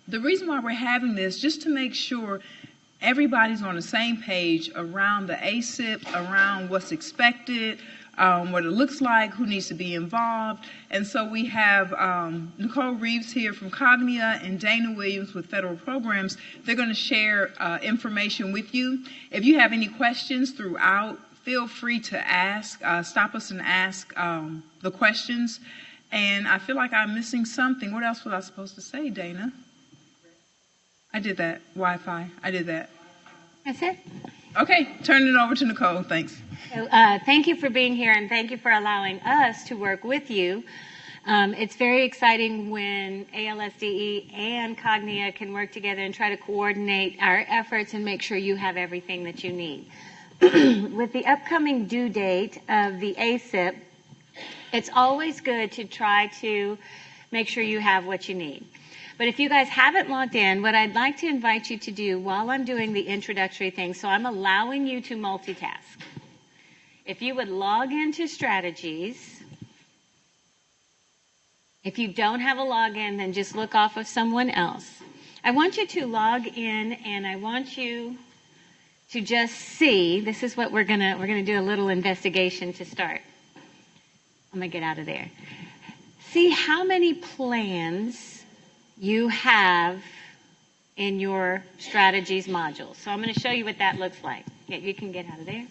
The reason why we're having this, just to make sure everybody's on the same page around the ACIP, around what's expected, what it looks like, who needs to be involved. And so we have Nicole Reeves here from Cognia and Dana Williams with Federal Programs. They're going to share information with you. If you have any questions throughout, feel free to ask. Stop us and ask the questions. And I feel like I'm missing something. What else was I supposed to say, Dana? I did that. Wi-Fi. I did that. That's it. Okay, turn it over to Nicole. Thanks. So, thank you for being here, and thank you for allowing us to work with you. It's very exciting when ALSDE and Cognia can work together and try to coordinate our efforts and make sure you have everything that you need. With the upcoming due date of the ACIP, it's always good to try to make sure you have what you need. But if you guys haven't logged in, what I'd like to invite you to do while I'm doing the introductory thing, so I'm allowing you to multitask. If you would log into strategies, if you don't have a login, then just look off of someone else. I want you to log in, and I want you to just see, this is what we're gonna do a little investigation to start. I'm gonna get out of there. See how many plans you have in your strategies module. So I'm going to show you what that looks like. Yeah, you can get out of there.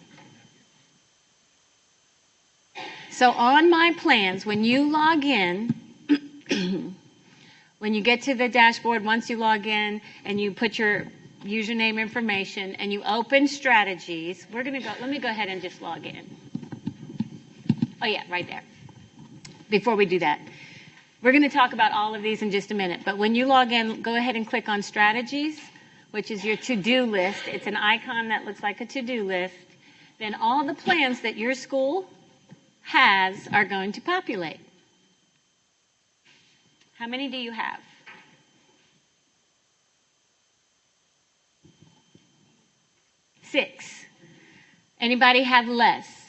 So on my plans, when you log in, when you get to the dashboard, once you log in and you put your username information and you open strategies, we're going to go, let me go ahead and just log in. Oh yeah, right there. Before we do that, we're going to talk about all of these in just a minute, but when you log in, go ahead and click on Strategies, which is your to-do list. It's an icon that looks like a to-do list. Then all the plans that your school has are going to populate. How many do you have? Six. Anybody have less?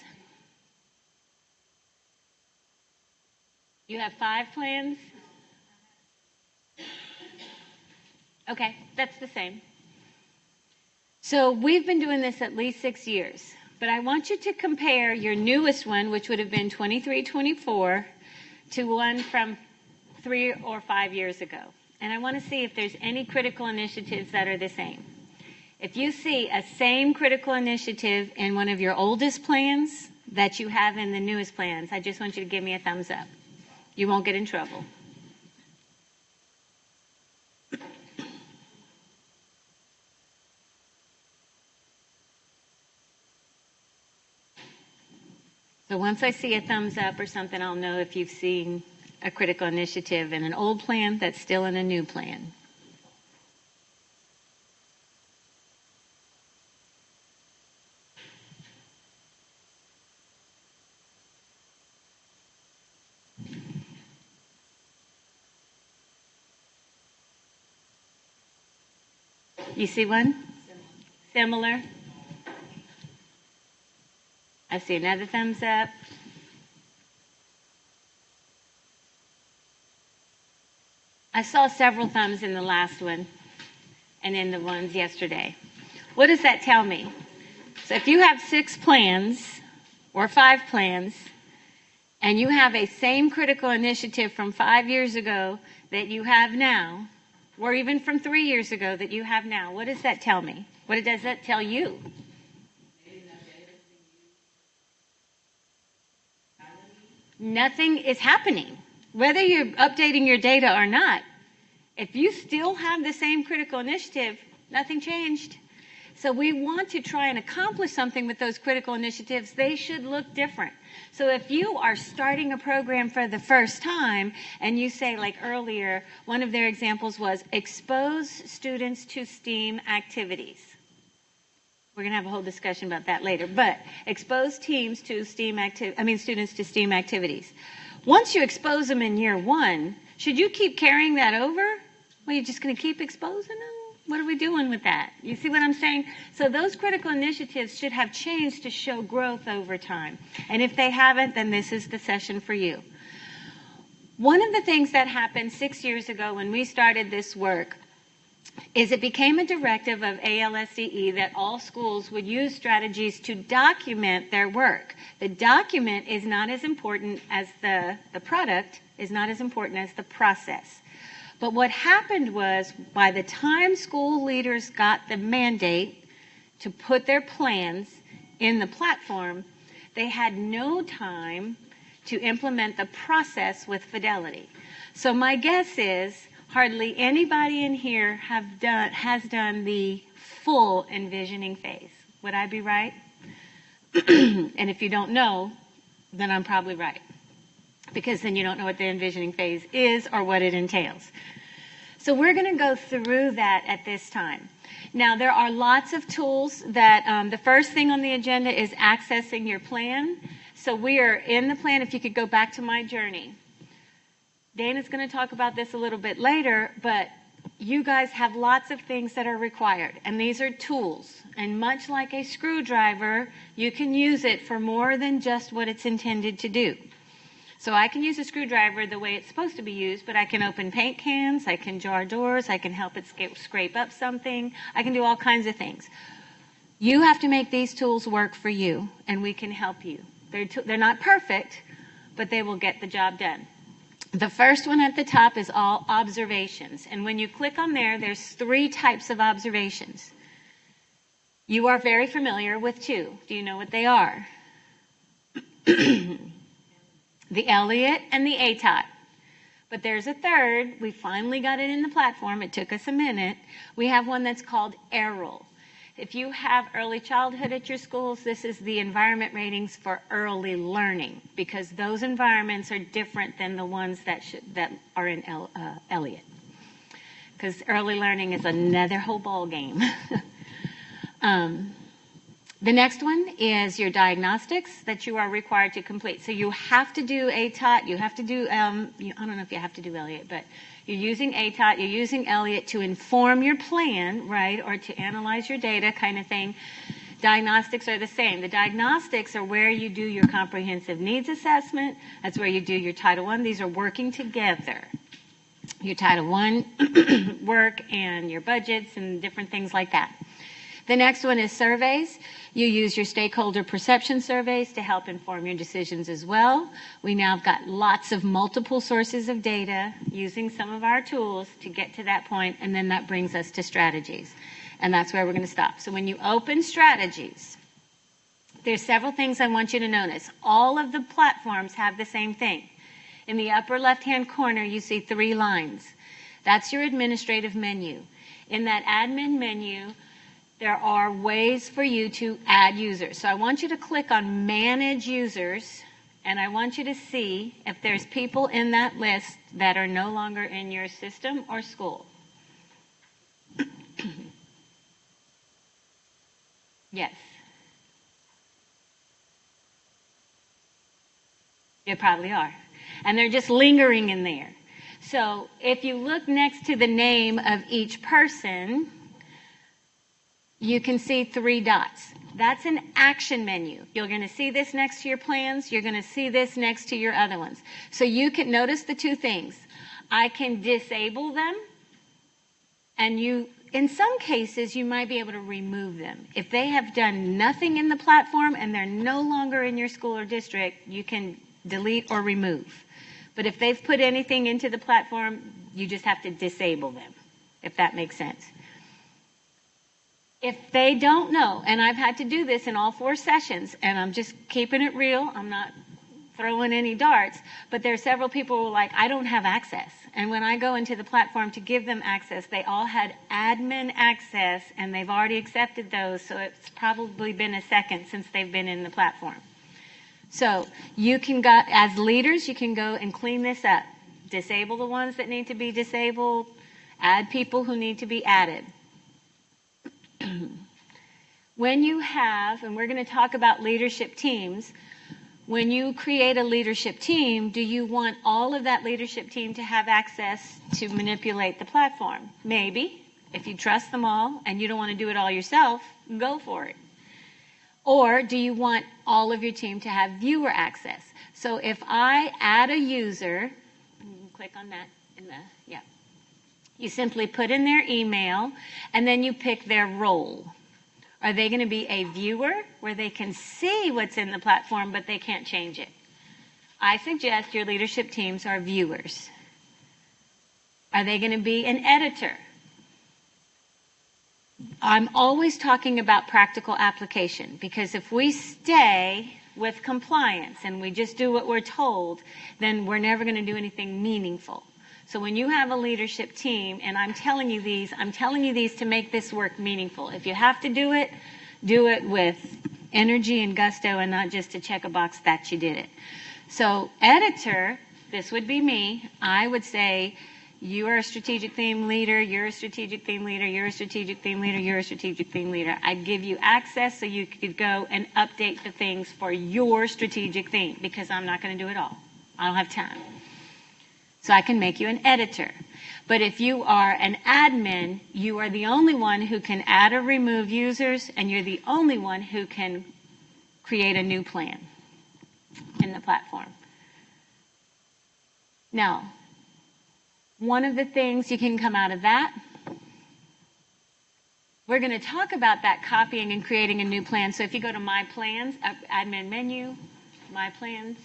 You have 5 plans? Okay, that's the same. So we've been doing this at least 6 years, but I want you to compare your newest one, which would have been 23-24, to one from 3 or 5 years ago. And I want to see if there's any critical initiatives that are the same. If you see a same critical initiative in one of your oldest plans that you have in the newest plans, I just want you to give me a thumbs up. You won't get in trouble. So once I see a thumbs up or something, I'll know if you've seen a critical initiative in an old plan that's still in a new plan. You see one? Similar. I see another thumbs up. I saw several thumbs in the last one and in the ones yesterday. What does that tell me? So if you have 6 plans or 5 plans and you have a same critical initiative from 5 years ago that you have now, or even from 3 years ago that you have now, what does that tell me? What does that tell you? Nothing is happening. Whether you're updating your data or not, if you still have the same critical initiative, nothing changed. So we want to try and accomplish something with those critical initiatives. They should look different. So if you are starting a program for the first time and you say, like earlier, one of their examples was expose students to STEAM activities. We're going to have a whole discussion about that later, but expose teams to students to STEAM activities. Once you expose them in year 1, should you keep carrying that over? Well, you're just going to keep exposing them? What are we doing with that? You see what I'm saying? So those critical initiatives should have changed to show growth over time. And if they haven't, then this is the session for you. One of the things that happened 6 years ago when we started this work is it became a directive of ALSDE that all schools would use strategies to document their work. The document is not as important as the product, is not as important as the process. But what happened was, by the time school leaders got the mandate to put their plans in the platform, they had no time to implement the process with fidelity. So my guess is hardly anybody in here has done the full envisioning phase. Would I be right? And if you don't know, then I'm probably right, because then you don't know what the envisioning phase is or what it entails. So we're going to go through that at this time. Now, there are lots of tools that the first thing on the agenda is accessing your plan. So we are in the plan. If you could go back to my journey. Dana's going to talk about this a little bit later, but you guys have lots of things that are required, and these are tools. And much like a screwdriver, you can use it for more than just what it's intended to do. So I can use a screwdriver the way it's supposed to be used, but I can open paint cans, I can jar doors, I can help it scrape up something, I can do all kinds of things. You have to make these tools work for you, and we can help you. They're not perfect, but they will get the job done. The first one at the top is all observations. And when you click on there, there's 3 types of observations. You are very familiar with 2. Do you know what they are? The Elliott and the ATOT. But there's a third. We finally got it in the platform. It took us a minute. We have one that's called ERROL. If you have early childhood at your schools, this is the environment ratings for early learning, because those environments are different than the ones that are in Elliott. Because early learning is another whole ball game. The next one is your diagnostics that you are required to complete. So you have to do ATOT, you have to do, I don't know if you have to do Elliott, but you're using ATOT, you're using Elliott to inform your plan, right, or to analyze your data kind of thing. Diagnostics are the same. The diagnostics are where you do your comprehensive needs assessment. That's where you do your Title I. These are working together. Your Title I work and your budgets and different things like that. The next one is surveys. You use your stakeholder perception surveys to help inform your decisions as well. We now have got lots of multiple sources of data using some of our tools to get to that point, and then that brings us to strategies. And that's where we're going to stop. So when you open strategies, there's several things I want you to notice. All of the platforms have the same thing. In the upper left-hand corner, you see 3 lines. That's your administrative menu. In that admin menu, there are ways for you to add users. So I want you to click on Manage Users, and I want you to see if there's people in that list that are no longer in your system or school. Yes. You probably are. And they're just lingering in there. So if you look next to the name of each person, you can see 3 dots. That's an action menu. You're going to see this next to your plans. You're going to see this next to your other ones. So you can notice the 2 things. I can disable them, and in some cases, you might be able to remove them. If they have done nothing in the platform and they're no longer in your school or district, you can delete or remove. But if they've put anything into the platform, you just have to disable them, if that makes sense. If they don't know, and I've had to do this in all 4 sessions, and I'm just keeping it real, I'm not throwing any darts, but there are several people who are like, I don't have access. And when I go into the platform to give them access, they all had admin access, and they've already accepted those, so it's probably been a second since they've been in the platform. So you can go, as leaders, you can go and clean this up. Disable the ones that need to be disabled, add people who need to be added. When you have, and we're going to talk about leadership teams, when you create a leadership team, do you want all of that leadership team to have access to manipulate the platform? Maybe. If you trust them all and you don't want to do it all yourself, go for it. Or do you want all of your team to have viewer access? So if I add a user, click on that in the, yeah. You simply put in their email, and then you pick their role. Are they going to be a viewer where they can see what's in the platform, but they can't change it? I suggest your leadership teams are viewers. Are they going to be an editor? I'm always talking about practical application, because if we stay with compliance and we just do what we're told, then we're never going to do anything meaningful. So when you have a leadership team, and I'm telling you these to make this work meaningful. If you have to do it with energy and gusto and not just to check a box that you did it. So editor, this would be me. I would say, you are a strategic theme leader, you're a strategic theme leader, you're a strategic theme leader, you're a strategic theme leader. I'd give you access so you could go and update the things for your strategic theme, because I'm not going to do it all. I don't have time. So I can make you an editor. But if you are an admin, you are the only one who can add or remove users, and you're the only one who can create a new plan in the platform. Now, one of the things you can come out of that, we're going to talk about that copying and creating a new plan. So if you go to My Plans, admin menu, My Plans.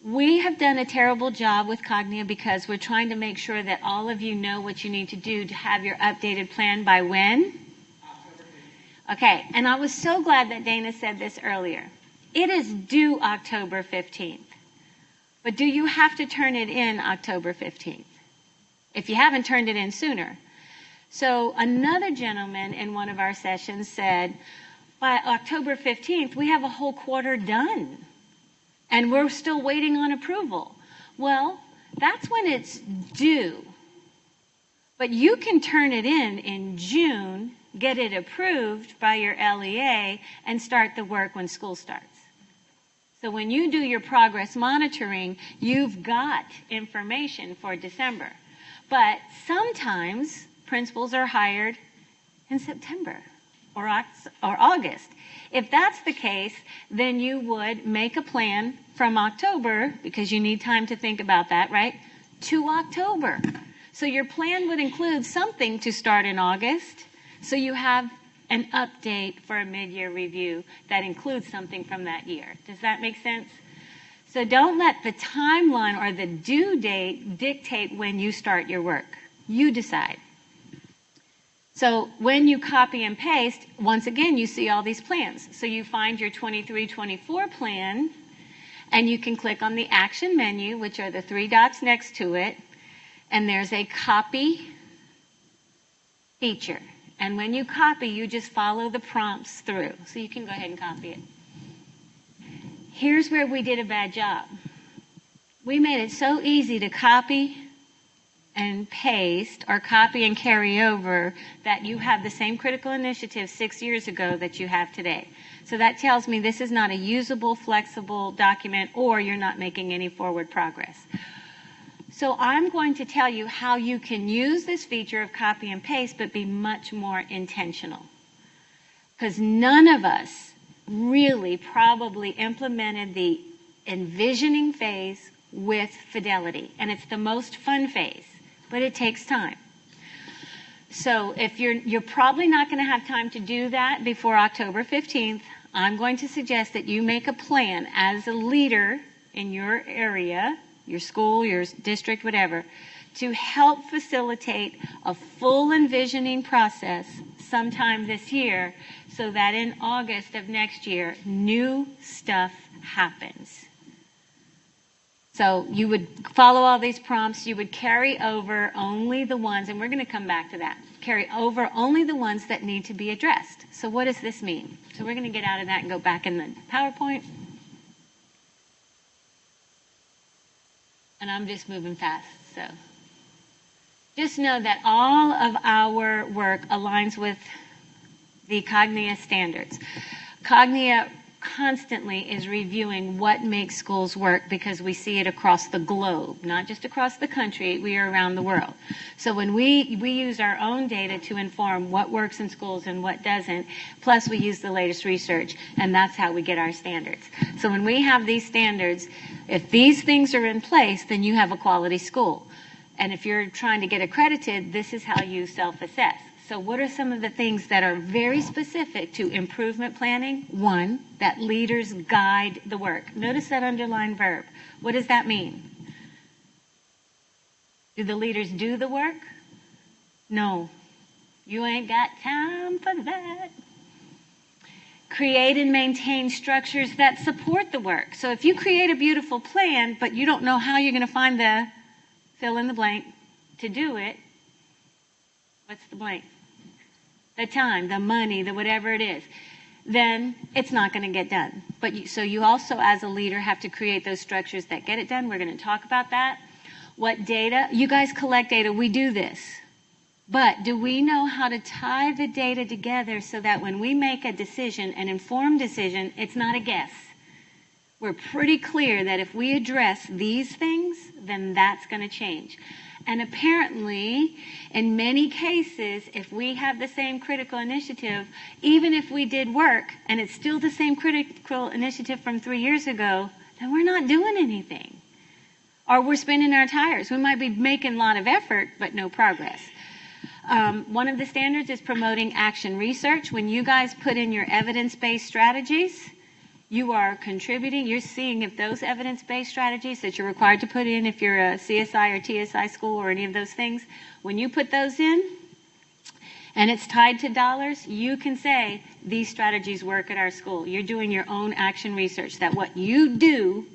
We have done a terrible job with Cognia because we're trying to make sure that all of you know what you need to do to have your updated plan by when? Okay, and I was so glad that Dana said this earlier. It is due October 15th. But do you have to turn it in October 15th? If you haven't turned it in sooner. So another gentleman in one of our sessions said, by October 15th, we have a whole quarter done. And we're still waiting on approval. Well, that's when it's due. But you can turn it in June, get it approved by your LEA, and start the work when school starts. So when you do your progress monitoring, you've got information for December. But sometimes principals are hired in September or August. If that's the case, then you would make a plan from October, because you need time to think about that, right, to October. So your plan would include something to start in August, so you have an update for a mid-year review that includes something from that year. Does that make sense? So don't let the timeline or the due date dictate when you start your work. You decide. So when you copy and paste, once again, you see all these plans. So you find your 23-24 plan, and you can click on the action menu, which are the 3 dots next to it, and there's a copy feature. And when you copy, you just follow the prompts through. So you can go ahead and copy it. Here's where we did a bad job. We made it so easy to copy and paste or copy and carry over that you have the same critical initiative 6 years ago that you have today. So that tells me this is not a usable, flexible document, or you're not making any forward progress. So I'm going to tell you how you can use this feature of copy and paste, but be much more intentional. Because none of us really probably implemented the envisioning phase with fidelity. And it's the most fun phase, but it takes time. So if you're probably not going to have time to do that before October 15th, I'm going to suggest that you make a plan as a leader in your area, your school, your district, whatever, to help facilitate a full envisioning process sometime this year, so that in August of next year, new stuff happens. So you would follow all these prompts. You would carry over only the ones, and we're going to come back to that, carry over only the ones that need to be addressed. So what does this mean? So we're going to get out of that and go back in the PowerPoint. And I'm just moving fast, so just know that all of our work aligns with the Cognia standards. Cognia constantly is reviewing what makes schools work, because we see it across the globe, not just across the country, we are around the world. So when we use our own data to inform what works in schools and what doesn't, plus we use the latest research, and that's how we get our standards. So when we have these standards, if these things are in place, then you have a quality school. And if you're trying to get accredited, this is how you self-assess. So what are some of the things that are very specific to improvement planning? One, that leaders guide the work. Notice that underlined verb. What does that mean? Do the leaders do the work? No. You ain't got time for that. Create and maintain structures that support the work. So if you create a beautiful plan, but you don't know how you're going to find the fill in the blank to do it, what's the blank? The time, the money, the whatever it is, then it's not going to get done. So you also, as a leader, have to create those structures that get it done. We're going to talk about that. What data? You guys collect data. We do this. But do we know how to tie the data together so that when we make a decision, an informed decision, it's not a guess? We're pretty clear that if we address these things, then that's going to change. And apparently, in many cases, if we have the same critical initiative, even if we did work and it's still the same critical initiative from 3 years ago, then we're not doing anything. Or we're spinning our tires. We might be making a lot of effort, but no progress. One of the standards is promoting action research. When you guys put in your evidence-based strategies, you are contributing, you're seeing if those evidence-based strategies that you're required to put in if you're a CSI or TSI school or any of those things, when you put those in and it's tied to dollars, you can say these strategies work at our school. You're doing your own action research, that what you do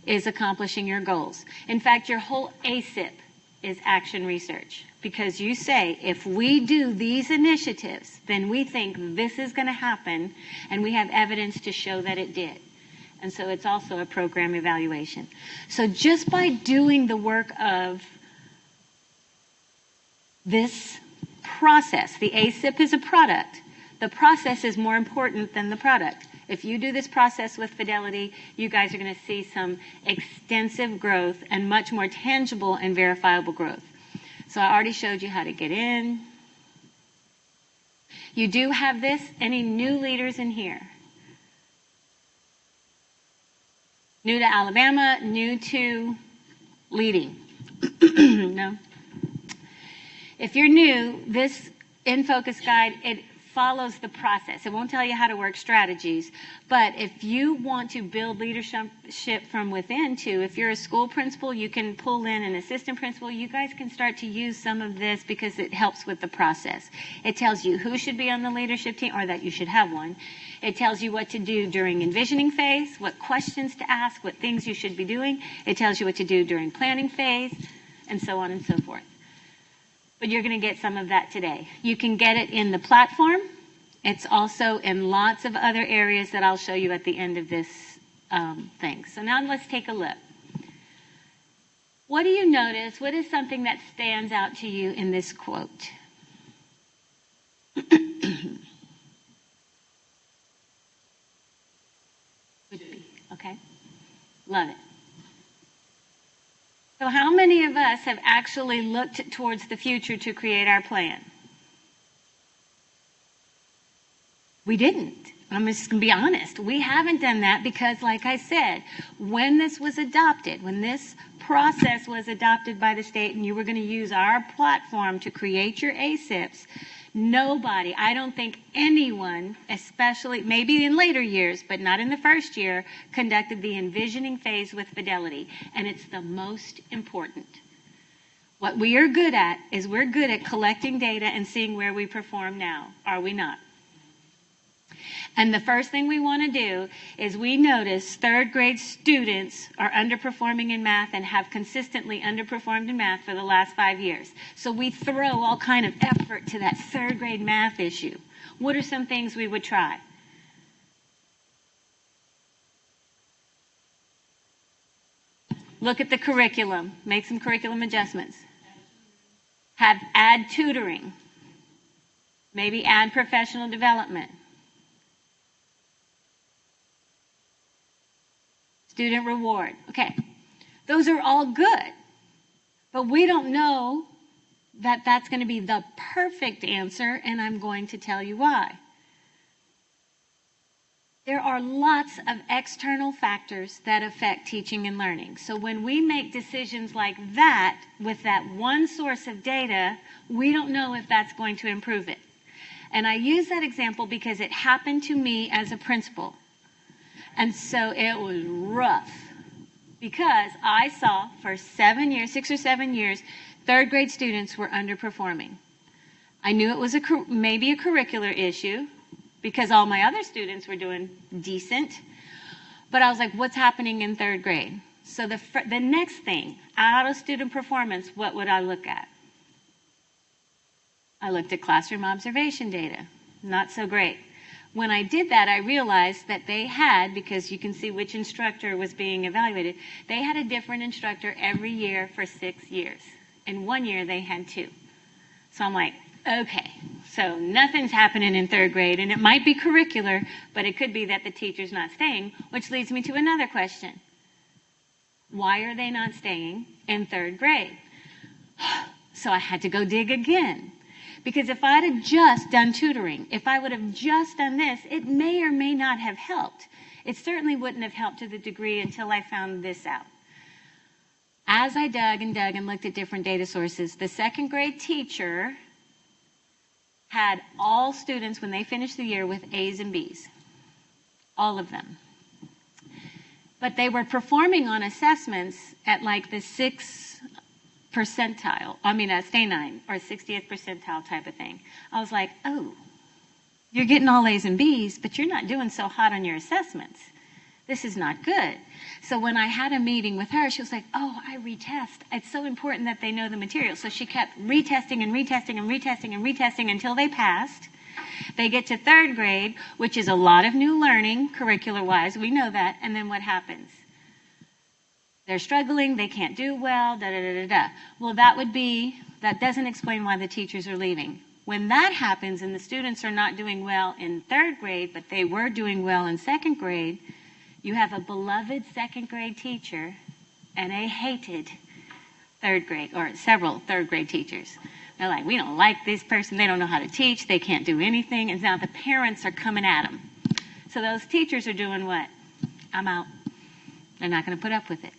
is accomplishing your goals. In fact, your whole ACIP is action research, because you say, if we do these initiatives, then we think this is going to happen, and we have evidence to show that it did. And so it's also a program evaluation. So just by doing the work of this process, the ACIP is a product. The process is more important than the product. If you do this process with fidelity, you guys are going to see some extensive growth and much more tangible and verifiable growth. So I already showed you how to get in. You do have this. Any new leaders in here? New to Alabama, new to leading? No? If you're new, this in-focus guide, it follows the process. It won't tell you how to work strategies, but if you want to build leadership from within too, if you're a school principal, you can pull in an assistant principal. You guys can start to use some of this because it helps with the process. It tells you who should be on the leadership team, or that you should have one. It tells you what to do during envisioning phase, what questions to ask, what things you should be doing. It tells you what to do during planning phase, and so on and so forth. But you're going to get some of that today. You can get it in the platform. It's also in lots of other areas that I'll show you at the end of this thing. So now let's take a look. What do you notice? What is something that stands out to you in this quote? Okay? Love it. So how many of us have actually looked towards the future to create our plan? We didn't. I'm just going to be honest. We haven't done that because, like I said, when this was adopted, when this process was adopted by the state and you were going to use our platform to create your ACIPs, nobody, I don't think anyone, especially maybe in later years, but not in the first year, conducted the envisioning phase with fidelity. And it's the most important. What we are good at is we're good at collecting data and seeing where we perform now. Are we not? And the first thing we want to do is we notice third grade students are underperforming in math and have consistently underperformed in math for the last 5 years. So we throw all kind of effort to that third grade math issue. What are some things we would try? Look at the curriculum. Make some curriculum adjustments. Add tutoring. Maybe add professional development. Student reward. Okay, those are all good, but we don't know that that's going to be the perfect answer, and I'm going to tell you why. There are lots of external factors that affect teaching and learning. So when we make decisions like that with that one source of data, we don't know if that's going to improve it. And I use that example because it happened to me as a principal. And so it was rough because I saw for 6 or 7 years, third grade students were underperforming. I knew it was maybe a curricular issue, because all my other students were doing decent. But I was like, what's happening in third grade? So the next thing, out of student performance, what would I look at? I looked at classroom observation data. Not so great. When I did that, I realized that they had, because you can see which instructor was being evaluated, they had a different instructor every year for 6 years. In 1 year, they had 2. So I'm like, okay, so nothing's happening in third grade, and it might be curricular, but it could be that the teacher's not staying, which leads me to another question. Why are they not staying in third grade? So I had to go dig again. Because if I'd have just done tutoring, if I would have just done this, it may or may not have helped. It certainly wouldn't have helped to the degree until I found this out. As I dug and looked at different data sources, the second grade teacher had all students, when they finished the year, with A's and B's. All of them. But they were performing on assessments at like the 6th percentile, stay 9, or 60th percentile type of thing. I was like, oh, you're getting all A's and B's, but you're not doing so hot on your assessments. This is not good. So when I had a meeting with her, she was like, oh, I retest. It's so important that they know the material. So she kept retesting and retesting and retesting and retesting until they passed. They get to third grade, which is a lot of new learning, curricular-wise. We know that. And then what happens? They're struggling. They can't do well, da-da-da-da-da. Well, that doesn't explain why the teachers are leaving. When that happens and the students are not doing well in third grade, but they were doing well in second grade, you have a beloved second grade teacher and a hated third grade, or several third grade teachers. They're like, we don't like this person. They don't know how to teach. They can't do anything. And now the parents are coming at them. So those teachers are doing what? I'm out. They're not going to put up with it.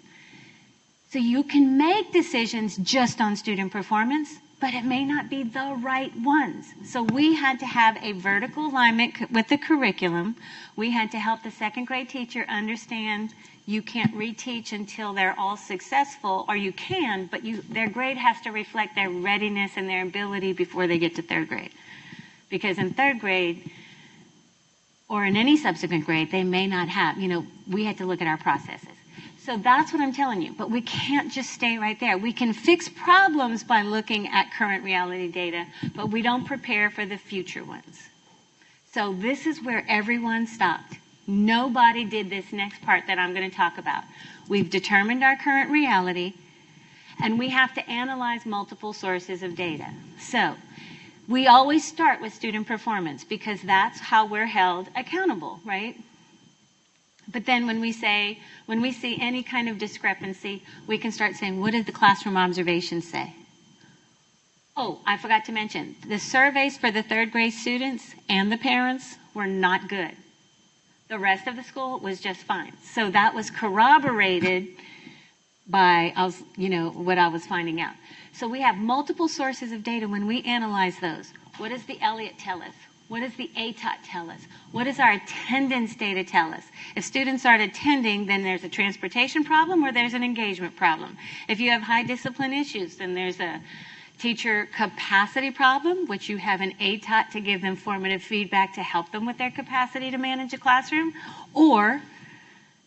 So you can make decisions just on student performance, but it may not be the right ones. So we had to have a vertical alignment with the curriculum. We had to help the second grade teacher understand you can't reteach until they're all successful, or you can, but their grade has to reflect their readiness and their ability before they get to third grade. Because in third grade, or in any subsequent grade, they may not have, we had to look at our processes. So that's what I'm telling you. But we can't just stay right there. We can fix problems by looking at current reality data, but we don't prepare for the future ones. So this is where everyone stopped. Nobody did this next part that I'm going to talk about. We've determined our current reality, and we have to analyze multiple sources of data. So we always start with student performance because that's how we're held accountable, right? But then when we see any kind of discrepancy, we can start saying, what did the classroom observations say? Oh, I forgot to mention, the surveys for the third grade students and the parents were not good. The rest of the school was just fine. So that was corroborated by what I was finding out. So we have multiple sources of data when we analyze those. What does the Elliott tell us? What does the ATOT tell us? What does our attendance data tell us? If students aren't attending, then there's a transportation problem or there's an engagement problem. If you have high discipline issues, then there's a teacher capacity problem, which you have an ATOT to give them formative feedback to help them with their capacity to manage a classroom, or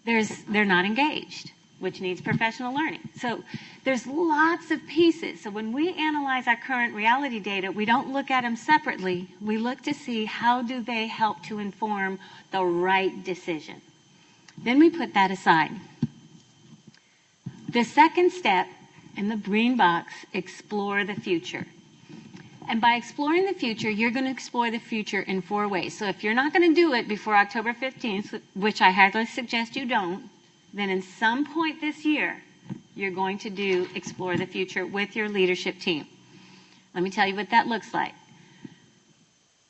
they're not engaged, which needs professional learning. So there's lots of pieces. So when we analyze our current reality data, we don't look at them separately. We look to see how do they help to inform the right decision. Then we put that aside. The second step in the green box, explore the future. And by exploring the future, you're going to explore the future in 4 ways. So if you're not going to do it before October 15th, which I highly suggest you don't, then in some point this year, you're going to explore the future with your leadership team. Let me tell you what that looks like.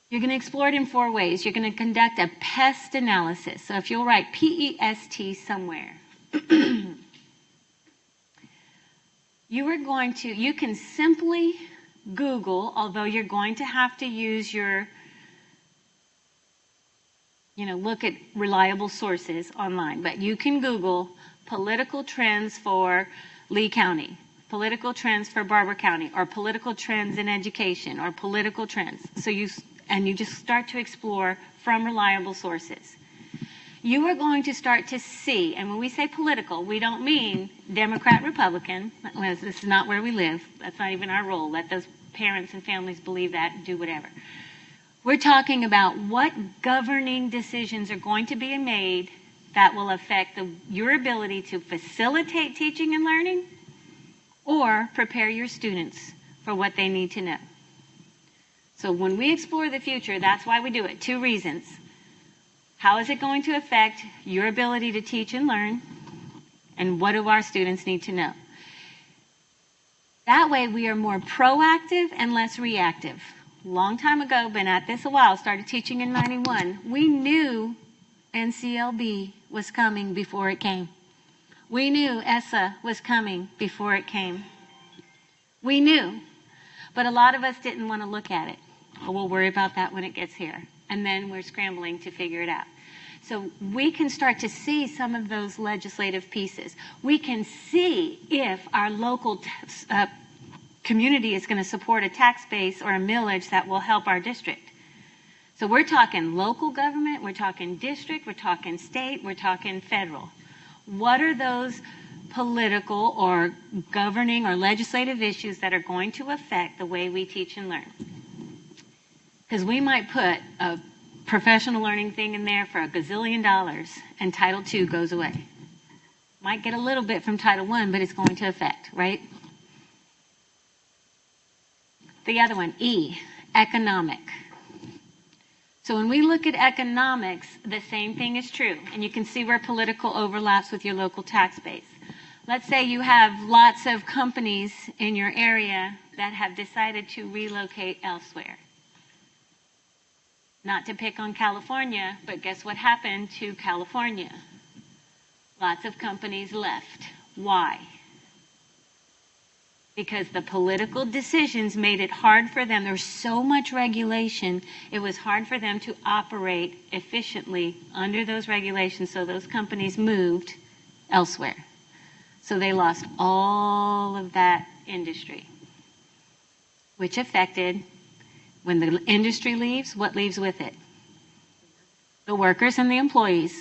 You're going to explore it in 4 ways. You're going to conduct a PEST analysis. So if you'll write P-E-S-T somewhere, you can simply Google, although you're going to have to use your, look at reliable sources online, but you can Google political trends for Lee County, political trends for Barber County, or political trends in education, or political trends. So you just start to explore from reliable sources. You are going to start to see, and when we say political, we don't mean Democrat, Republican. This is not where we live. That's not even our role. Let those parents and families believe that and do whatever. We're talking about what governing decisions are going to be made that will affect your ability to facilitate teaching and learning or prepare your students for what they need to know. So when we explore the future, that's why we do it. 2 reasons. How is it going to affect your ability to teach and learn? And what do our students need to know? That way we are more proactive and less reactive. Long time ago, been at this a while, started teaching in 91. We knew NCLB was coming before it came. We knew ESSA was coming before it came. We knew. But a lot of us didn't want to look at it. Oh, we'll worry about that when it gets here. And then we're scrambling to figure it out. So we can start to see some of those legislative pieces. We can see if our local community is going to support a tax base or a millage that will help our district. So we're talking local government, we're talking district, we're talking state, we're talking federal. What are those political or governing or legislative issues that are going to affect the way we teach and learn? Because we might put a professional learning thing in there for $1 gazillion and Title II goes away. Might get a little bit from Title I, but it's going to affect, right? The other one, E, economic. So when we look at economics, the same thing is true. And you can see where political overlaps with your local tax base. Let's say you have lots of companies in your area that have decided to relocate elsewhere. Not to pick on California, but guess what happened to California? Lots of companies left. Why? Because the political decisions made it hard for them. There's so much regulation, it was hard for them to operate efficiently under those regulations, so those companies moved elsewhere. So they lost all of that industry, which affected, when the industry leaves, what leaves with it? The workers and the employees,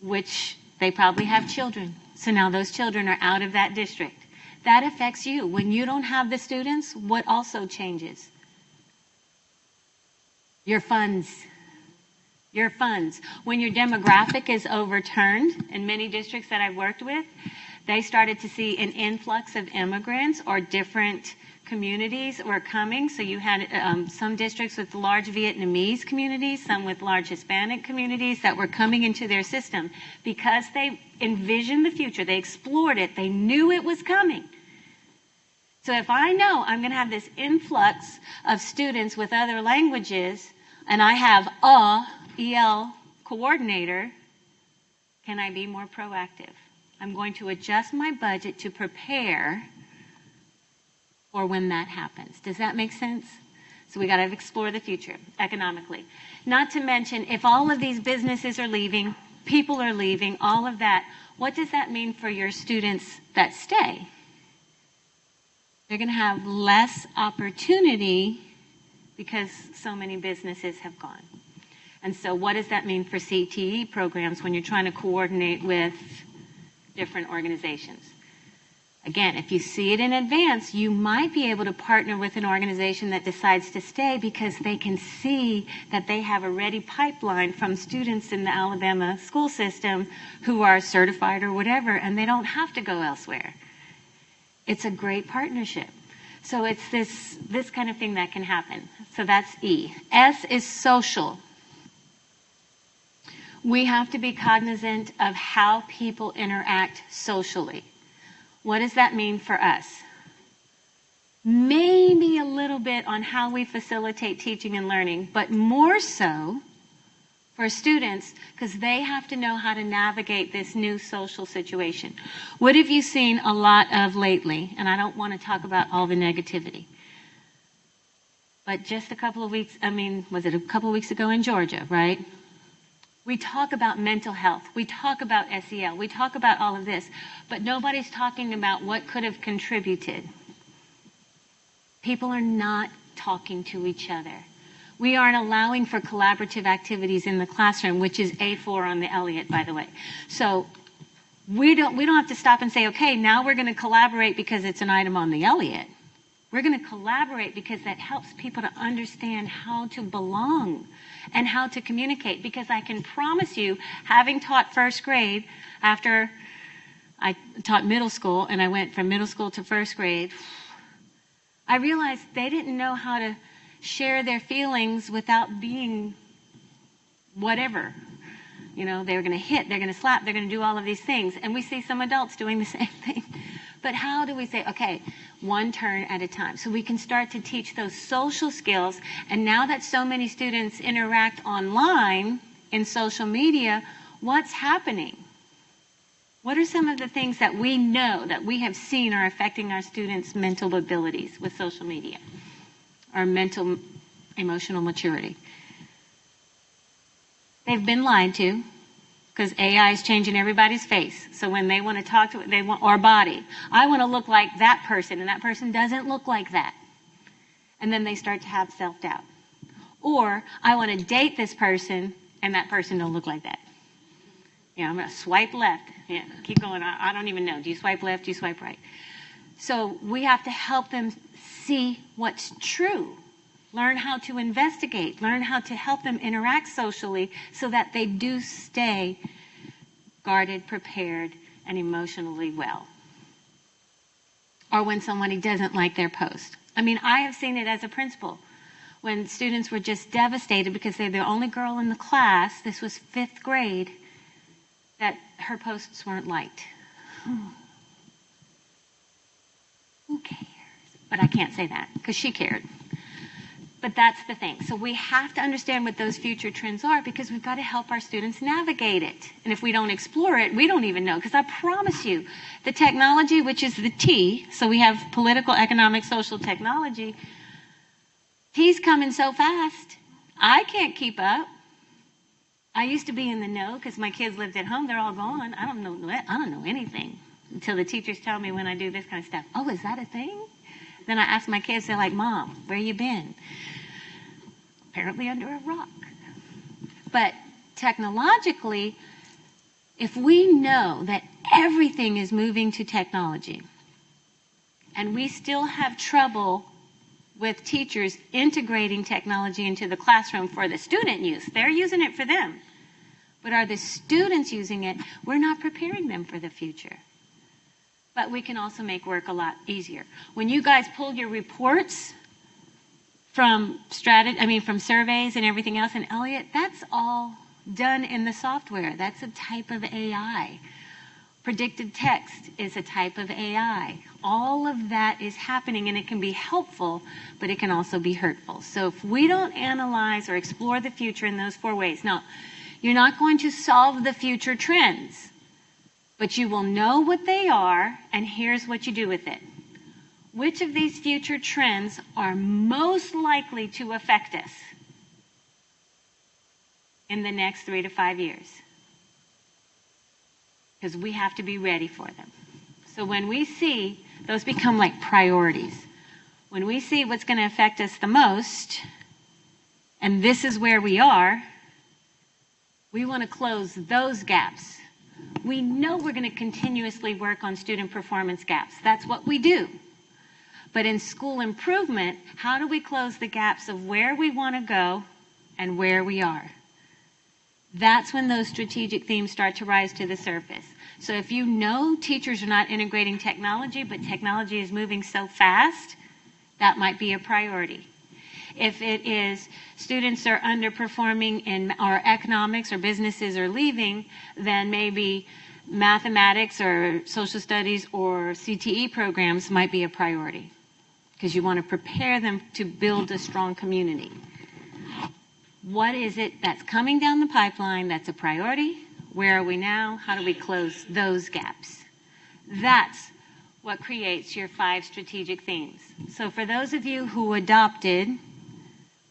which they probably have children. So now those children are out of that district. That affects you. When you don't have the students, what also changes? Your funds. Your funds. When your demographic is overturned, in many districts that I've worked with, they started to see an influx of immigrants or different communities were coming. So you had some districts with large Vietnamese communities, some with large Hispanic communities that were coming into their system because they envisioned the future. They explored it. They knew it was coming. So if I know I'm going to have this influx of students with other languages and I have a EL coordinator, can I be more proactive? I'm going to adjust my budget to prepare for when that happens. Does that make sense? So we got to explore the future economically. Not to mention, if all of these businesses are leaving, people are leaving, all of that, what does that mean for your students that stay? They're going to have less opportunity because so many businesses have gone. And so what does that mean for CTE programs when you're trying to coordinate with different organizations? Again, if you see it in advance, you might be able to partner with an organization that decides to stay because they can see that they have a ready pipeline from students in the Alabama school system who are certified or whatever, and they don't have to go elsewhere. It's a great partnership. So it's this kind of thing that can happen. So that's E. S is social. We have to be cognizant of how people interact socially. What does that mean for us? maybe a little bit on how we facilitate teaching and learning, but more so for students because they have to know how to navigate this new social situation. What have you seen a lot of lately? And I don't want to talk about all the negativity. But just a couple of weeks, was it a couple of weeks ago in Georgia, right? We talk about mental health. We talk about SEL. We talk about all of this. But nobody's talking about what could have contributed. People are not talking to each other. We aren't allowing for collaborative activities in the classroom, which is A4 on the Elliott, by the way. So we don't have to stop and say, okay, now we're going to collaborate because it's an item on the Elliott. We're going to collaborate because that helps people to understand how to belong and how to communicate. Because I can promise you, having taught first grade after I taught middle school, and I went from middle school to first grade, I realized they didn't know how to share their feelings without being whatever. You know, they were going to hit, they're going to slap, they're going to do all of these things. And we see some adults doing the same thing. But how do we say, okay, one turn at a time? So we can start to teach those social skills. And now that so many students interact online in social media, what's happening? What are some of the things that we know, that we have seen are affecting our students' mental abilities with social media? Or mental, emotional maturity? They've been lied to because AI is changing everybody's face. So when they want to talk to it, or body. I want to look like that person, and that person doesn't look like that. And then they start to have self-doubt. Or I want to date this person, and that person don't look like that. Yeah, I'm going to swipe left. Yeah, keep going. I don't even know. Do you swipe left? Do you swipe right? So we have to help them see what's true. Learn how to investigate. Learn how to help them interact socially so that they do stay guarded, prepared, and emotionally well. Or when somebody doesn't like their post. I have seen it as a principal. When students were just devastated because they're the only girl in the class, this was 5th grade, that her posts weren't liked. Who cares? But I can't say that because she cared. But that's the thing. So we have to understand what those future trends are because we've got to help our students navigate it. And if we don't explore it, we don't even know. Because I promise you, the technology, which is the T, so we have political, economic, social technology, T's coming so fast, I can't keep up. I used to be in the know because my kids lived at home. They're all gone. I don't know anything until the teachers tell me when I do this kind of stuff. Oh, is that a thing? Then I ask my kids, they're like, Mom, where you been? Apparently under a rock. But technologically, if we know that everything is moving to technology, and we still have trouble with teachers integrating technology into the classroom for the student use, they're using it for them. But are the students using it? We're not preparing them for the future. But we can also make work a lot easier. When you guys pull your reports from surveys and everything else in Elliott, that's all done in the software. That's a type of AI. Predicted text is a type of AI. All of that is happening, and it can be helpful, but it can also be hurtful. So if we don't analyze or explore the future in those 4 ways, now, you're not going to solve the future trends, but you will know what they are, and here's what you do with it. Which of these future trends are most likely to affect us in the next 3 to 5 years? Because we have to be ready for them. So when we see, those become like priorities. When we see what's going to affect us the most, and this is where we are, we want to close those gaps. We know we're going to continuously work on student performance gaps. That's what we do. But in school improvement, how do we close the gaps of where we want to go and where we are? That's when those strategic themes start to rise to the surface. So if you know teachers are not integrating technology, but technology is moving so fast, that might be a priority. If it is students are underperforming in our economics or businesses are leaving, then maybe mathematics or social studies or CTE programs might be a priority. because you want to prepare them to build a strong community. What is it that's coming down the pipeline that's a priority? Where are we now? How do we close those gaps? That's what creates your 5 strategic themes. So for those of you who adopted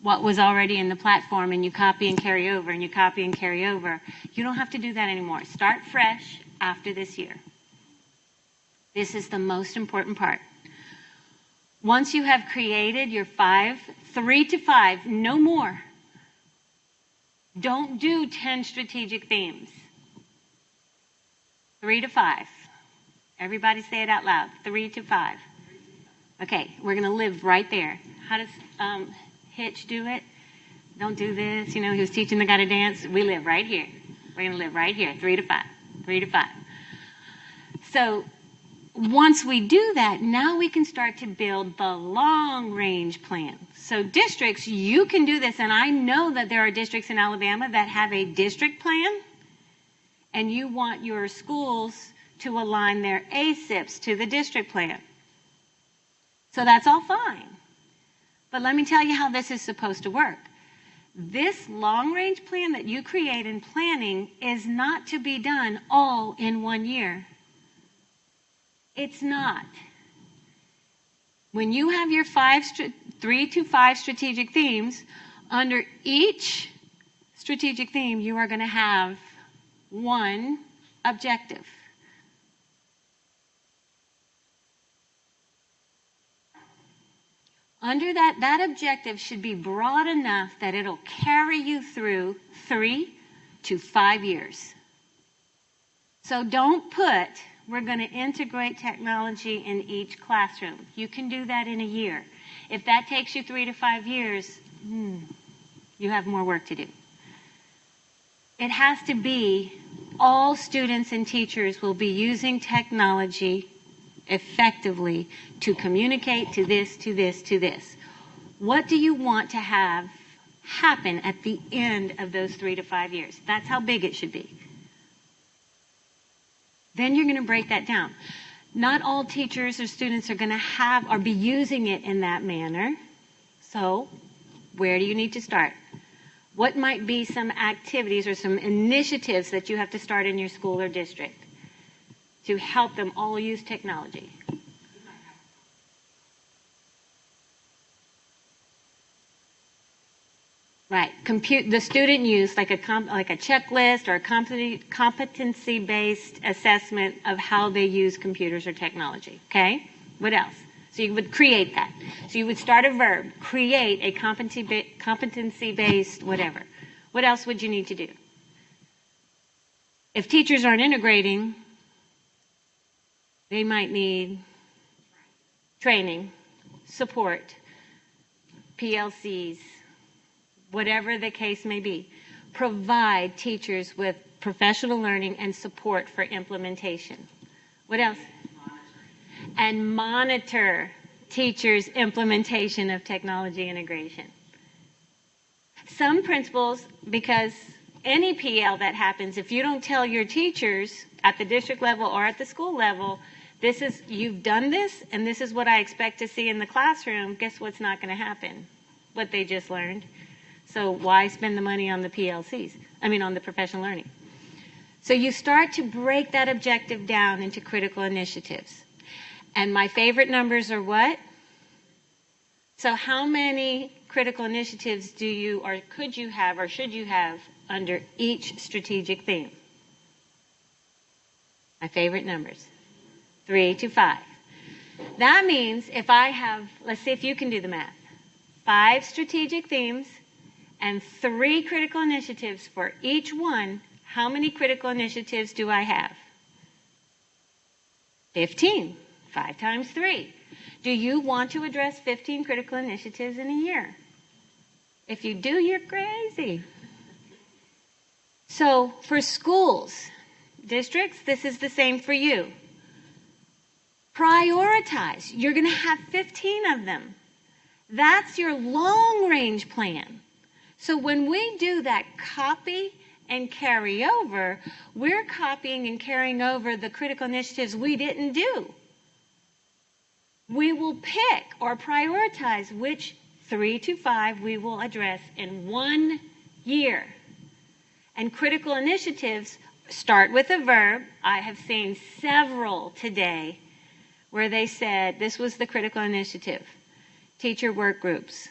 what was already in the platform and you copy and carry over and you copy and carry over, you don't have to do that anymore. Start fresh after this year. This is the most important part. Once you have created your 3 to 5, no more. Don't do 10 strategic themes. 3 to 5. Everybody say it out loud. 3 to 5. Okay, we're going to live right there. How does Hitch do it? Don't do this. You know, he was teaching the guy to dance. We live right here. We're going to live right here. 3 to 5. 3 to 5. So once we do that, now we can start to build the long-range plan. So districts, you can do this, and I know that there are districts in Alabama that have a district plan, and you want your schools to align their ACIPs to the district plan. So that's all fine. But let me tell you how this is supposed to work. This long-range plan that you create in planning is not to be done all in 1 year. It's not. When you have your 3 to 5 strategic themes, under each strategic theme, you are going to have one objective. Under that objective should be broad enough that it'll carry you through 3 to 5 years. So don't put, we're going to integrate technology in each classroom. You can do that in a year. If that takes you 3 to 5 years, you have more work to do. It has to be all students and teachers will be using technology effectively to communicate to this, to this, to this. What do you want to have happen at the end of those 3 to 5 years? That's how big it should be. Then you're going to break that down. Not all teachers or students are going to have or be using it in that manner. So where do you need to start? What might be some activities or some initiatives that you have to start in your school or district to help them all use technology? Right. The student use, like a checklist or a competency-based assessment of how they use computers or technology. Okay? What else? So you would create that. So you would start a verb, create a competency-based whatever. What else would you need to do? If teachers aren't integrating, they might need training, support, PLCs, whatever the case may be. Provide teachers with professional learning and support for implementation. What else? And monitor teachers' implementation of technology integration. Some principals, because any PL that happens, if you don't tell your teachers at the district level or at the school level, you've done this and this is what I expect to see in the classroom, guess what's not going to happen? What they just learned. So why spend the money on the PLCs? On the professional learning. So you start to break that objective down into critical initiatives. And my favorite numbers are what? So how many critical initiatives do you or could you have or should you have under each strategic theme? My favorite numbers. 3 to 5. That means if I have, let's see if you can do the math, 5 strategic themes and 3 critical initiatives for each one, how many critical initiatives do I have? 15. 5 times 3. Do you want to address 15 critical initiatives in a year? If you do, you're crazy. So for schools, districts, this is the same for you. Prioritize. You're going to have 15 of them. That's your long-range plan. So when we do that copy and carry over, we're copying and carrying over the critical initiatives we didn't do. we will pick or prioritize which 3 to 5 we will address in 1 year. And critical initiatives start with a verb. I have seen several today where they said this was the critical initiative. Teacher work groups.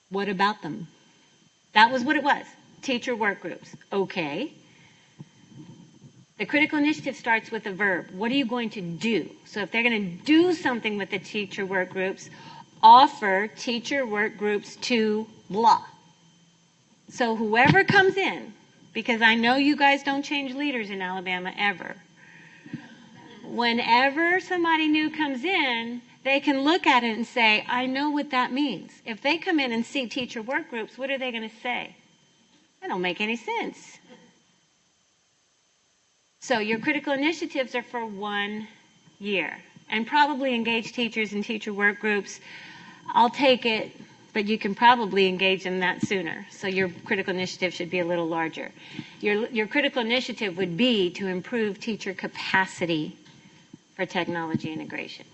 What about them? That was what it was. Teacher work groups. Okay. The critical initiative starts with a verb. What are you going to do? So if they're going to do something with the teacher work groups, offer teacher work groups to blah. So whoever comes in, because I know you guys don't change leaders in Alabama ever. Whenever somebody new comes in, they can look at it and say, I know what that means. If they come in and see teacher work groups, what are they going to say? That don't make any sense. So your critical initiatives are for 1 year. And probably engage teachers in teacher work groups. I'll take it, but you can probably engage them that sooner. So your critical initiative should be a little larger. Your critical initiative would be to improve teacher capacity for technology integration.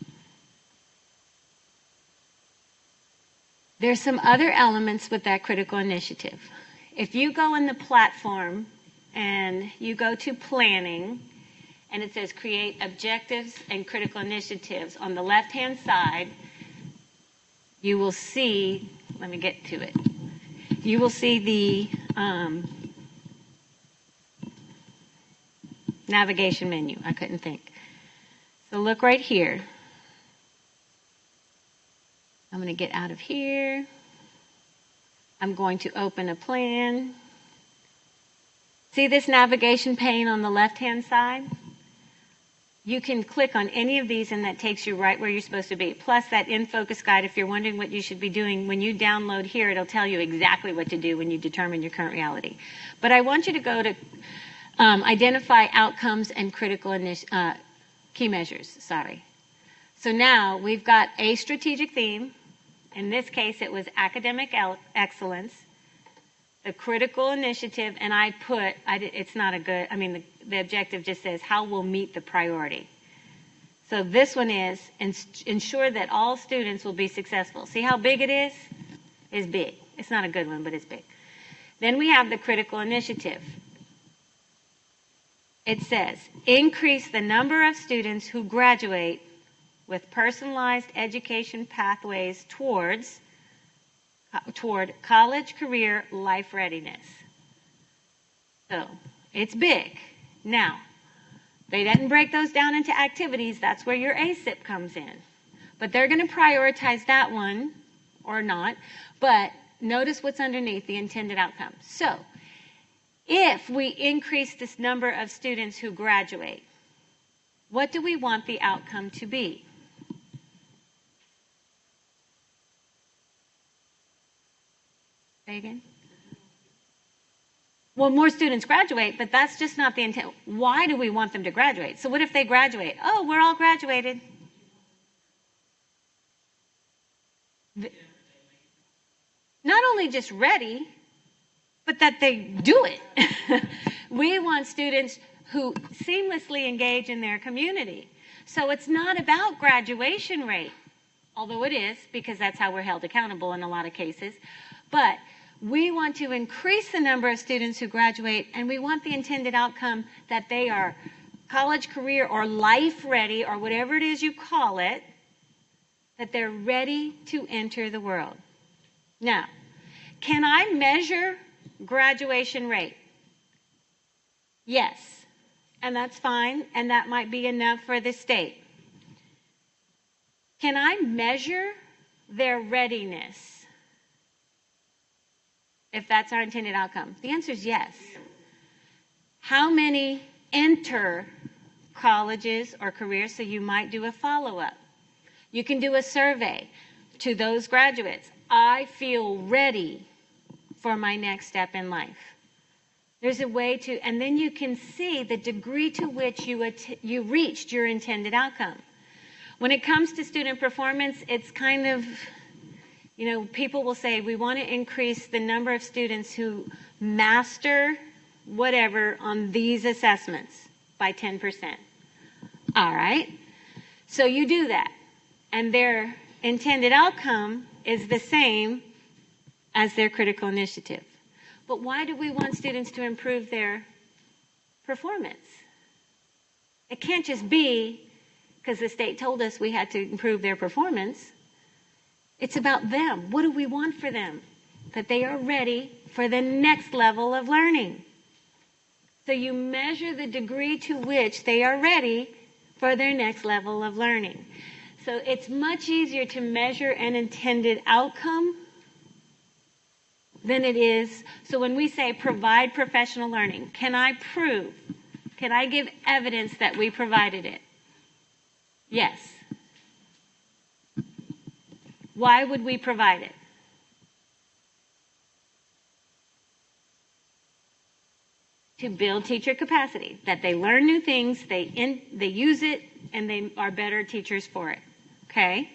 There's some other elements with that critical initiative. If you go in the platform and you go to planning, and it says create objectives and critical initiatives, on the left-hand side, you will see, let me get to it, you will see the navigation menu. I couldn't think. So look right here. I'm going to get out of here. I'm going to open a plan. See this navigation pane on the left-hand side? You can click on any of these and that takes you right where you're supposed to be. Plus that in-focus guide, if you're wondering what you should be doing, when you download here, it'll tell you exactly what to do when you determine your current reality. But I want you to go to identify outcomes and critical key measures. So now we've got a strategic theme. In this case, it was academic excellence. The critical initiative, and it's not a good, the objective just says how we'll meet the priority. So this one is ensure that all students will be successful. See how big it is? It's big. It's not a good one, but it's big. Then we have the critical initiative. It says increase the number of students who graduate with personalized education pathways toward college, career, life readiness. So it's big. Now, they didn't break those down into activities. That's where your ACIP comes in. But they're going to prioritize that one or not. But notice what's underneath the intended outcome. So if we increase this number of students who graduate, what do we want the outcome to be? Again? Well, more students graduate, but that's just not the intent. Why do we want them to graduate? So what if they graduate? Oh, we're all graduated. Not only just ready, but that they do it. We want students who seamlessly engage in their community. So it's not about graduation rate, although it is, because that's how we're held accountable in a lot of cases. But we want to increase the number of students who graduate, and we want the intended outcome that they are college, career, or life ready, or whatever it is you call it, that they're ready to enter the world. Now, can I measure graduation rate? Yes, and that's fine, and that might be enough for the state. Can I measure their readiness? If that's our intended outcome? The answer is yes. How many enter colleges or careers? So you might do a follow-up. You can do a survey to those graduates. I feel ready for my next step in life. There's a way to, and then you can see the degree to which you reached your intended outcome. When it comes to student performance, it's kind of, people will say, we want to increase the number of students who master whatever on these assessments by 10%. All right. So you do that, and their intended outcome is the same as their critical initiative. But why do we want students to improve their performance? It can't just be because the state told us we had to improve their performance. It's about them. What do we want for them? That they are ready for the next level of learning. So you measure the degree to which they are ready for their next level of learning. So it's much easier to measure an intended outcome than it is. So when we say provide professional learning, can I prove, can I give evidence that we provided it? Yes. Why would we provide it? To build teacher capacity, that they learn new things, they use it, and they are better teachers for it. Okay?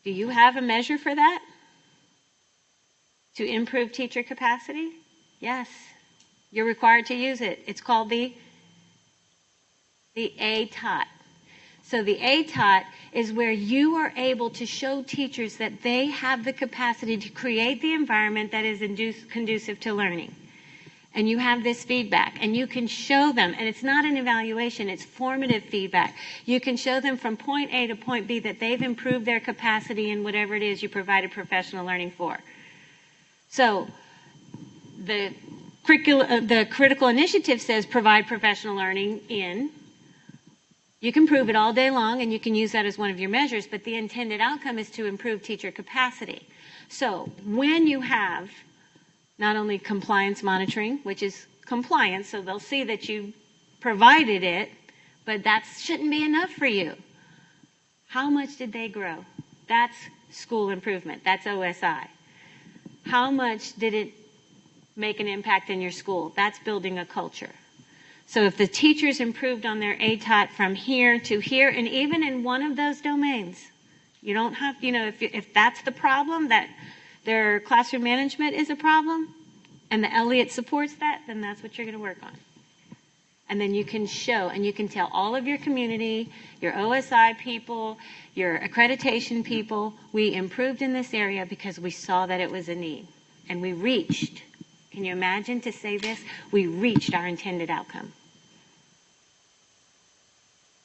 Do you have a measure for that? To improve teacher capacity? Yes. You're required to use it. It's called the ATOT. So the ATOT is where you are able to show teachers that they have the capacity to create the environment that is conducive to learning. And you have this feedback, and you can show them, and it's not an evaluation, it's formative feedback. You can show them from point A to point B that they've improved their capacity in whatever it is you provided professional learning for. So the critical initiative says provide professional learning in. You can prove it all day long, and you can use that as one of your measures, but the intended outcome is to improve teacher capacity. So when you have not only compliance monitoring, which is compliance, so they'll see that you provided it, but that shouldn't be enough for you. How much did they grow? That's school improvement. That's OSI. How much did it make an impact in your school? That's building a culture. So if the teachers improved on their ATOT from here to here, and even in one of those domains, you don't have, if that's the problem, that their classroom management is a problem, and the Elliott supports that, then that's what you're going to work on. And then you can show, and you can tell all of your community, your OSI people, your accreditation people, we improved in this area because we saw that it was a need. And we reached, can you imagine to say this? We reached our intended outcome.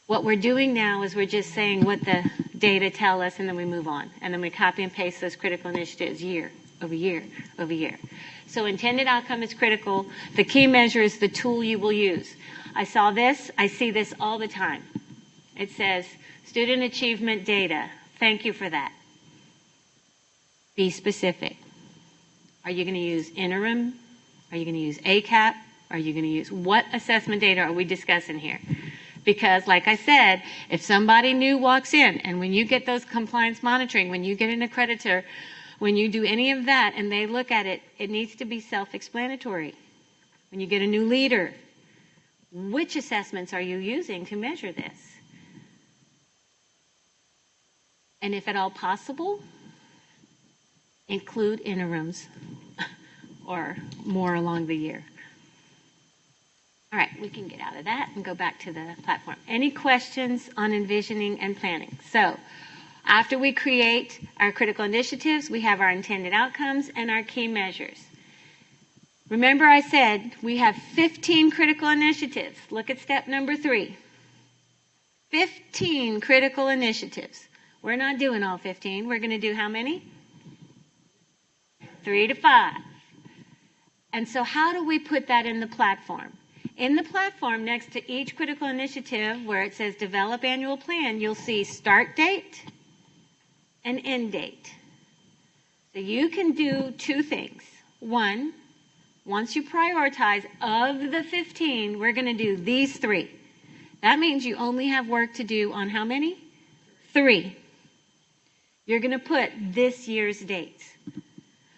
What we're doing now is we're just saying what the data tell us, and then we move on. And then we copy and paste those critical initiatives year over year over year. So intended outcome is critical. The key measure is the tool you will use. I saw this. I see this all the time. It says student achievement data. Thank you for that. Be specific. Are you going to use interim? Are you going to use ACIP? Are you going to use, what assessment data are we discussing here? Because, like I said, if somebody new walks in, and when you get those compliance monitoring, when you get an accreditor, when you do any of that and they look at it, it needs to be self-explanatory. When you get a new leader, which assessments are you using to measure this? And if at all possible, include interims or more along the year. All right, we can get out of that and go back to the platform. Any questions on envisioning and planning? So after we create our critical initiatives, we have our intended outcomes and our key measures. Remember I said we have 15 critical initiatives. Look at step number 3. 15 critical initiatives. We're not doing all 15. We're going to do how many? 3 to 5. And so how do we put that in the platform? In the platform, next to each critical initiative where it says develop annual plan, you'll see start date and end date. So you can do 2 things. One, once you prioritize of the 15, we're going to do these 3. That means you only have work to do on how many? 3. You're going to put this year's dates.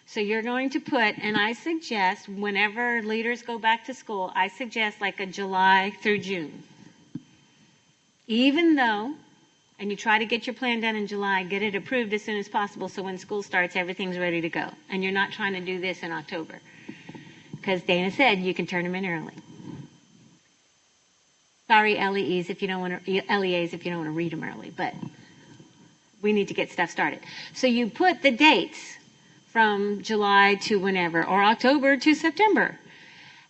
So you're going to put, and I suggest whenever leaders go back to school, I suggest like a July through June. Even though, and you try to get your plan done in July, get it approved as soon as possible so when school starts, everything's ready to go. And you're not trying to do this in October. Because Dana said you can turn them in early. Sorry, LEAs, if you don't want to, LEAs if you don't want to read them early, but we need to get stuff started. So you put the dates from July to whenever, or October to September.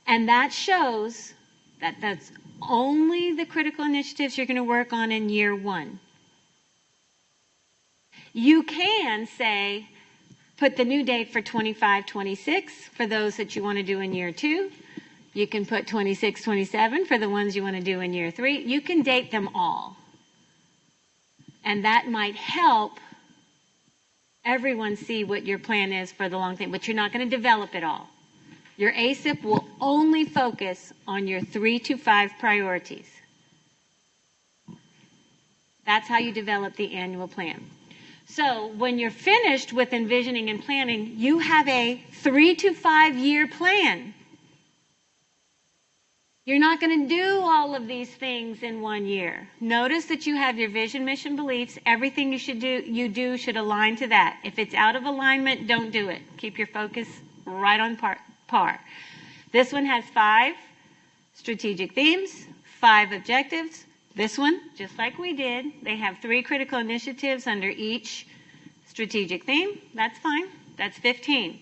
And that shows that that's only the critical initiatives you're going to work on in year 1. You can say, put the new date for 25-26 for those that you want to do in year 2. You can put 26-27 for the ones you want to do in year 3. You can date them all. And that might help everyone see what your plan is for the long thing, but you're not going to develop it all. Your ACIP will only focus on your 3 to 5 priorities. That's how you develop the annual plan. So when you're finished with envisioning and planning, you have a 3 to 5 year plan. You're not going to do all of these things in 1 year. Notice that you have your vision, mission, beliefs. Everything you do should align to that. If it's out of alignment, don't do it. Keep your focus right on par. This one has 5 strategic themes, 5 objectives. This one, just like we did, they have 3 critical initiatives under each strategic theme. That's fine. That's 15.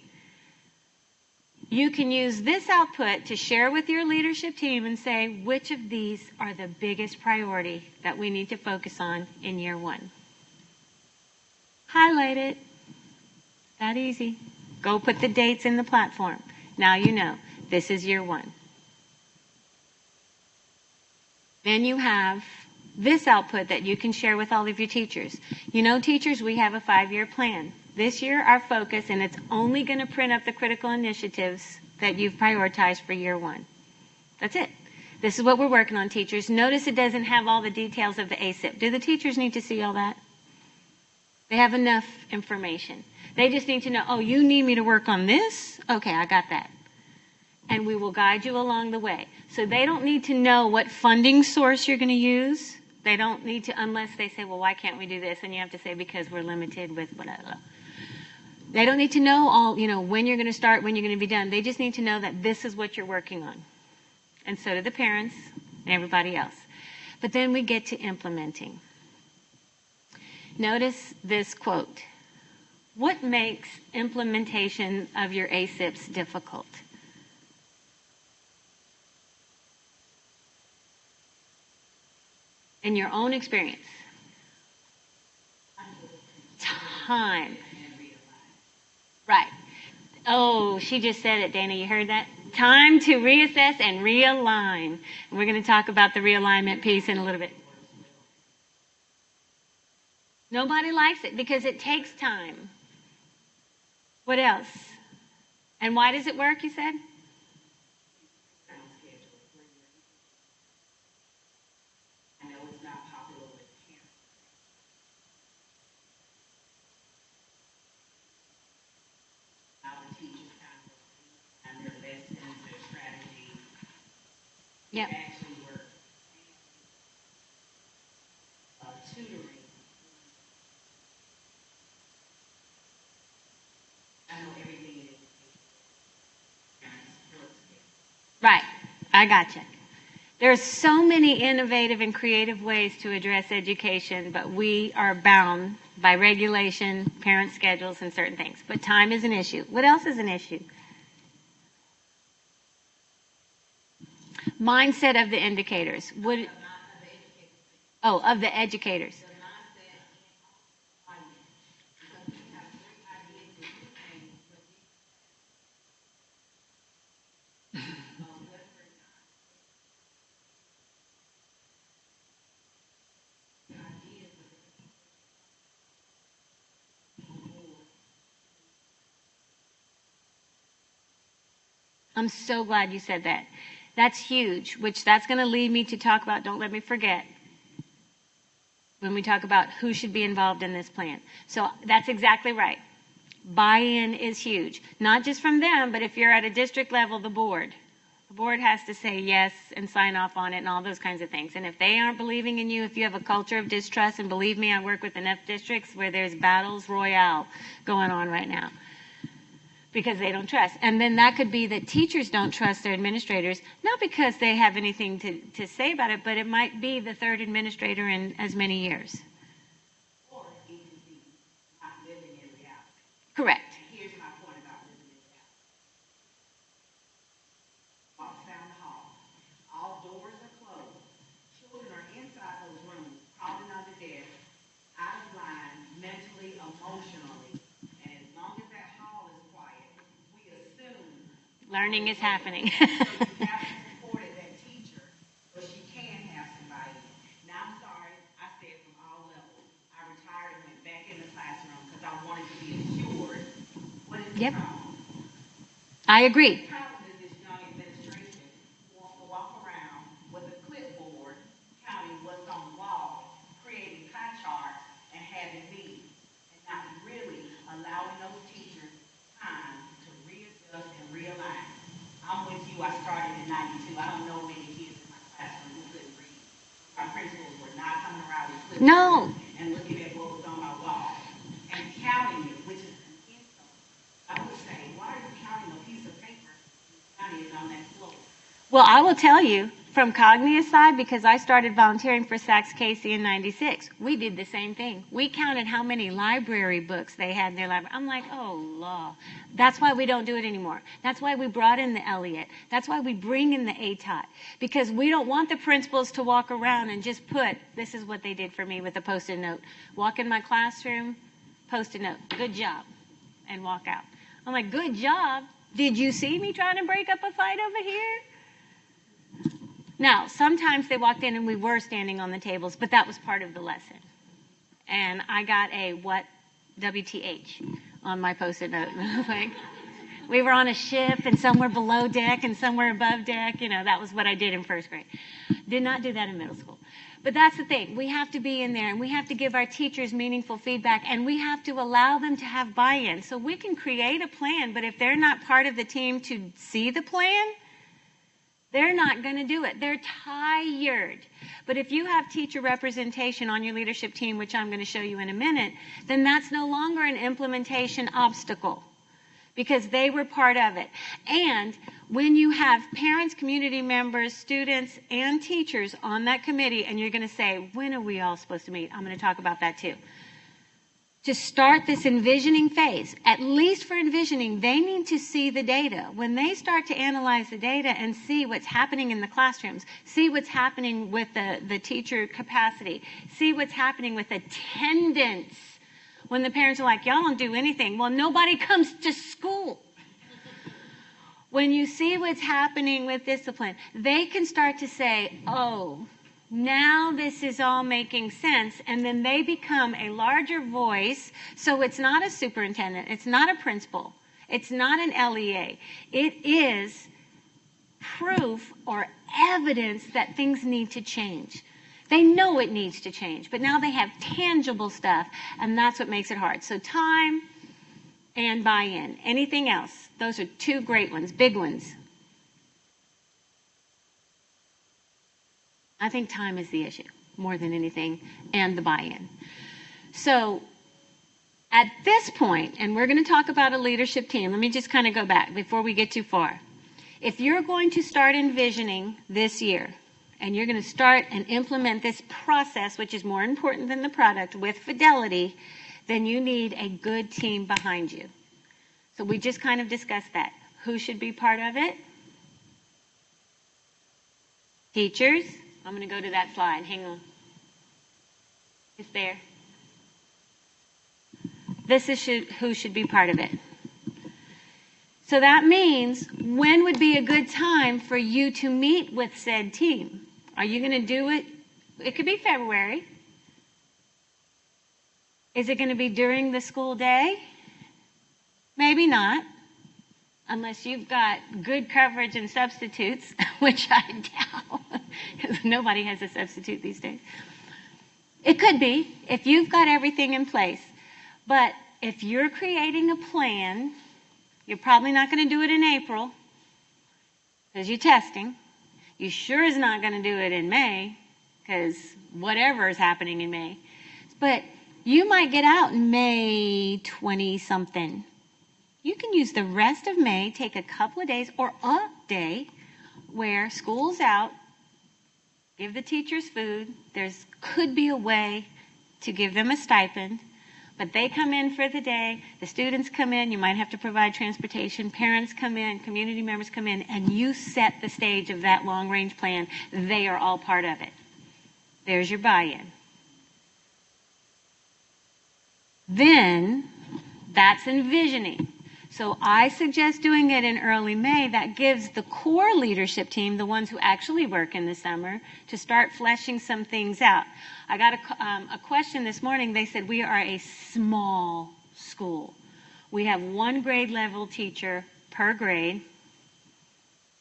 You can use this output to share with your leadership team and say, which of these are the biggest priority that we need to focus on in year 1? Highlight it. That easy. Go put the dates in the platform. Now you know, this is year 1. Then you have this output that you can share with all of your teachers. You know, teachers, we have a 5-year plan. This year, our focus, and it's only going to print up the critical initiatives that you've prioritized for year 1. That's it. This is what we're working on, teachers. Notice it doesn't have all the details of the ACIP. Do the teachers need to see all that? They have enough information. They just need to know, oh, you need me to work on this? Okay, I got that. And we will guide you along the way. So they don't need to know what funding source you're going to use. They don't need to, unless they say, well, why can't we do this? And you have to say, because we're limited with whatever. They don't need to know all, when you're going to start, when you're going to be done. They just need to know that this is what you're working on. And so do the parents and everybody else. But then we get to implementing. Notice this quote. What makes implementation of your ACIPs difficult? In your own experience. Time. Right. Oh, she just said it, Dana. You heard that? Time to reassess and realign. And we're going to talk about the realignment piece in a little bit. Nobody likes it because it takes time. What else? And why does it work, you said? Yep. Tutoring. I know everything is right. I gotcha. There's so many innovative and creative ways to address education, but we are bound by regulation, parent schedules, and certain things. But time is an issue. What else is an issue? Mindset of the indicators. Of the educators. I'm so glad you said that. That's huge, that's going to lead me to talk about, don't let me forget, when we talk about who should be involved in this plan. So that's exactly right. Buy-in is huge. Not just from them, but if you're at a district level, the board. The board has to say yes and sign off on it and all those kinds of things. And if they aren't believing in you, if you have a culture of distrust, and believe me, I work with enough districts where there's battles royale going on right now. because they don't trust. And then that could be that teachers don't trust their administrators, not because they have anything to say about it, but it might be the third administrator in as many years. Or it can be not living in reality. Correct. And here's my point about living in reality. Walks down the hall. All doors are closed. Children are inside those rooms, crawling under desks, out of line, mentally, emotionally. And as long as that hall is quiet, we assume Learning is happening. so you have to support that teacher, but she can have somebody. Now, I'm sorry, I said from all levels. I retired and went back in the classroom because I wanted to be assured what is the Yep. problem. I agree. The problem is this young administration wants to walk around with a clipboard, counting what's on the wall, creating pie charts, and having meetings, and not really allowing those teachers time to readjust and realign. I'm with you. I started in '92. I don't know many kids in my classroom who couldn't read. My principals were not coming around with clipboards No. and looking at what was on my wall and counting it, which is an insult. I would say, why are you counting a piece of paper and counting it on that floor? Well, I will tell you, from Cognia's side, because I started volunteering for Sachs Casey in '96, we did the same thing. We counted how many library books they had in their library. I'm like, oh, law. That's why we don't do it anymore. That's why we brought in the Elliott. That's why we bring in the ATOT. Because we don't want the principals to walk around and just put, this is what they did for me with a Post-it note. Walk in my classroom, Post-it note, good job, and walk out. I'm like, good job? Did you see me trying to break up a fight over here? Now, sometimes they walked in and we were standing on the tables, but that was part of the lesson. And I got a what WTH on my Post-it note. Like, we were on a ship and some were below deck and some were above deck. You know, that was what I did in first grade. Did not do that in middle school. But that's the thing. We have to be in there and we have to give our teachers meaningful feedback and we have to allow them to have buy-in. So we can create a plan, but if they're not part of the team to see the plan, they're not going to do it. They're tired. But if you have teacher representation on your leadership team, which I'm going to show you in a minute, then that's no longer an implementation obstacle because they were part of it. And when you have parents, community members, students, and teachers on that committee, and you're going to say, when are we all supposed to meet? I'm going to talk about that too. To start this envisioning phase, at least for envisioning, they need to see the data. When they start to analyze the data and see what's happening in the classrooms, see what's happening with the teacher capacity, see what's happening with attendance, when the parents are like, y'all don't do anything. Well, nobody comes to school. When you see what's happening with discipline, they can start to say, oh, now this is all making sense, and then they become a larger voice. So it's not a superintendent, it's not a principal, it's not an LEA. It is proof or evidence that things need to change. They know it needs to change, but now they have tangible stuff, and that's what makes it hard. So time and buy-in. Anything else? Those are two great ones, big ones. I think time is the issue more than anything, and the buy-in. So at this point, and we're going to talk about a leadership team. Let me just kind of go back before we get too far. If you're going to start envisioning this year, and you're going to start and implement this process, which is more important than the product, with fidelity, then you need a good team behind you. So we just kind of discussed that. Who should be part of it? Teachers. I'm going to go to that slide. Hang on. It's there. This is who should be part of it. So that means when would be a good time for you to meet with said team? Are you going to do it? It could be February. Is it going to be during the school day? Maybe not. Unless you've got good coverage and substitutes, which I doubt, because nobody has a substitute these days. It could be, if you've got everything in place. But if you're creating a plan, you're probably not going to do it in April, because you're testing. You sure is not going to do it in May, because whatever is happening in May. But you might get out in May 20-something. You can use the rest of May, take a couple of days or a day where school's out, give the teachers food. There's could be a way to give them a stipend, but they come in for the day, the students come in, you might have to provide transportation, parents come in, community members come in, and you set the stage of that long-range plan. They are all part of it. There's your buy-in. Then, that's envisioning. So I suggest doing it in early May. That gives the core leadership team, the ones who actually work in the summer, to start fleshing some things out. I got a question this morning. They said, we are a small school. We have one grade level teacher per grade.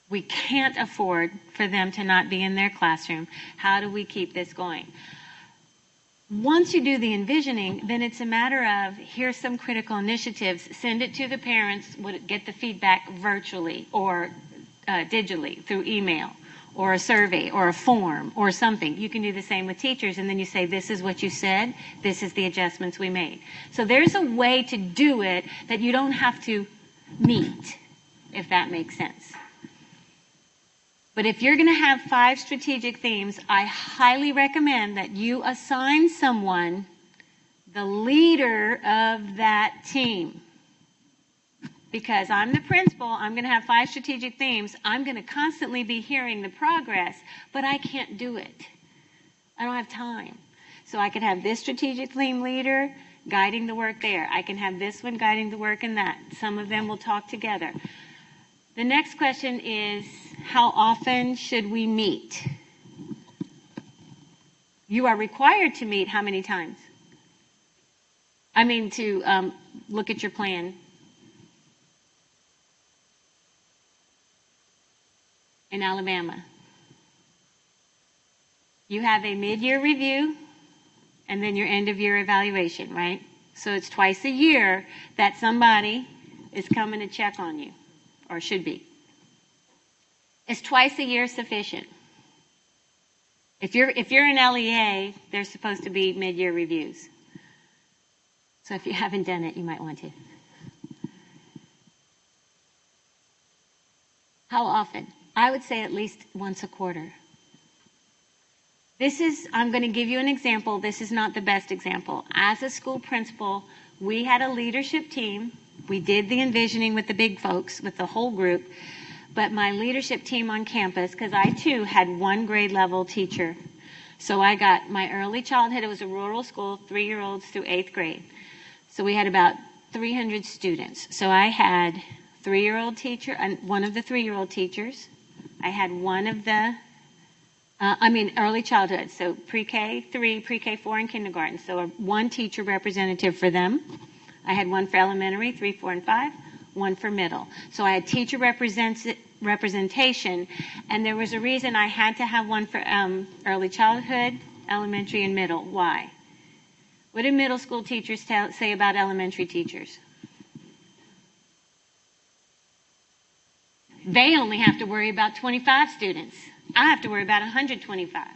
We can't afford for them to not be in their classroom. How do we keep this going? Once you do the envisioning, then it's a matter of, here's some critical initiatives, send it to the parents, get the feedback virtually or digitally through email or a survey or a form or something. You can do the same with teachers, and then you say, this is what you said, this is the adjustments we made. So there's a way to do it that you don't have to meet, if that makes sense. But if you're going to have 5 strategic themes, I highly recommend that you assign someone the leader of that team. Because I'm the principal, I'm going to have 5 strategic themes. I'm going to constantly be hearing the progress, but I can't do it. I don't have time. So I could have this strategic theme leader guiding the work there. I can have this one guiding the work in that. Some of them will talk together. The next question is, how often should we meet? You are required to meet how many times? I mean, to look at your plan. In Alabama. You have a mid-year review and then your end-of-year evaluation, right? So it's twice a year that somebody is coming to check on you. Or should be. Is twice a year sufficient? If you're in LEA, there's supposed to be mid-year reviews. So if you haven't done it, you might want to. How often? I would say at least once a quarter. I'm going to give you an example. This is not the best example. As a school principal, we had a leadership team. We did the envisioning with the big folks, with the whole group, but my leadership team on campus, because I too had one grade level teacher. So I got my early childhood, it was a rural school, 3-year-olds through 8th grade. So we had about 300 students. So I had 3-year-old teacher, and one of the 3-year-old teachers. I had one of the, early childhood, so pre-K 3, pre-K 4, and kindergarten. So one teacher representative for them. I had one for elementary, 3, 4, and 5, one for middle. So I had teacher representation, and there was a reason I had to have one for early childhood, elementary, and middle. Why? What do middle school teachers say about elementary teachers? They only have to worry about 25 students. I have to worry about 125.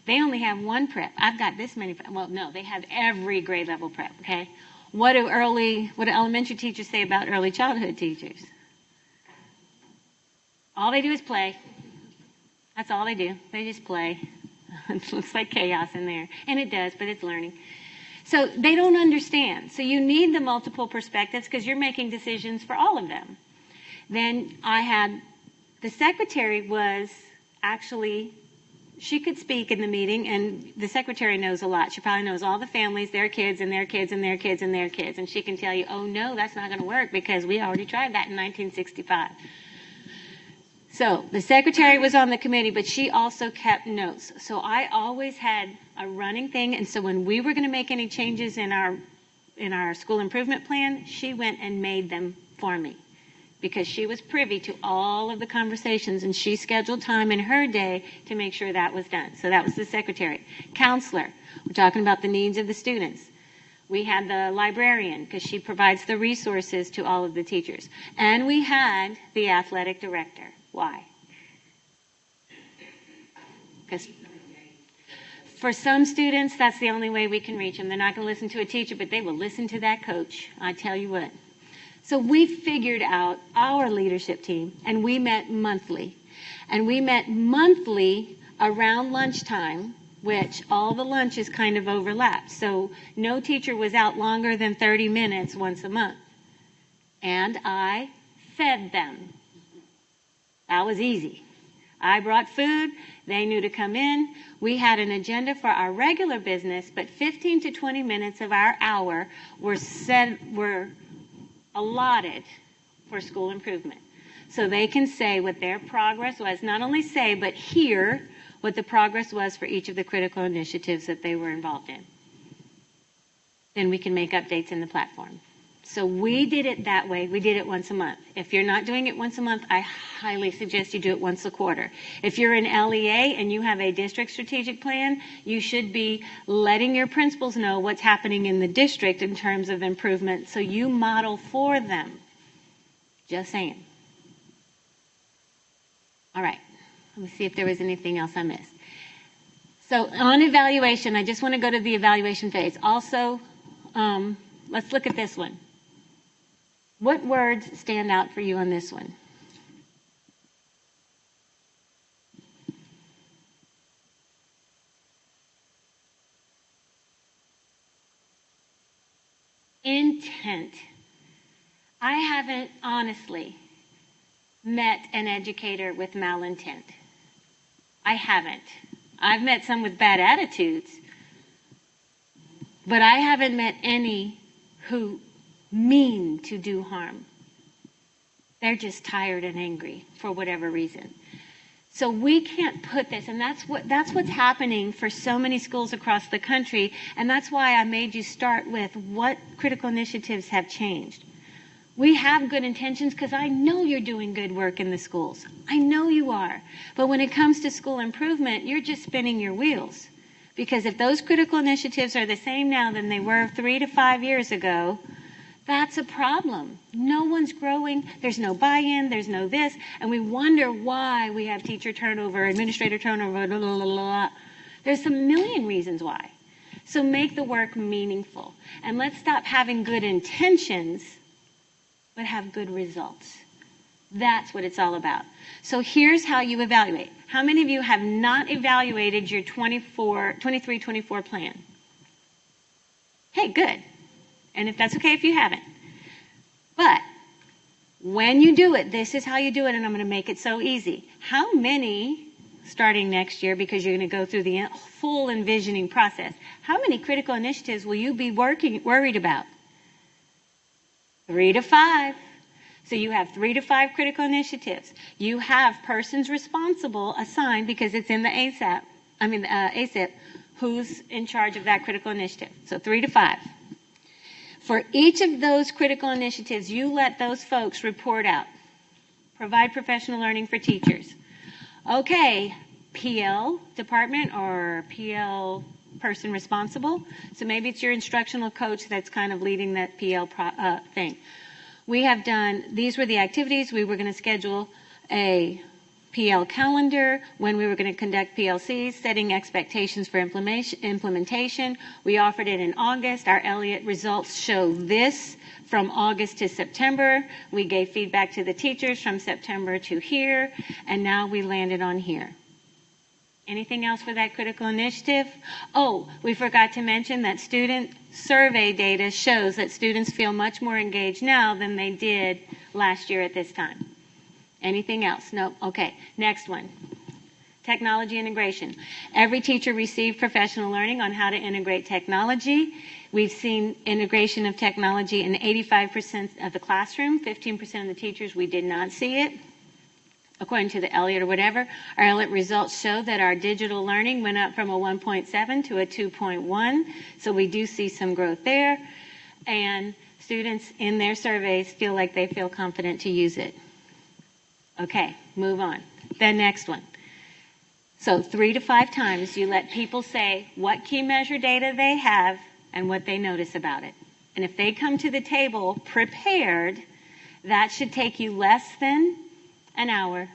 They only have one prep. I've got this many. Well, no, they have every grade level prep, okay? What do elementary teachers say about early childhood teachers? All they do is play. That's all they do. They just play. It looks like chaos in there. And it does, but it's learning. So they don't understand. So you need the multiple perspectives because you're making decisions for all of them. Then the secretary was actually, she could speak in the meeting, and the secretary knows a lot. She probably knows all the families, their kids, and their kids, and their kids, and their kids. And she can tell you, oh, no, that's not going to work because we already tried that in 1965. So the secretary was on the committee, but she also kept notes. So I always had a running thing. And so when we were going to make any changes in our school improvement plan, she went and made them for me, because she was privy to all of the conversations, and she scheduled time in her day to make sure that was done. So that was the secretary. Counselor, we're talking about the needs of the students. We had the librarian, because she provides the resources to all of the teachers. And we had the athletic director. Why? Because for some students, that's the only way we can reach them. They're not going to listen to a teacher, but they will listen to that coach. I tell you what. So we figured out our leadership team, and we met monthly. And we met monthly around lunchtime, which all the lunches kind of overlapped. So no teacher was out longer than 30 minutes once a month. And I fed them. That was easy. I brought food. They knew to come in. We had an agenda for our regular business, but 15 to 20 minutes of our hour were allotted for school improvement. So they can say what their progress was, not only say, but hear what the progress was for each of the critical initiatives that they were involved in. Then we can make updates in the platform. So we did it that way. We did it once a month. If you're not doing it once a month, I highly suggest you do it once a quarter. If you're in LEA and you have a district strategic plan, you should be letting your principals know what's happening in the district in terms of improvement, so you model for them. Just saying. All right. Let me see if there was anything else I missed. So on evaluation, I just want to go to the evaluation phase. Also, let's look at this one. What words stand out for you on this one? Intent. I haven't honestly met an educator with malintent. I haven't. I've met some with bad attitudes, but I haven't met any who mean to do harm. They're just tired and angry for whatever reason. So we can't put this, and that's what's happening for so many schools across the country, and that's why I made you start with what critical initiatives have changed. We have good intentions because I know you're doing good work in the schools. I know you are. But when it comes to school improvement, you're just spinning your wheels. Because if those critical initiatives are the same now than they were 3 to 5 years ago, that's a problem. No one's growing. There's no buy-in. There's no this. And we wonder why we have teacher turnover, administrator turnover, blah, blah, blah, blah. There's a million reasons why. So make the work meaningful. And let's stop having good intentions, but have good results. That's what it's all about. So here's how you evaluate. How many of you have not evaluated your 23-24 plan? Hey, good. And if that's okay if you haven't. But when you do it, this is how you do it, and I'm going to make it so easy. How many, starting next year, because you're going to go through the full envisioning process, how many critical initiatives will you be worried about? 3 to 5. So you have 3 to 5 critical initiatives. You have persons responsible assigned because it's in the ACIP, who's in charge of that critical initiative. So 3 to 5. For each of those critical initiatives, you let those folks report out. Provide professional learning for teachers. Okay, PL department or PL person responsible. So maybe it's your instructional coach that's kind of leading that PL thing. We have done, these were the activities. We were going to schedule a PL calendar, when we were going to conduct PLCs, setting expectations for implementation. We offered it in August. Our Elliott results show this from August to September. We gave feedback to the teachers from September to here, and now we landed on here. Anything else for that critical initiative? Oh, we forgot to mention that student survey data shows that students feel much more engaged now than they did last year at this time. Anything else? No? Okay. Next one. Technology integration. Every teacher received professional learning on how to integrate technology. We've seen integration of technology in 85% of the classroom. 15% of the teachers, we did not see it. According to the Elliott or whatever, our Elliott results show that our digital learning went up from a 1.7 to a 2.1. So we do see some growth there. And students in their surveys feel like they feel confident to use it. Okay, move on. The next one. So 3 to 5 times you let people say what key measure data they have and what they notice about it. And if they come to the table prepared, that should take you less than an hour.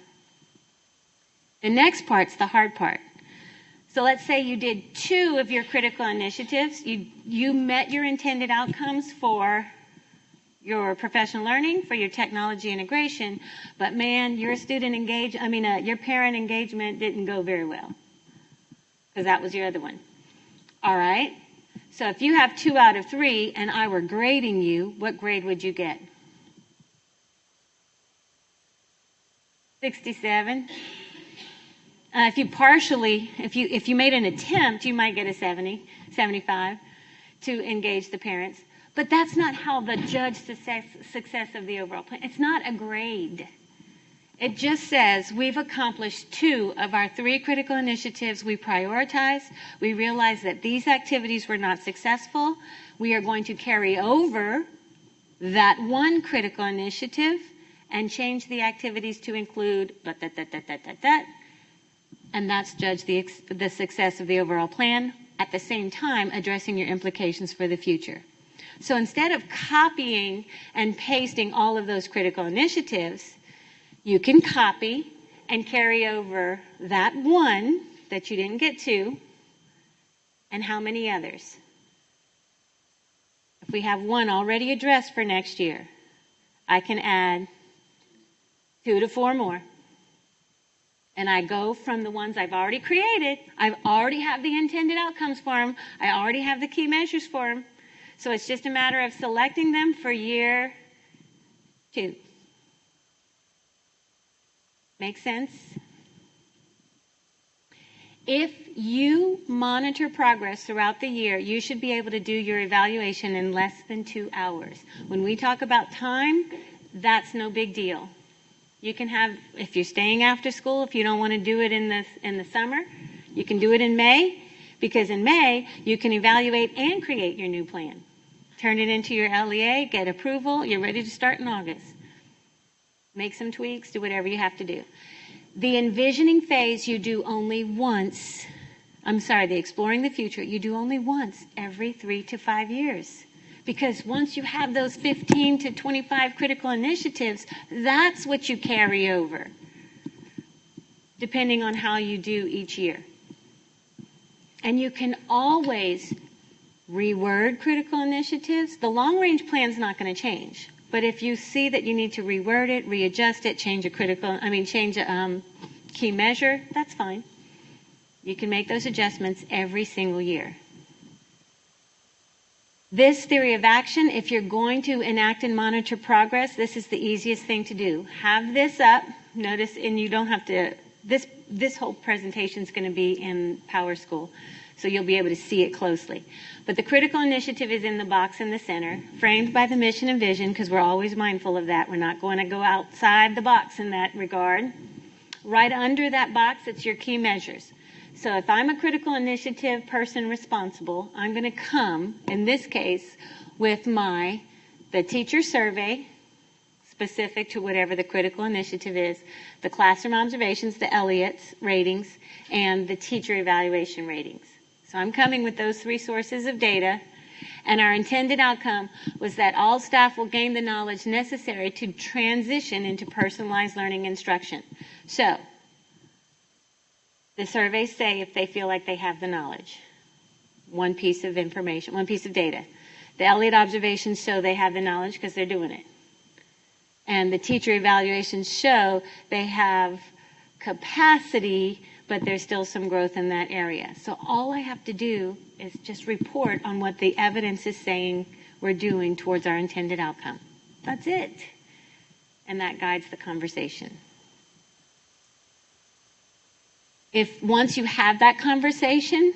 The next part's the hard part. So let's say you did 2 of your critical initiatives. You met your intended outcomes for your professional learning, for your technology integration, but man, your your parent engagement didn't go very well, because that was your other one. All right? So if you have 2 out of 3 and I were grading you, what grade would you get? 67. If you made an attempt, you might get a 70, 75 to engage the parents. But that's not how the judge success of the overall plan. It's not a grade. It just says we've accomplished 2 of our 3 critical initiatives we prioritized. We realized that these activities were not successful. We are going to carry over that 1 critical initiative and change the activities to include that. And that's judge the success of the overall plan, at the same time addressing your implications for the future. So instead of copying and pasting all of those critical initiatives, you can copy and carry over that 1 that you didn't get to, and how many others. If we have 1 already addressed for next year, I can add 2 to 4 more. And I go from the ones I've already created. I already have the intended outcomes for them. I already have the key measures for them. So it's just a matter of selecting them for year 2. Make sense? If you monitor progress throughout the year, you should be able to do your evaluation in less than 2 hours. When we talk about time, that's no big deal. You can have, if you're staying after school, if you don't want to do it in the summer, you can do it in May, because in May, you can evaluate and create your new plan. Turn it into your LEA, get approval, you're ready to start in August. Make some tweaks, do whatever you have to do. The envisioning phase you do only once. The exploring the future, you do only once every 3 to 5 years. Because once you have those 15 to 25 critical initiatives, that's what you carry over, depending on how you do each year. And you can always reword critical initiatives. The long-range plan's not going to change. But if you see that you need to reword it, readjust it, change a key measure, that's fine. You can make those adjustments every single year. This theory of action, if you're going to enact and monitor progress, this is the easiest thing to do. Have this up. Notice, and you don't have to, this whole presentation is going to be in Power School, so you'll be able to see it closely. But the critical initiative is in the box in the center, framed by the mission and vision, because we're always mindful of that. We're not going to go outside the box in that regard. Right under that box, it's your key measures. So if I'm a critical initiative person responsible, I'm going to come, in this case, with the teacher survey, specific to whatever the critical initiative is, the classroom observations, the Elliott's ratings, and the teacher evaluation ratings. So I'm coming with those 3 sources of data, and our intended outcome was that all staff will gain the knowledge necessary to transition into personalized learning instruction. So the surveys say if they feel like they have the knowledge. 1 piece of information, 1 piece of data. The Elliott observations show they have the knowledge because they're doing it. And the teacher evaluations show they have capacity, but there's still some growth in that area. So all I have to do is just report on what the evidence is saying we're doing towards our intended outcome. That's it. And that guides the conversation. If once you have that conversation,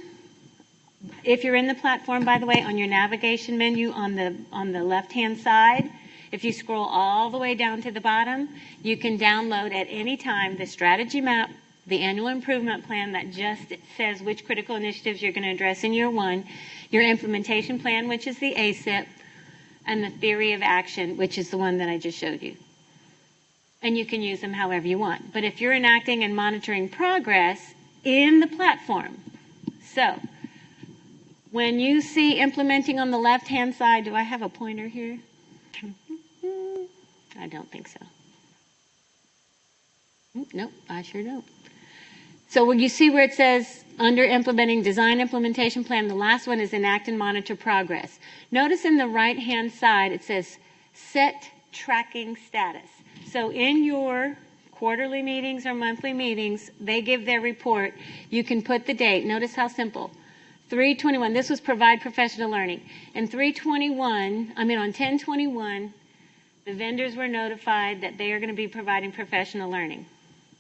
if you're in the platform, by the way, on your navigation menu on the left-hand side, if you scroll all the way down to the bottom, you can download at any time the strategy map, the annual improvement plan that just says which critical initiatives you're going to address in year 1, your implementation plan, which is the ACIP, and the theory of action, which is the one that I just showed you. And you can use them however you want. But if you're enacting and monitoring progress in the platform, so when you see implementing on the left-hand side, do I have a pointer here? I don't think so. Nope, I sure don't. So when you see where it says under implementing design implementation plan, the last one is enact and monitor progress. Notice in the right-hand side it says Set tracking status. So in your quarterly meetings or monthly meetings, they give their report. You can put the date. Notice how simple. 3/21, this was provide professional learning. And on 10/21, the vendors were notified that they are going to be providing professional learning.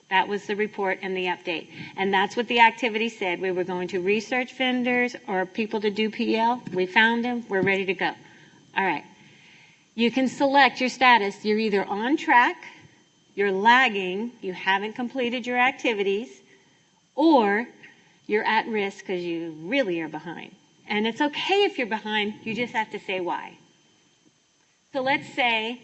That was the report and the update. And that's what the activity said. We were going to research vendors or people to do PL. We found them. We're ready to go. All right. You can select your status. You're either on track, you're lagging, you haven't completed your activities, or you're at risk because you really are behind. And it's okay if you're behind. You just have to say why. So let's say,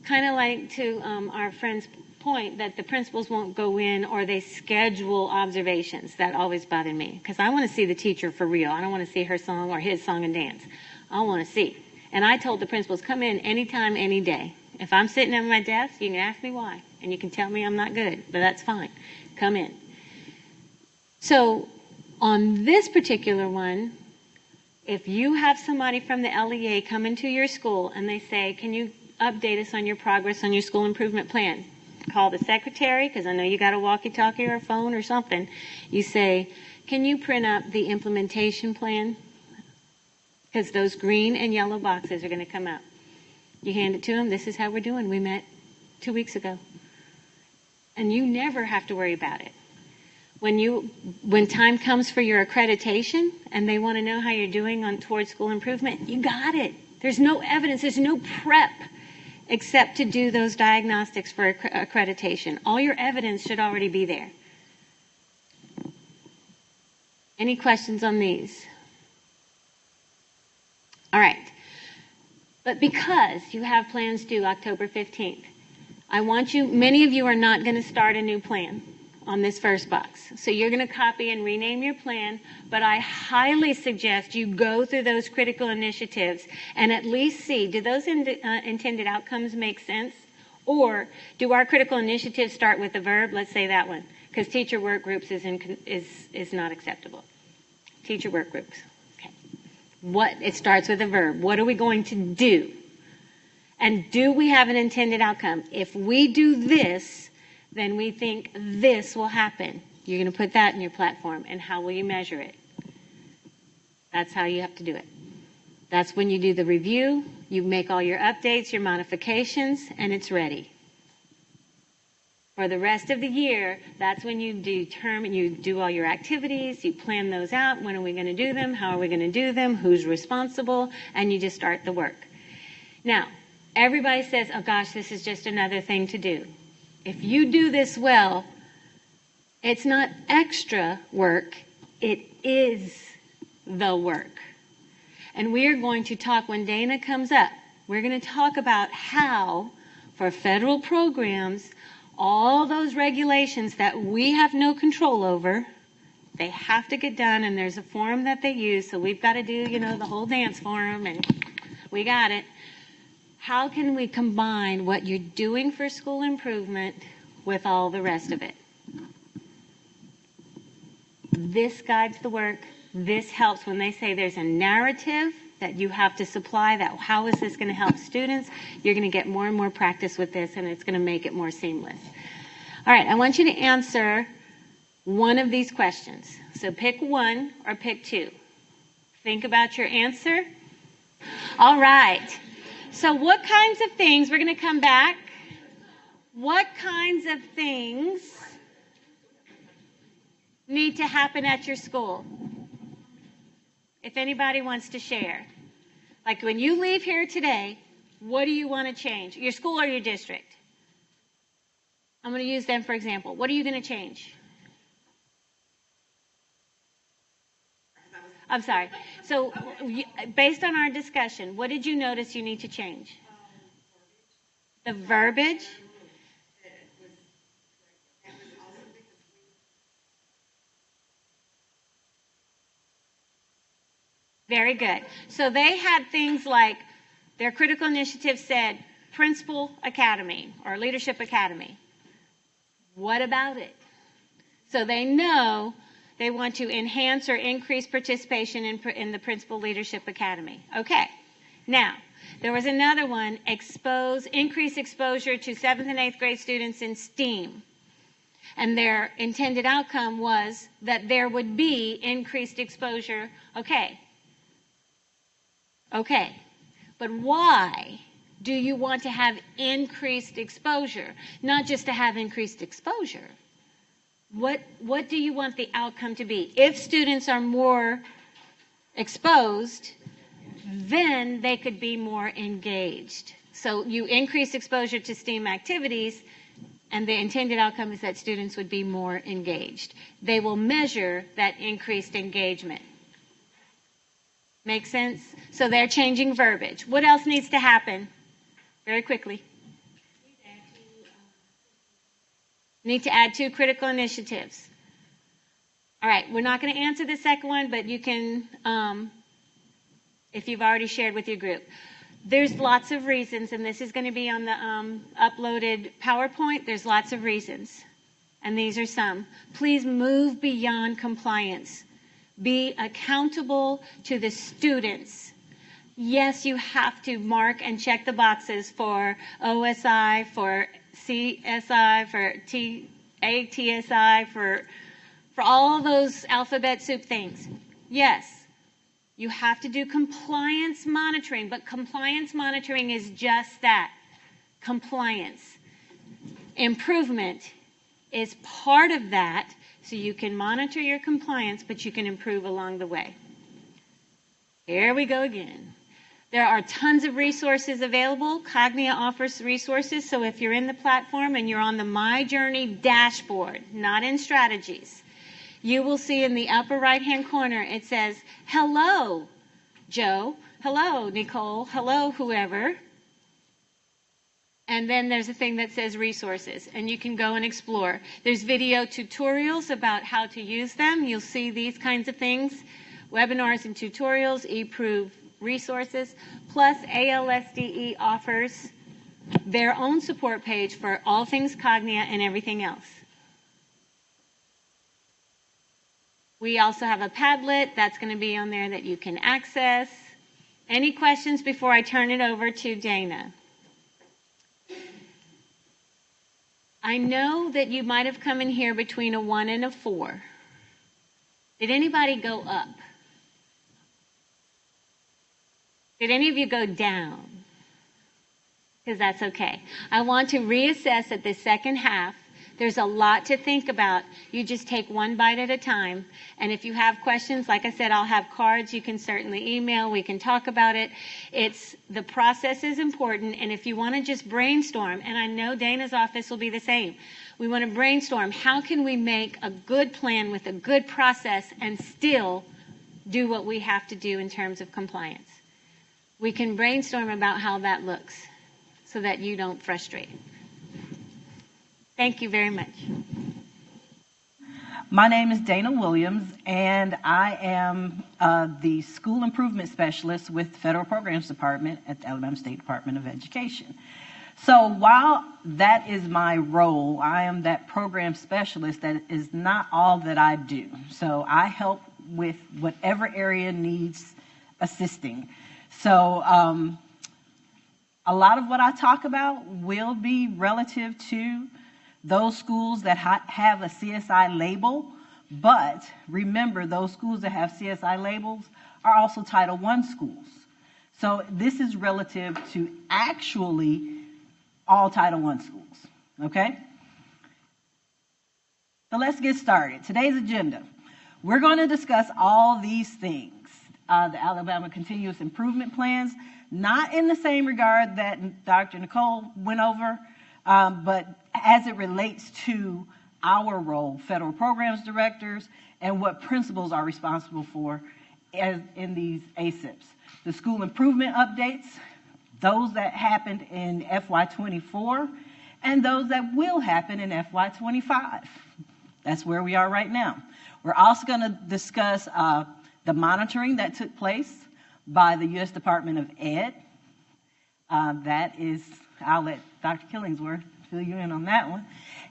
kind of like to our friend's point, that the principals won't go in or they schedule observations. That always bothered me because I want to see the teacher for real. I don't want to see her song or his song and dance. I want to see. And I told the principals, come in anytime, any day. If I'm sitting at my desk, you can ask me why. And you can tell me I'm not good, but that's fine. Come in. So on this particular one, if you have somebody from the LEA come into your school and they say, can you update us on your progress on your school improvement plan? Call the secretary, because I know you got a walkie-talkie or a phone or something. You say, can you print up the implementation plan? Because those green and yellow boxes are going to come out. You hand it to them. This is how we're doing. We met 2 weeks ago. And you never have to worry about it. When time comes for your accreditation and they want to know how you're doing towards school improvement, you got it. There's no evidence. There's no prep except to do those diagnostics for accreditation. All your evidence should already be there. Any questions on these? All right. But because you have plans due October 15th, many of you are not going to start a new plan on this first box. So you're going to copy and rename your plan, but I highly suggest you go through those critical initiatives and at least see, do those intended outcomes make sense? Or do our critical initiatives start with the verb? Let's say that one, because teacher work groups is not acceptable. Teacher work groups. Okay. It starts with a verb. What are we going to do? And do we have an intended outcome? If we do this, then we think this will happen. You're going to put that in your platform. And how will you measure it? That's how you have to do it. That's when you do the review, you make all your updates, your modifications, and it's ready. For the rest of the year, that's when you do all your activities, you plan those out. When are we going to do them? How are we going to do them? Who's responsible? And you just start the work. Now, everybody says, oh gosh, this is just another thing to do. If you do this well, it's not extra work, it is the work. And we are going to talk, when Dana comes up, we're going to talk about how, for federal programs, all those regulations that we have no control over, they have to get done, and there's a form that they use, so we've got to do, the whole dance for them, and we got it. How can we combine what you're doing for school improvement with all the rest of it? This guides the work. This helps when they say there's a narrative that you have to supply, that how is this going to help students? You're going to get more and more practice with this, and it's going to make it more seamless. All right, I want you to answer one of these questions. So pick one or pick two. Think about your answer. All right. So what kinds of things, we're going to come back. What kinds of things need to happen at your school? If anybody wants to share. Like when you leave here today, what do you want to change? Your school or your district? I'm going to use them for example. What are you going to change? I'm sorry. So based on our discussion, what did you notice you need to change? The verbiage? Very good. So they had things like their critical initiative said Principal Academy or Leadership Academy. What about it? So they know they want to enhance or increase participation in the Principal Leadership Academy. Okay. Now, There was another one, increase exposure to 7th and 8th grade students in STEAM. And their intended outcome was that there would be increased exposure. Okay. But why do you want to have increased exposure? Not just to have increased exposure. What do you want the outcome to be? If students are more exposed, then they could be more engaged. So you increase exposure to STEAM activities, and the intended outcome is that students would be more engaged. They will measure that increased engagement. Make sense? So they're changing verbiage. What else needs to happen? Very quickly. Need to add 2 critical initiatives. All right, we're not going to answer the second one, but you can, if you've already shared with your group. There's lots of reasons, and this is going to be on the uploaded PowerPoint. There's lots of reasons, and these are some. Please move beyond compliance. Be accountable to the students. Yes, you have to mark and check the boxes for OSI, for CSI, for ATSI, for all those alphabet soup things. Yes. You have to do compliance monitoring, but compliance monitoring is just that, compliance. Improvement is part of that, so you can monitor your compliance, but you can improve along the way. Here we go again. There are tons of resources available. Cognia offers resources, so if you're in the platform and you're on the My Journey dashboard, not in strategies, you will see in the upper right-hand corner, it says, hello, Joe, hello, Nicole, hello, whoever. And then there's a thing that says resources, and you can go and explore. There's video tutorials about how to use them. You'll see these kinds of things, webinars and tutorials, eProve resources, plus ALSDE offers their own support page for all things Cognia and everything else. We also have a Padlet that's going to be on there that you can access. Any questions before I turn it over to Dana? I know that you might have come in here between a 1 and a 4. Did anybody go up? Did any of you go down? Because that's okay. I want to reassess at the second half. There's a lot to think about. You just take one bite at a time. And if you have questions, like I said, I'll have cards. You can certainly email. We can talk about it. The process is important. And if you want to just brainstorm, and I know Dana's office will be the same. We want to brainstorm. How can we make a good plan with a good process and still do what we have to do in terms of compliance? We can brainstorm about how that looks so that you don't frustrate. Thank you very much. My name is Dana Williams, and I am the School Improvement Specialist with the Federal Programs Department at the Alabama State Department of Education. So while that is my role, I am that program specialist. That is not all that I do. So I help with whatever area needs assisting. So a lot of what I talk about will be relative to those schools that have a CSI label, but remember, those schools that have CSI labels are also Title I schools. So this is relative to actually all Title I schools, okay? So let's get started. Today's agenda. We're going to discuss all these things. The Alabama Continuous Improvement Plans, not in the same regard that Dr. Nicole went over, but as it relates to our role, federal programs directors, and what principals are responsible for in these ACIPs. The school improvement updates, those that happened in FY24, and those that will happen in FY25. That's where we are right now. We're also going to discuss the monitoring that took place by the U.S. Department of Ed. That is, I'll let Dr. Killingsworth fill you in on that one.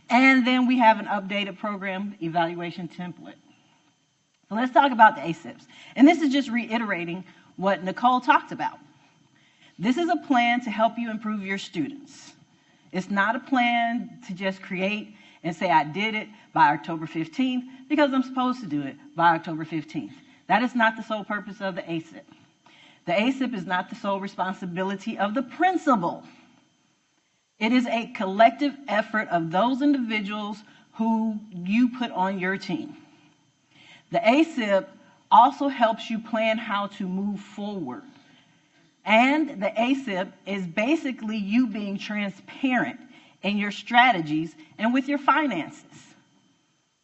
And then we have an updated program evaluation template. So let's talk about the ACIPs. And this is just reiterating what Nicole talked about. This is a plan to help you improve your students. It's not a plan to just create and say, I did it by October 15th because I'm supposed to do it by October 15th. That is not the sole purpose of the ACIP. The ACIP is not the sole responsibility of the principal. It is a collective effort of those individuals who you put on your team. The ACIP also helps you plan how to move forward. And the ACIP is basically you being transparent in your strategies and with your finances.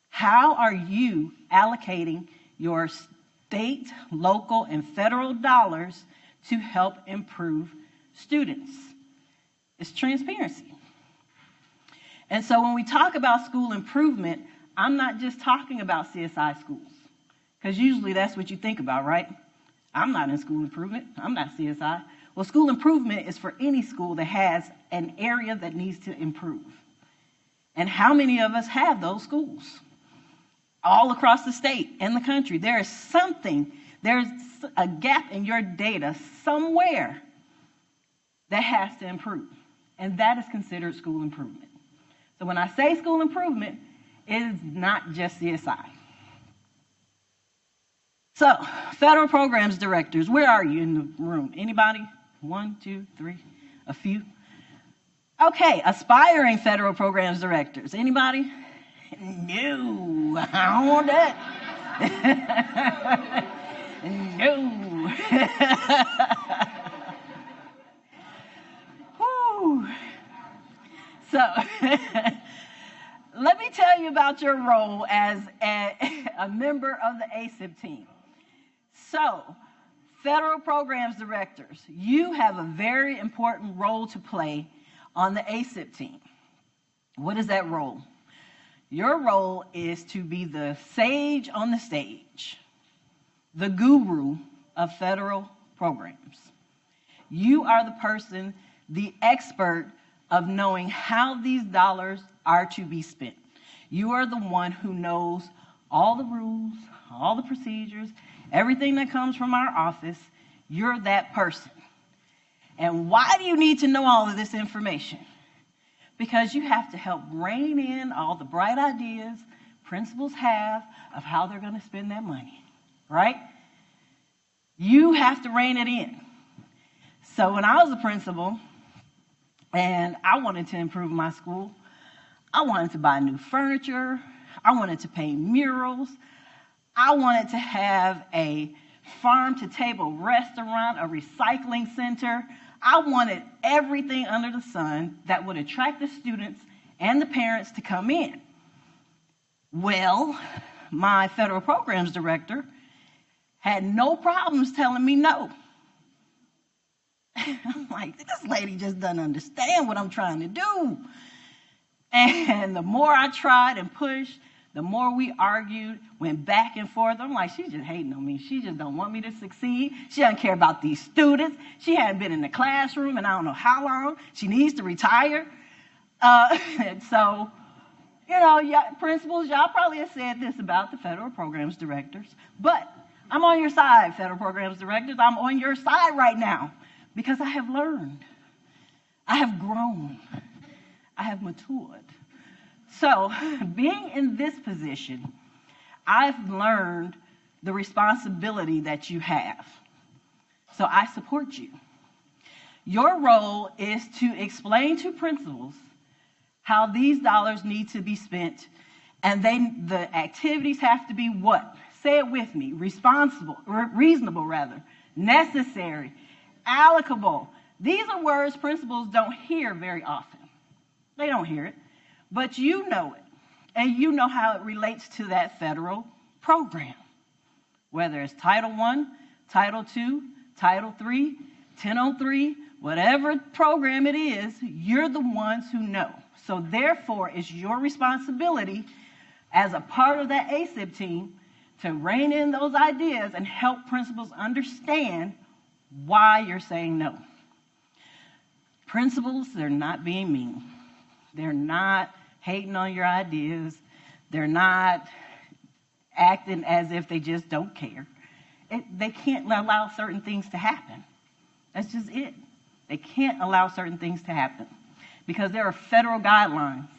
How are you allocating your state, local, and federal dollars to help improve students? It's transparency. And so when we talk about school improvement, I'm not just talking about CSI schools, because usually that's what you think about, right? I'm not in school improvement. I'm not CSI. Well, school improvement is for any school that has an area that needs to improve. And how many of us have those schools? All across the state and the country. There is something, there's a gap in your data somewhere that has to improve. And that is considered school improvement. So when I say school improvement, it is not just CSI. So, federal programs directors, where are you in the room? Anybody? 1, 2, 3, a few. Okay, aspiring federal programs directors. Anybody? No, I don't want that. No. Whew. So, let me tell you about your role as a member of the ACIP team. So, federal programs directors, you have a very important role to play on the ACIP team. What is that role? Your role is to be the sage on the stage, the guru of federal programs. You are the person, the expert of knowing how these dollars are to be spent. You are the one who knows all the rules, all the procedures, everything that comes from our office. You're that person. And why do you need to know all of this information? Because you have to help rein in all the bright ideas principals have of how they're going to spend their money, right? You have to rein it in. So when I was a principal and I wanted to improve my school, I wanted to buy new furniture. I wanted to paint murals. I wanted to have a farm-to-table restaurant, a recycling center. I wanted everything under the sun that would attract the students and the parents to come in. Well, my federal programs director had no problems telling me no. I'm like, this lady just doesn't understand what I'm trying to do. And the more I tried and pushed, the more we argued, went back and forth. I'm like, she's just hating on me. She just don't want me to succeed. She doesn't care about these students. She hadn't been in the classroom in I don't know how long. She needs to retire. And so, you know, principals, y'all probably have said this about the federal programs directors. But I'm on your side, federal programs directors. I'm on your side right now because I have learned. I have grown. I have matured. So, being in this position, I've learned the responsibility that you have. So, I support you. Your role is to explain to principals how these dollars need to be spent, and the activities have to be what? Say it with me. Reasonable, necessary, allocable. These are words principals don't hear very often. They don't hear it. But you know it, and you know how it relates to that federal program. Whether it's Title I, Title II, Title III, 1003, whatever program it is, you're the ones who know. So therefore, it's your responsibility as a part of that ACIP team to rein in those ideas and help principals understand why you're saying no. Principals, they're not being mean. They're not hating on your ideas. They're not acting as if they just don't care. They can't allow certain things to happen. That's just it. They can't allow certain things to happen because there are federal guidelines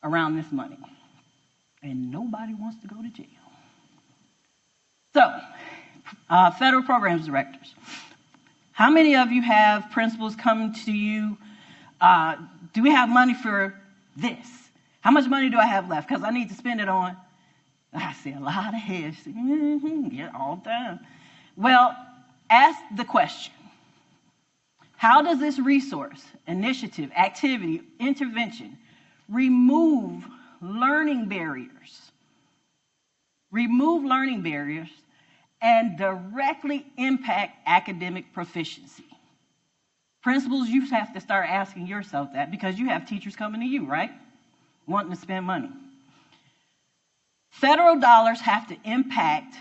around this money. And nobody wants to go to jail. So, federal programs directors. How many of you have principals come to you, do we have money for this? How much money do I have left? Because I need to spend it on, I see a lot of heads, yeah, all done. Well, ask the question, how does this resource, initiative, activity, intervention remove learning barriers? Remove learning barriers and directly impact academic proficiency. Principals, you have to start asking yourself that because you have teachers coming to you, right? Wanting to spend money. Federal dollars have to impact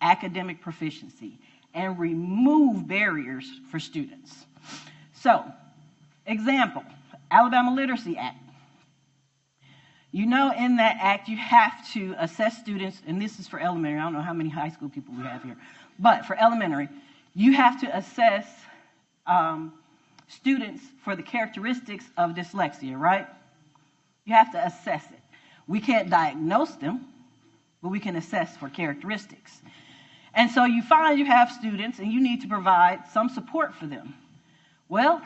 academic proficiency and remove barriers for students. So, example, Alabama Literacy Act. You know, in that act, you have to assess students, and this is for elementary. I don't know how many high school people we have here, but for elementary, you have to assess students for the characteristics of dyslexia, right? You have to assess it. We can't diagnose them, but we can assess for characteristics. And so you find you have students, and you need to provide some support for them. Well,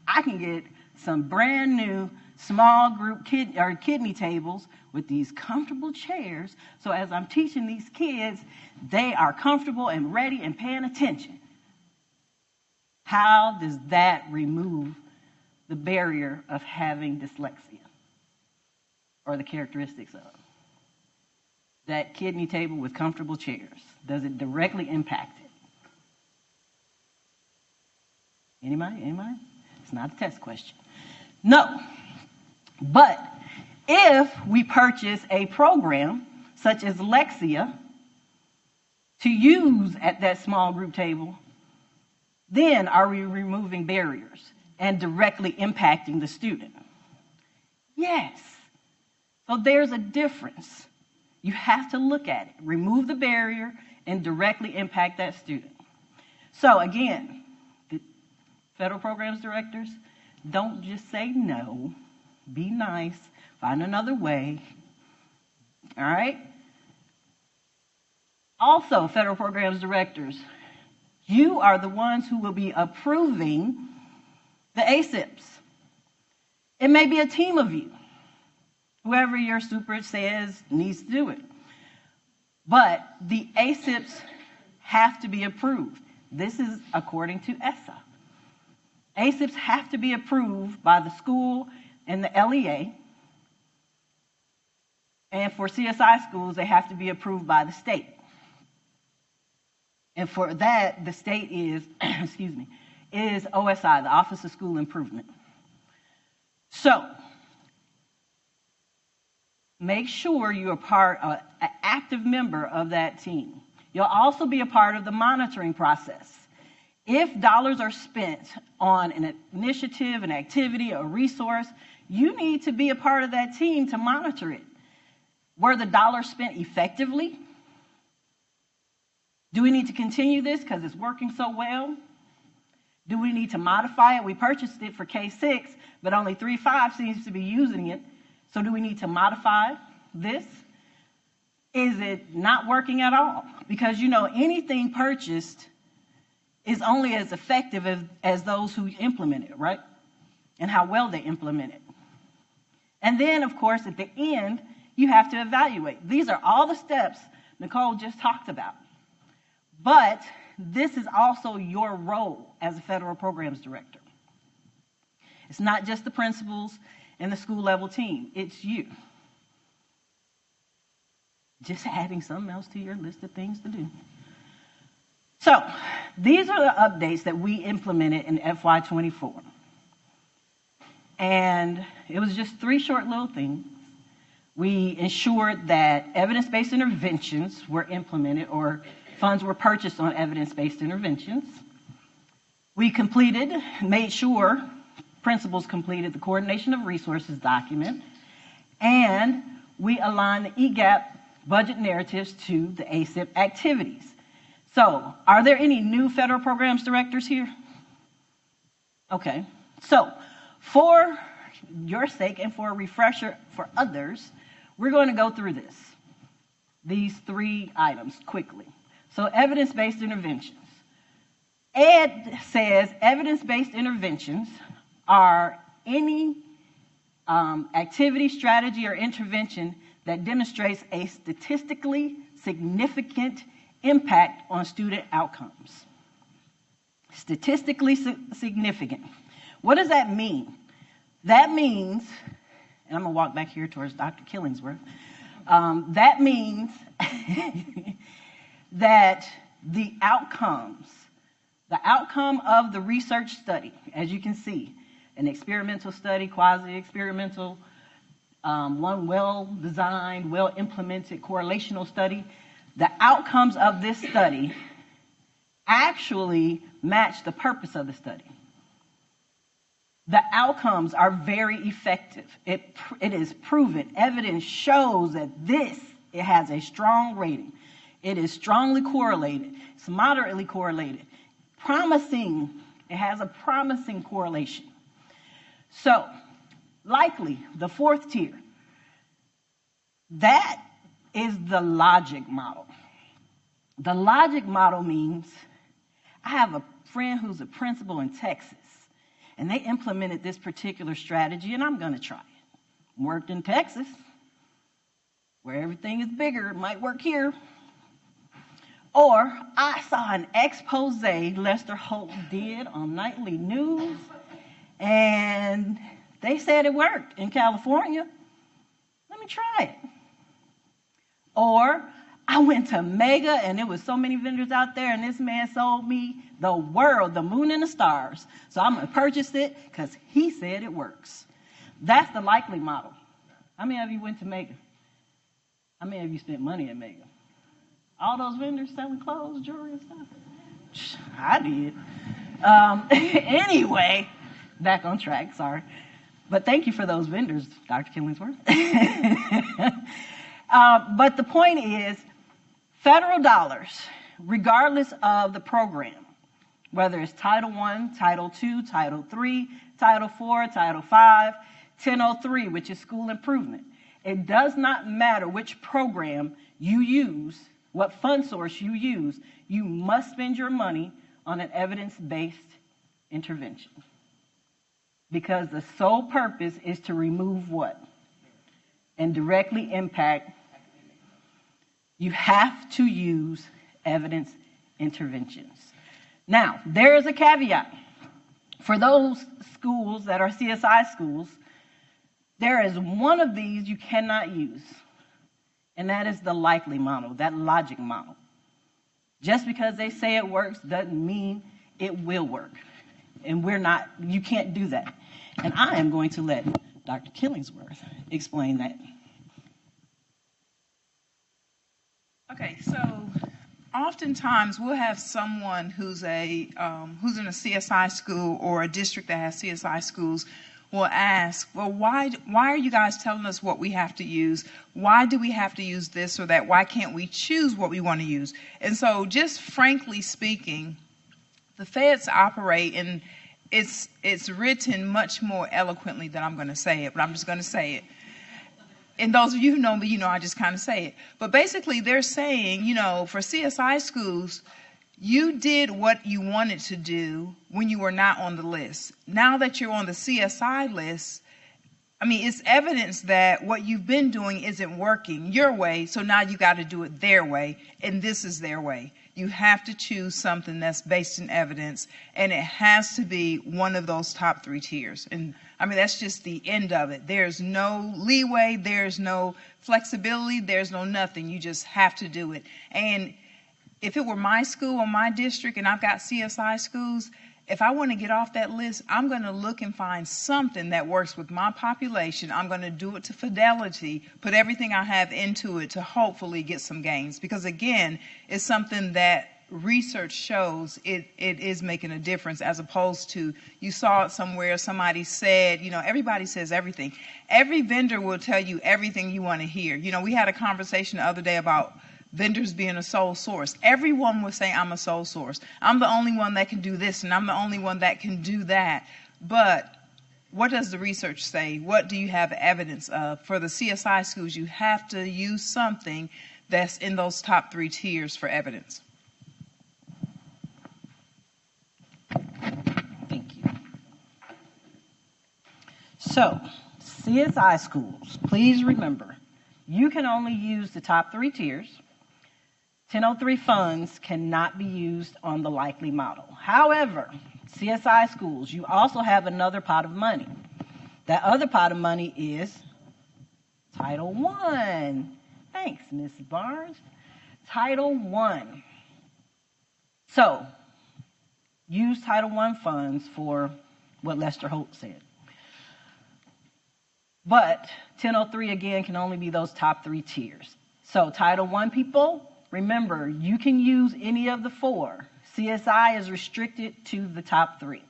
I can get some brand new small group kidney tables with these comfortable chairs. So as I'm teaching these kids, they are comfortable and ready and paying attention. How does that remove the barrier of having dyslexia or the characteristics of that kidney table with comfortable chairs? Does it directly impact it? Anybody? Anybody? It's not a test question. No. But if we purchase a program such as Lexia to use at that small group table, then are we removing barriers and directly impacting the student? Yes. So there's a difference. You have to look at it. Remove the barrier and directly impact that student. So again, the federal programs directors, don't just say no. Be nice. Find another way. All right? Also, federal programs directors, you are the ones who will be approving the ACIPs. It may be a team of you. Whoever your super says needs to do it. But the ACIPs have to be approved. This is according to ESSA. ACIPs have to be approved by the school and the LEA. And for CSI schools, they have to be approved by the state. And for that, the state is, is OSI, the Office of School Improvement. So, make sure you are an active member of that team. You'll also be a part of the monitoring process. If dollars are spent on an initiative, an activity, a resource, you need to be a part of that team to monitor it. Were the dollars spent effectively? Do we need to continue this because it's working so well? Do we need to modify it? We purchased it for K6, but only 3-5 seems to be using it. So do we need to modify this? Is it not working at all? Because, you know, anything purchased is only as effective as those who implement it, right? And how well they implement it. And then, of course, at the end, you have to evaluate. These are all the steps Nicole just talked about. But this is also your role as a federal programs director. It's not just the principals and the school level team. It's you. Just adding something else to your list of things to do. So, these are the updates that we implemented in FY24. And it was just 3 short little things. We ensured that evidence-based interventions were implemented or funds were purchased on evidence-based interventions. We made sure principals completed the coordination of resources document, and we aligned the EGAP budget narratives to the ACIP activities. So, are there any new federal programs directors here? Okay, so for your sake and for a refresher for others, we're going to go through these 3 items quickly. So evidence-based interventions. Ed says evidence-based interventions are any activity, strategy, or intervention that demonstrates a statistically significant impact on student outcomes. Statistically significant. What does that mean? That means, and I'm going to walk back here towards Dr. Killingsworth, that means that the outcome of the research study, as you can see, an experimental study, quasi-experimental, one well-designed, well-implemented correlational study, the outcomes of this study actually match the purpose of the study. The outcomes are very effective. It is proven. Evidence shows that it has a strong rating. It is strongly correlated. It's moderately correlated. Promising. It has a promising correlation. So, likely, the 4th tier, that is the logic model. The logic model means I have a friend who's a principal in Texas, and they implemented this particular strategy, and I'm going to try it. Worked in Texas, where everything is bigger. It might work here. Or I saw an expose Lester Holt did on nightly news, and they said it worked in California. Let me try it. Or I went to Mega, and there was so many vendors out there, and this man sold me the world, the moon and the stars. So I'm going to purchase it because he said it works. That's the likely model. How many of you went to Mega? How many of you spent money at Mega? All those vendors selling clothes, jewelry, and stuff? I did. Anyway, back on track, sorry. But thank you for those vendors, Dr. Killingsworth. But the point is, federal dollars, regardless of the program, whether it's Title I, Title II, Title III, Title IV, Title V, 1003, which is school improvement, it does not matter which program you use, what fund source you use, you must spend your money on an evidence-based intervention. Because the sole purpose is to remove what? And directly impact. You have to use evidence interventions. Now, there is a caveat. For those schools that are CSI schools, there is one of these you cannot use. And that is the likely model, that logic model. Just because they say it works doesn't mean it will work. And you can't do that. And I am going to let Dr. Killingsworth explain that. Okay, so oftentimes we'll have someone who's in a CSI school or a district that has CSI schools will ask, well, why are you guys telling us what we have to use? Why do we have to use this or that? Why can't we choose what we want to use? And so just frankly speaking, the feds operate, and it's written much more eloquently than I'm going to say it, but I'm just going to say it. And those of you who know me, I just kind of say it. But basically they're saying, for CSI schools, you did what you wanted to do when you were not on the list. Now that you're on the CSI list, it's evidence that what you've been doing isn't working your way, so now you got to do it their way, and this is their way. You have to choose something that's based in evidence, and it has to be one of those top 3 tiers. And that's just the end of it. There's no leeway, there's no flexibility, there's no nothing. You just have to do it. And if it were my school or my district and I've got CSI schools, if I want to get off that list, I'm going to look and find something that works with my population. I'm going to do it to fidelity, put everything I have into it to hopefully get some gains. Because again, it's something that research shows it is making a difference, as opposed to you saw it somewhere, somebody said, everybody says everything. Every vendor will tell you everything you want to hear. We had a conversation the other day about vendors being a sole source. Everyone would say, I'm a sole source. I'm the only one that can do this, and I'm the only one that can do that. But what does the research say? What do you have evidence of? For the CSI schools, you have to use something that's in those top 3 tiers for evidence. Thank you. So, CSI schools, please remember, you can only use the top 3 tiers. 1003 funds cannot be used on the likely model. However, CSI schools, you also have another pot of money. That other pot of money is Title I. Thanks, Ms. Barnes. Title I. So, use Title I funds for what Lester Holt said. But 1003, again, can only be those top 3 tiers. So Title I people, remember, you can use any of the 4. CSI is restricted to the top 3.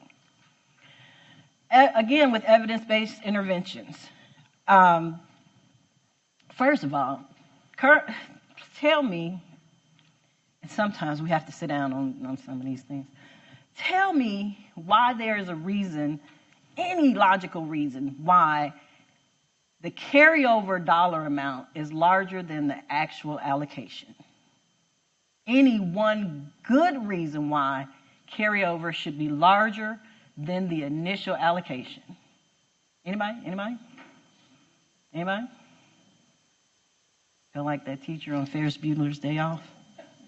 Again, with evidence-based interventions. First of all, tell me, and sometimes we have to sit down on some of these things, tell me why there is a reason, any logical reason, why the carryover dollar amount is larger than the actual allocation. Any one good reason why carryover should be larger than the initial allocation. Anybody? Anybody? Anybody? Feel like that teacher on Ferris Bueller's Day Off?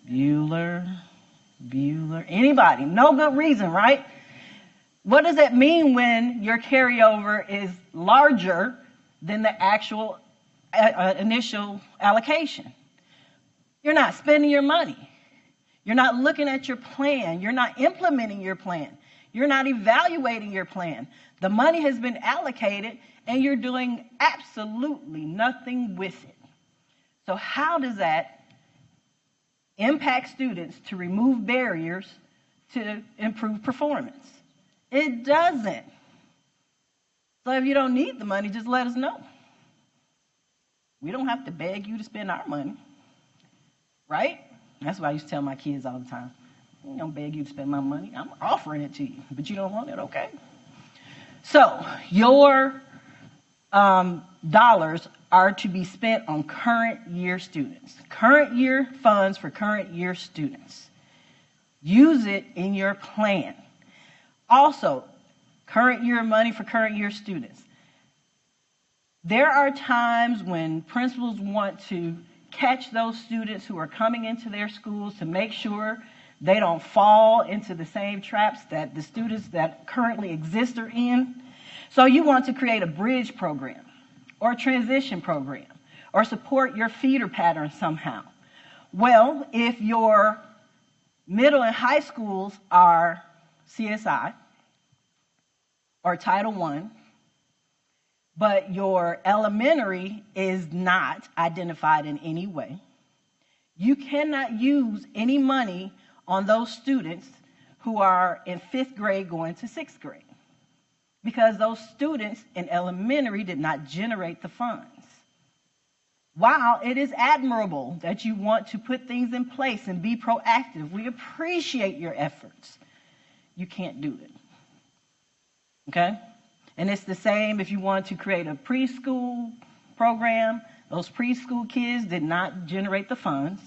Bueller. Anybody? No good reason, right? What does that mean when your carryover is larger than the actual initial allocation? You're not spending your money. You're not looking at your plan. You're not implementing your plan. You're not evaluating your plan. The money has been allocated and you're doing absolutely nothing with it. So how does that impact students to remove barriers to improve performance? It doesn't. So if you don't need the money, just let us know. We don't have to beg you to spend our money, right? That's what I used to tell my kids all the time. I don't beg you to spend my money. I'm offering it to you, but you don't want it, okay? So your dollars are to be spent on current year students. Current year funds for current year students. Use it in your plan. Also, current year money for current year students. There are times when principals want to catch those students who are coming into their schools to make sure they don't fall into the same traps that the students that currently exist are in. So you want to create a bridge program or a transition program or support your feeder pattern somehow. Well, if your middle and high schools are CSI or Title I, but your elementary is not identified in any way, you cannot use any money on those students who are in 5th grade going to 6th grade because those students in elementary did not generate the funds. While it is admirable that you want to put things in place and be proactive, we appreciate your efforts. You can't do it. Okay? And it's the same if you want to create a preschool program. Those preschool kids did not generate the funds.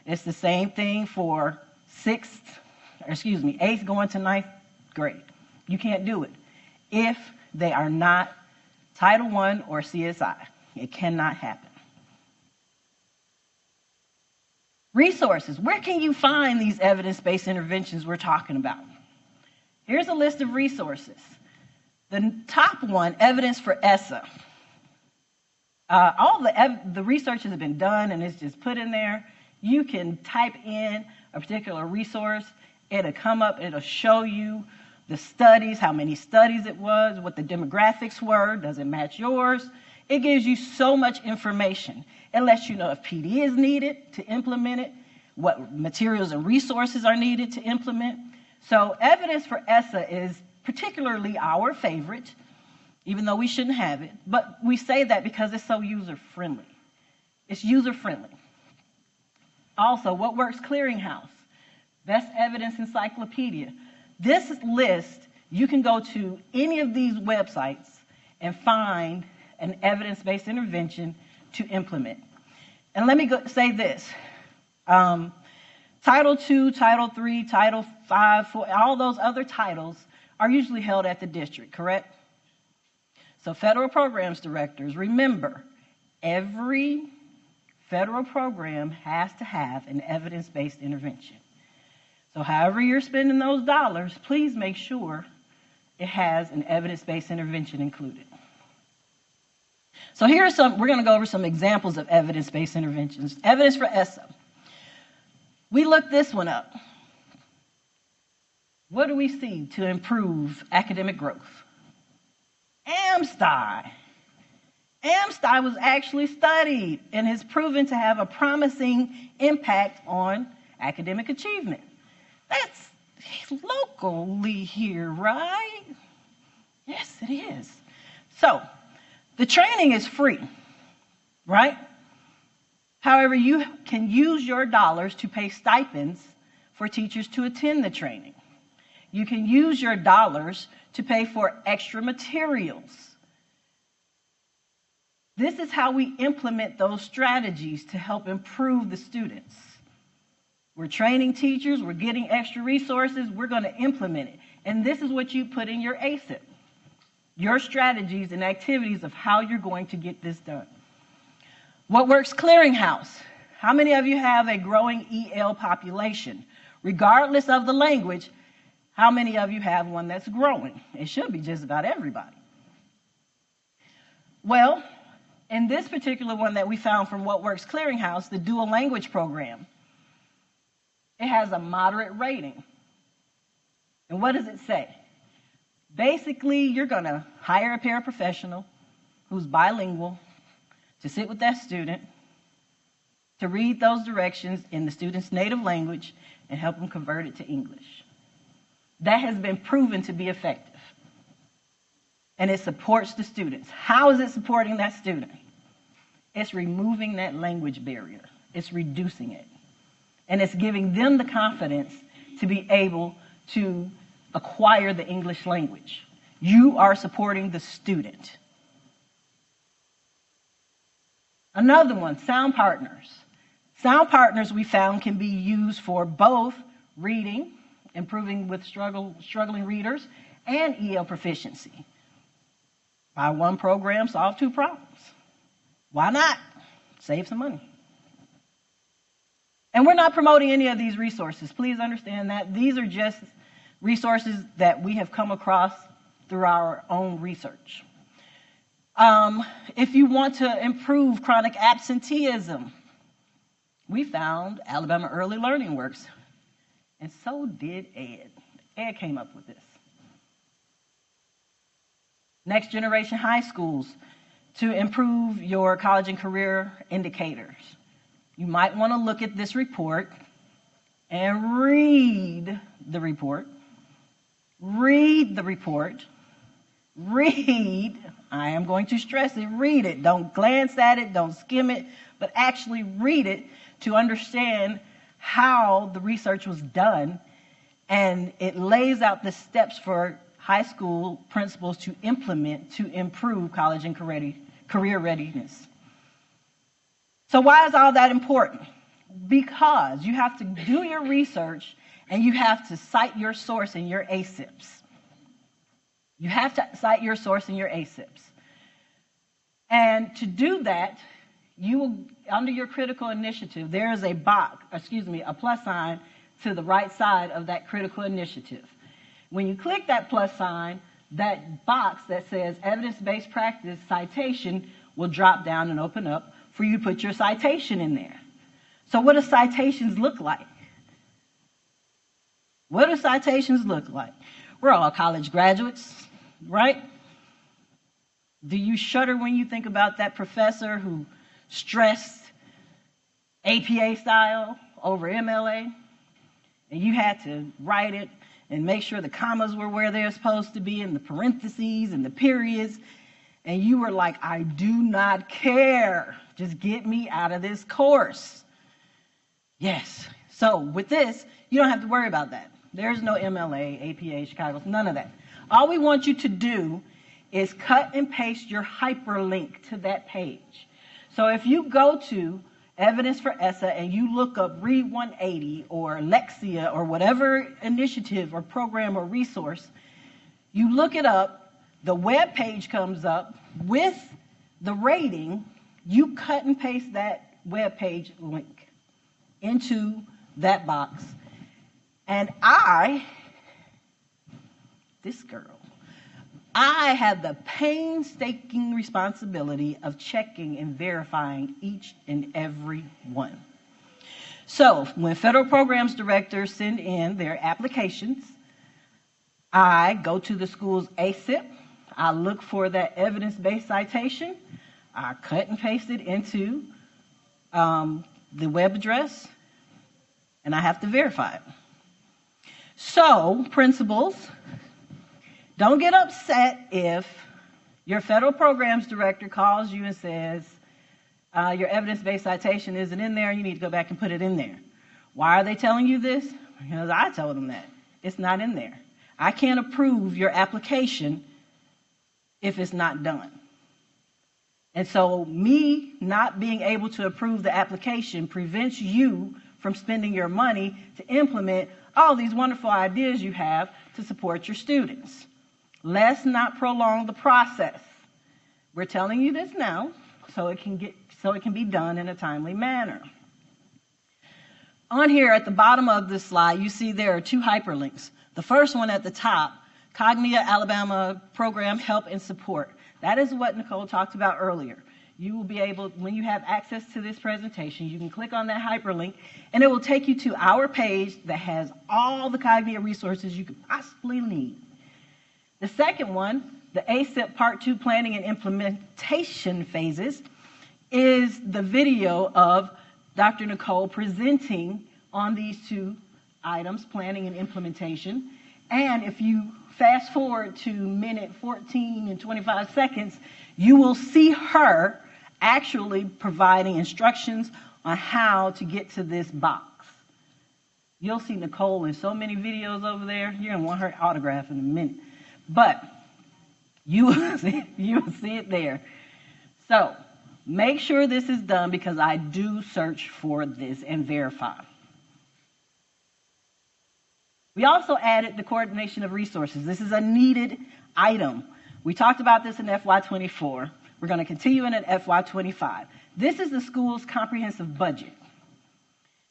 It's the same thing for 8th going to 9th grade. You can't do it if they are not Title I or CSI. It cannot happen. Resources. Where can you find these evidence-based interventions we're talking about? Here's a list of resources. The top one, evidence for ESSA. All the research has been done and it's just put in there. You can type in a particular resource. It'll come up, it'll show you the studies, how many studies it was, what the demographics were, does it match yours? It gives you so much information. It lets you know if PD is needed to implement it, what materials and resources are needed to implement. So evidence for ESSA is particularly our favorite, even though we shouldn't have it. But we say that because it's so user-friendly. It's user-friendly. Also, What Works Clearinghouse, Best Evidence Encyclopedia. This list, you can go to any of these websites and find an evidence-based intervention to implement. And let me say this. Title II, Title III, Title V, all those other titles are usually held at the district, correct? So federal programs directors, remember, every federal program has to have an evidence-based intervention. So however you're spending those dollars, please make sure it has an evidence-based intervention included. So here are we're going to go over some examples of evidence-based interventions. Evidence for ESSA. We looked this one up. What do we see to improve academic growth? ALSDE. ALSDE was actually studied and is proven to have a promising impact on academic achievement. That's locally here, right? Yes, it is. So, the training is free, right? However, you can use your dollars to pay stipends for teachers to attend the training. You can use your dollars to pay for extra materials. This is how we implement those strategies to help improve the students. We're training teachers, we're getting extra resources, we're going to implement it. And this is what you put in your ACIP, your strategies and activities of how you're going to get this done. What Works Clearinghouse. How many of you have a growing EL population? Regardless of the language, how many of you have one that's growing? It should be just about everybody. Well, in this particular one that we found from What Works Clearinghouse, the dual language program, it has a moderate rating. And what does it say? Basically, you're going to hire a paraprofessional who's bilingual to sit with that student, to read those directions in the student's native language and help them convert it to English. That has been proven to be effective. And it supports the students. How is it supporting that student? It's removing that language barrier. It's reducing it. And it's giving them the confidence to be able to acquire the English language. You are supporting the student. Another one, Sound Partners. Sound Partners, we found, can be used for both reading, improving with struggling readers, and EL proficiency. Buy one program, solve two problems. Why not? Save some money. And we're not promoting any of these resources. Please understand that. These are just resources that we have come across through our own research. If you want to improve chronic absenteeism, we found Alabama Early Learning Works, and so did Ed. Ed came up with this. Next Generation High Schools, to improve your college and career indicators. You might want to look at this report and read the report. Read the report. Read, I am going to stress it, read it. Don't glance at it, don't skim it, but actually read it to understand how the research was done. And it lays out the steps for high school principals to implement to improve college and career readiness. So why is all that important? Because you have to do your research and you have to cite your source in your ACIPs. You have to cite your source in your ACIPs. And to do that, you will, under your critical initiative, there is a plus sign to the right side of that critical initiative. When you click that plus sign, that box that says evidence-based practice citation will drop down and open up for you to put your citation in there. So what do citations look like? What do citations look like? We're all college graduates, right? Do you shudder when you think about that professor who stressed APA style over MLA? And you had to write it and make sure the commas were where they're supposed to be, and the parentheses and the periods. And you were like, I do not care. Just get me out of this course. Yes. So with this, you don't have to worry about that. There's no MLA, APA, Chicago, none of that. All we want you to do is cut and paste your hyperlink to that page. So if you go to Evidence for ESSA and you look up Read 180 or Lexia or whatever initiative or program or resource, you look it up, the web page comes up with the rating, you cut and paste that web page link into that box. And this girl, I have the painstaking responsibility of checking and verifying each and every one. So when federal programs directors send in their applications, I go to the school's ACIP, I look for that evidence-based citation, I cut and paste it into the web address, and I have to verify it. So, principals, don't get upset if your federal programs director calls you and says, your evidence-based citation isn't in there, you need to go back and put it in there. Why are they telling you this? Because I told them that. It's not in there. I can't approve your application if it's not done. And so me not being able to approve the application prevents you from spending your money to implement all these wonderful ideas you have to support your students. Let's not prolong the process. We're telling you this now so it can be done in a timely manner. On here at the bottom of this slide, you see there are two hyperlinks. The first one at the top, Cognia Alabama Program Help and Support. That is what Nicole talked about earlier. You will be able, when you have access to this presentation, you can click on that hyperlink and it will take you to our page that has all the Cognia resources you could possibly need. The second one, the ACIP Part 2 Planning and Implementation Phases, is the video of Dr. Nicole presenting on these two items, planning and implementation. And if you fast forward to minute 14 and 25 seconds, you will see her actually providing instructions on how to get to this box. You'll see Nicole in so many videos over there. You're going to want her autograph in a minute. But you will see it there. So make sure this is done because I do search for this and verify. We also added the coordination of resources. This is a needed item. We talked about this in FY24. We're going to continue in FY25. This is the school's comprehensive budget.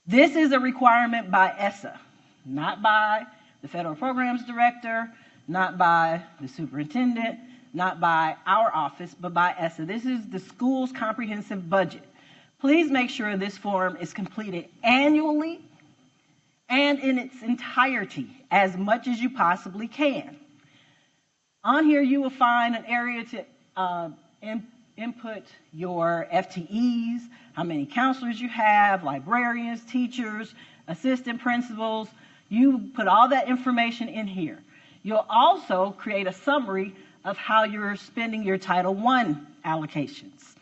This is a requirement by ESSA, not by the federal programs director, not by the superintendent, not by our office, but by ESSA. This is the school's comprehensive budget. Please make sure this form is completed annually and in its entirety, as much as you possibly can. On here, you will find an area to input your FTEs, how many counselors you have, librarians, teachers, assistant principals. You put all that information in here. You'll also create a summary of how you're spending your Title I allocations.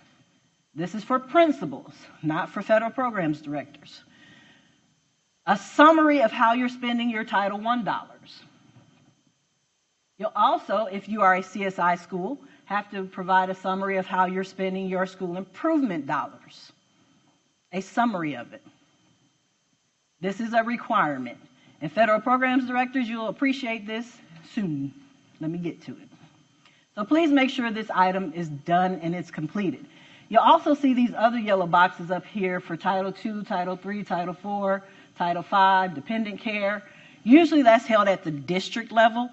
This is for principals, not for federal programs directors. A summary of how you're spending your Title I dollars. You'll also, if you are a CSI school, have to provide a summary of how you're spending your school improvement dollars. A summary of it. This is a requirement. And federal programs directors, you'll appreciate this soon. Let me get to it. So please make sure this item is done and it's completed. You'll also see these other yellow boxes up here for Title II, Title III, Title IV, Title V, dependent care. Usually that's held at the district level,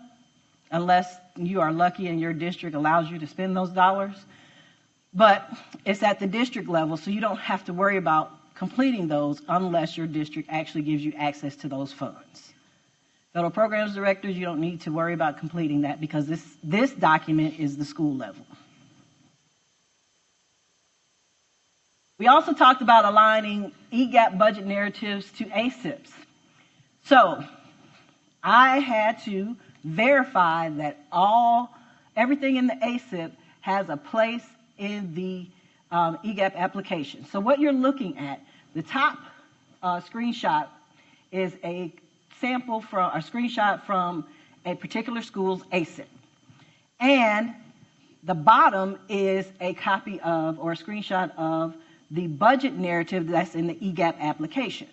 unless you are lucky and your district allows you to spend those dollars. But it's at the district level, so you don't have to worry about completing those unless your district actually gives you access to those funds. Federal programs directors, you don't need to worry about completing that because this document is the school level. We also talked about aligning EGAP budget narratives to ACIPs. So I had to verify that everything in the ACIP has a place in the EGAP application. So what you're looking at, the top screenshot is a sample from a screenshot from a particular school's ACIP. And the bottom is a copy of or a screenshot of the budget narrative that's in the EGAP application.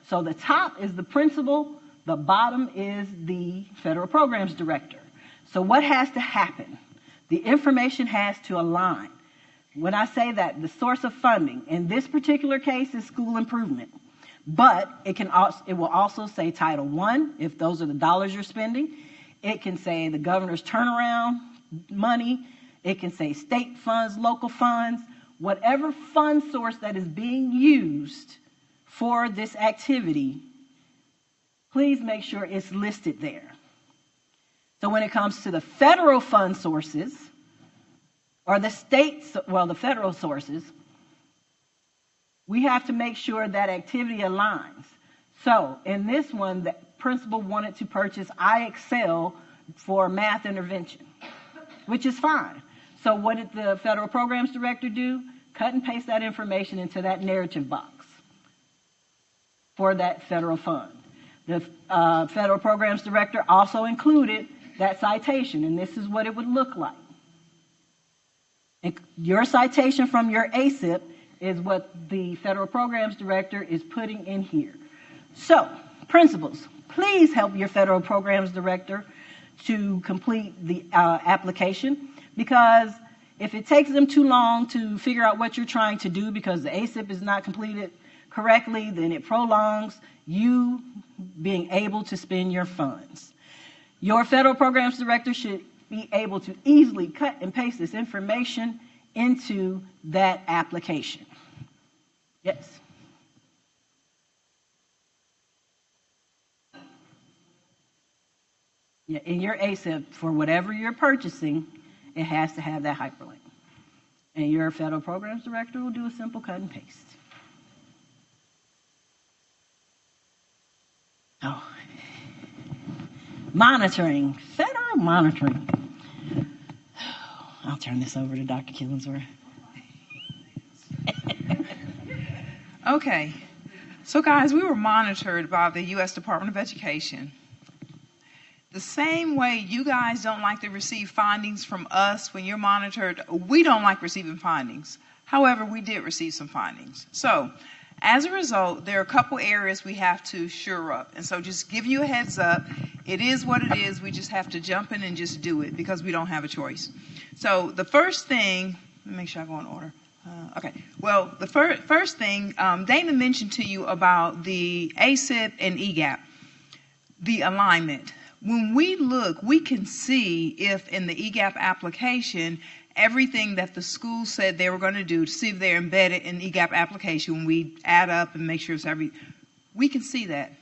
So the top is the principal, the bottom is the federal programs director. So what has to happen? The information has to align. When I say that, the source of funding in this particular case is school improvement, but it will also say Title I if those are the dollars you're spending. It can say the governor's turnaround money. It can say state funds, local funds, whatever fund source that is being used for this activity, please make sure it's listed there. So when it comes to the federal fund sources, or the the federal sources, we have to make sure that activity aligns. So in this one, the principal wanted to purchase iExcel for math intervention, which is fine. So what did the federal programs director do? Cut and paste that information into that narrative box for that federal fund. The federal programs director also included that citation, and this is what it would look like. Your citation from your ACIP is what the federal programs director is putting in here. So, principals, please help your federal programs director to complete the application, because if it takes them too long to figure out what you're trying to do because the ACIP is not completed correctly, then it prolongs you being able to spend your funds. Your federal programs director should be able to easily cut and paste this information into that application. Yes. Yeah, in your ACIP, for whatever you're purchasing, it has to have that hyperlink. And your federal programs director will do a simple cut and paste. Oh. Monitoring, federal monitoring. I'll turn this over to Dr. Killingsworth. Okay, so guys, we were monitored by the U.S. Department of Education. The same way you guys don't like to receive findings from us when you're monitored, we don't like receiving findings. However, we did receive some findings. So, as a result, there are a couple areas we have to shore up. And so just give you a heads up. It is what it is. We just have to jump in and just do it because we don't have a choice. So the first thing, let me make sure I go in order. Okay. Well, the first thing, Dana mentioned to you about the ACIP and EGAP, the alignment. When we look, we can see if in the EGAP application, everything that the school said they were going to do to see if they're embedded in the EGAP application, when we add up and make sure it's we can see that.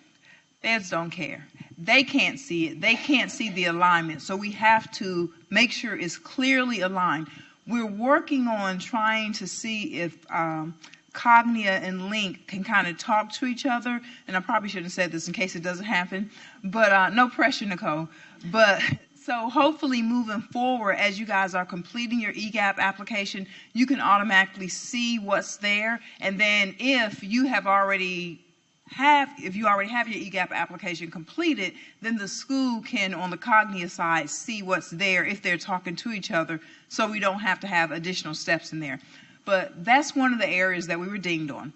Feds don't care. They can't see it. They can't see the alignment. So we have to make sure it's clearly aligned. We're working on trying to see if Cognia and Link can kind of talk to each other. And I probably shouldn't have said this in case it doesn't happen. But no pressure, Nicole. But so hopefully moving forward, as you guys are completing your EGAP application, you can automatically see what's there. And then if you already have your EGAP application completed, then the school can, on the Cognia side, see what's there if they're talking to each other, so we don't have to have additional steps in there. But that's one of the areas that we were dinged on.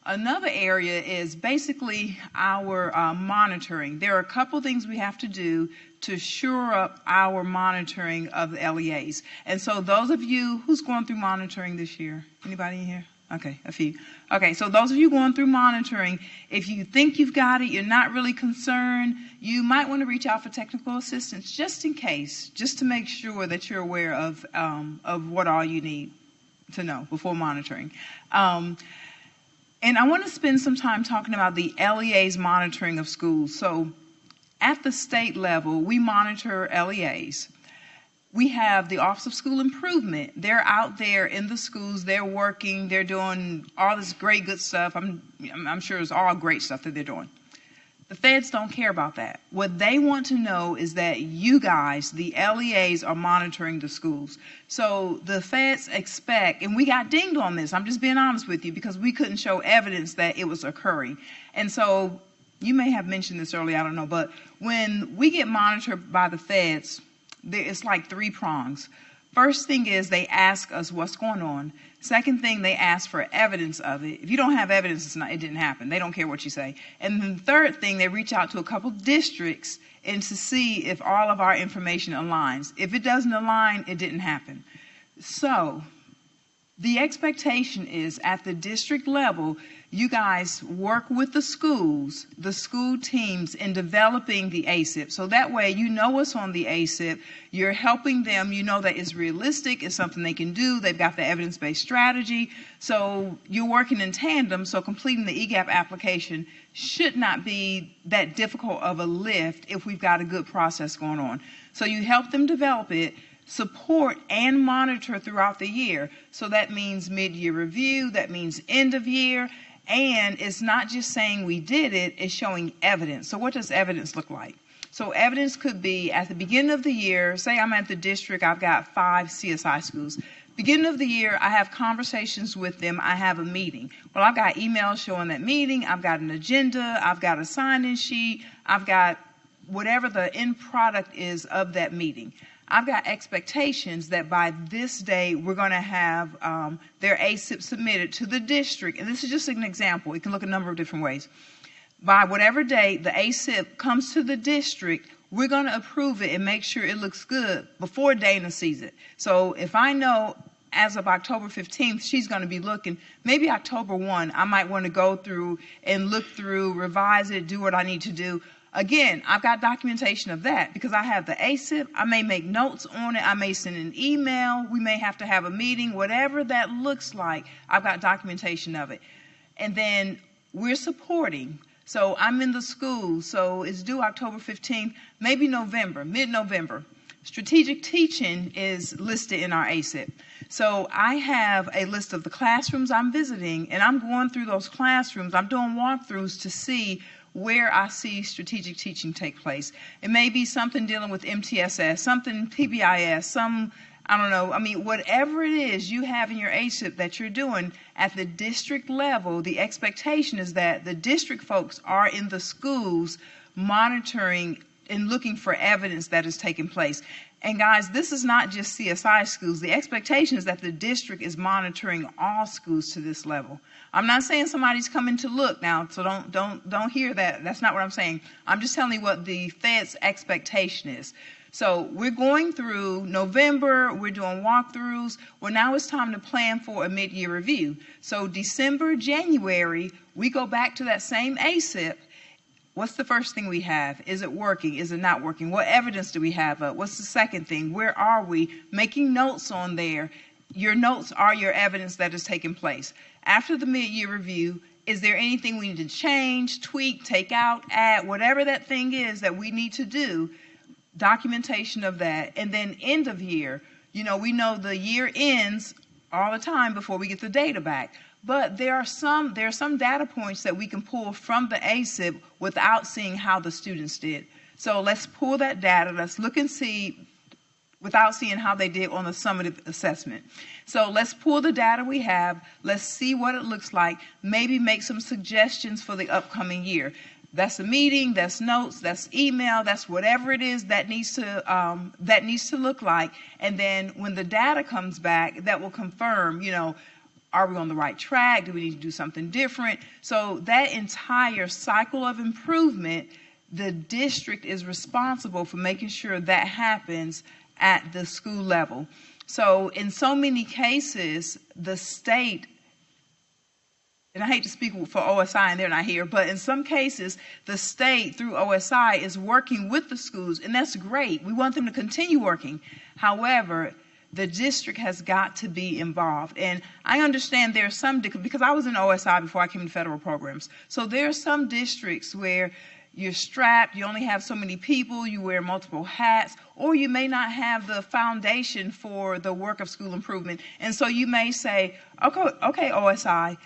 Another area is basically our monitoring. There are a couple things we have to do to shore up our monitoring of the LEAs. And so those of you who's going through monitoring this year, anybody in here? Okay, a few. Okay, so those of you going through monitoring, if you think you've got it, you're not really concerned, you might want to reach out for technical assistance just in case, just to make sure that you're aware of what all you need to know before monitoring. And I want to spend some time talking about the LEA's monitoring of schools. So at the state level, we monitor LEAs. We have the Office of School Improvement. They're out there in the schools. They're working. They're doing all this great, good stuff. I'm sure it's all great stuff that they're doing. The feds don't care about that. What they want to know is that you guys, the LEAs, are monitoring the schools. So the feds expect, and we got dinged on this, I'm just being honest with you, because we couldn't show evidence that it was occurring. And so you may have mentioned this earlier, I don't know, but when we get monitored by the feds, it's like 3 prongs. First thing is they ask us what's going on. Second thing, they ask for evidence of it. If you don't have evidence, it didn't happen. They don't care what you say. And then the third thing, they reach out to a couple districts and to see if all of our information aligns. If it doesn't align, it didn't happen. So the expectation is at the district level, you guys work with the schools, the school teams in developing the ACIP. So that way you know what's on the ACIP, you're helping them, you know that it's realistic, it's something they can do, they've got the evidence-based strategy. So you're working in tandem, so completing the EGAP application should not be that difficult of a lift if we've got a good process going on. So you help them develop it, support and monitor throughout the year. So that means mid-year review, that means end of year, and it's not just saying we did it, it's showing evidence. So what does evidence look like? So evidence could be at the beginning of the year, say I'm at the district, I've got 5 CSI schools. Beginning of the year, I have conversations with them, I have a meeting. Well, I've got emails showing that meeting, I've got an agenda, I've got a sign-in sheet, I've got whatever the end product is of that meeting. I've got expectations that by this day we're going to have their ACIP submitted to the district. And this is just an example. It can look a number of different ways. By whatever day the ACIP comes to the district, we're going to approve it and make sure it looks good before Dana sees it. So if I know as of October 15th, she's going to be looking, maybe October 1, I might want to go through and look through, revise it, do what I need to do. Again, I've got documentation of that because I have the ACIP. I may make notes on it. I may send an email. We may have to have a meeting. Whatever that looks like, I've got documentation of it. And then we're supporting. So I'm in the school. So it's due October 15th, maybe November, mid-November. Strategic teaching is listed in our ACIP. So I have a list of the classrooms I'm visiting, and I'm going through those classrooms. I'm doing walkthroughs to see where I see strategic teaching take place. It may be something dealing with MTSS, something PBIS, some, I don't know, I mean, whatever it is you have in your ACIP that you're doing at the district level, the expectation is that the district folks are in the schools monitoring and looking for evidence that is taking place. And guys, this is not just CSI schools. The expectation is that the district is monitoring all schools to this level. I'm not saying somebody's coming to look now, so don't hear that. That's not what I'm saying. I'm just telling you what the Fed's expectation is. So we're going through November, we're doing walkthroughs. Well, now it's time to plan for a mid-year review. So December, January, we go back to that same ACIP. What's the first thing we have? Is it working? Is it not working? What evidence do we have? What's the second thing? Where are we? Making notes on there. Your notes are your evidence that is taking place. After the mid-year review, is there anything we need to change, tweak, take out, add, whatever that thing is that we need to do, documentation of that. And then end of year, you know, we know the year ends all the time before we get the data back. But there are some data points that we can pull from the ACIP without seeing how the students did. So let's pull that data. Let's look and see without seeing how they did on the summative assessment. So let's pull the data we have. Let's see what it looks like. Maybe make some suggestions for the upcoming year. That's a meeting, that's notes, that's email, that's whatever it is that needs to look like. And then when the data comes back, that will confirm, you know, are we on the right track? Do we need to do something different? So that entire cycle of improvement, the district is responsible for making sure that happens at the school level. So in so many cases, the state, and I hate to speak for OSI and they're not here, but in some cases, the state through OSI is working with the schools, and that's great. We want them to continue working. However, the district has got to be involved. And I understand there are some, because I was in OSI before I came to federal programs, so there are some districts where you're strapped, you only have so many people, you wear multiple hats, or you may not have the foundation for the work of school improvement. And so you may say, okay, OSI,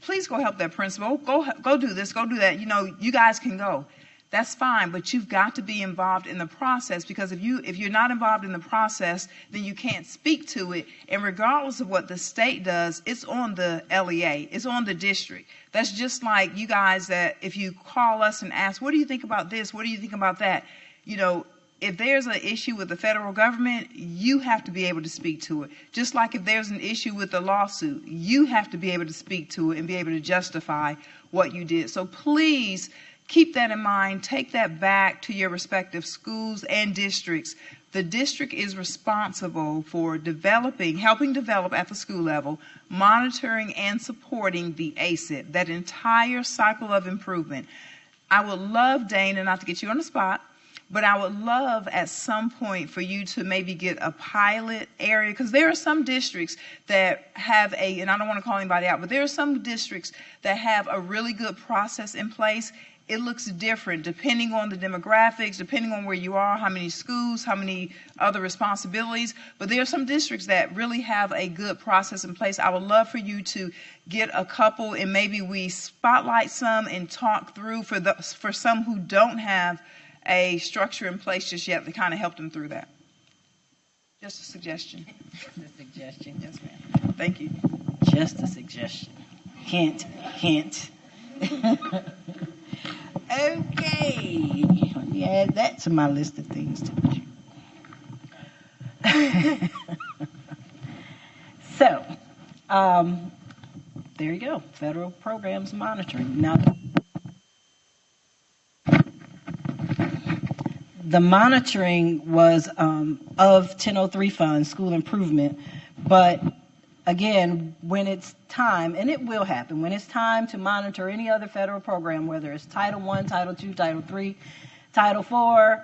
please go help that principal. Go do this, go do that. You know, you guys can go. That's fine, but you've got to be involved in the process, because if you're not involved in the process, then you can't speak to it. And regardless of what the state does, it's on the LEA, it's on the district. That's just like you guys, that if you call us and ask, what do you think about this? What do you think about that? You know, if there's an issue with the federal government, you have to be able to speak to it. Just like if there's an issue with the lawsuit, you have to be able to speak to it and be able to justify what you did. So please keep that in mind. Take that back to your respective schools and districts. The district is responsible for helping develop at the school level, monitoring and supporting the ACIP, that entire cycle of improvement. I would love, Dana, not to get you on the spot, but I would love at some point for you to maybe get a pilot area, because there are some districts that have and I don't want to call anybody out, but there are some districts that have a really good process in place. It looks different depending on the demographics, depending on where you are, how many schools, how many other responsibilities. But there are some districts that really have a good process in place. I would love for you to get a couple, and maybe we spotlight some and talk through for some who don't have a structure in place just yet to kind of help them through that. Just a suggestion. Just a suggestion. Yes, ma'am. Thank you. Just a suggestion. Hint, hint. Okay, let me add that to my list of things to do. So, there you go, federal programs monitoring. Now, the monitoring was of 1003 funds, school improvement, but again, when it's time, and it will happen, when it's time to monitor any other federal program, whether it's Title I, Title II, Title III, Title IV,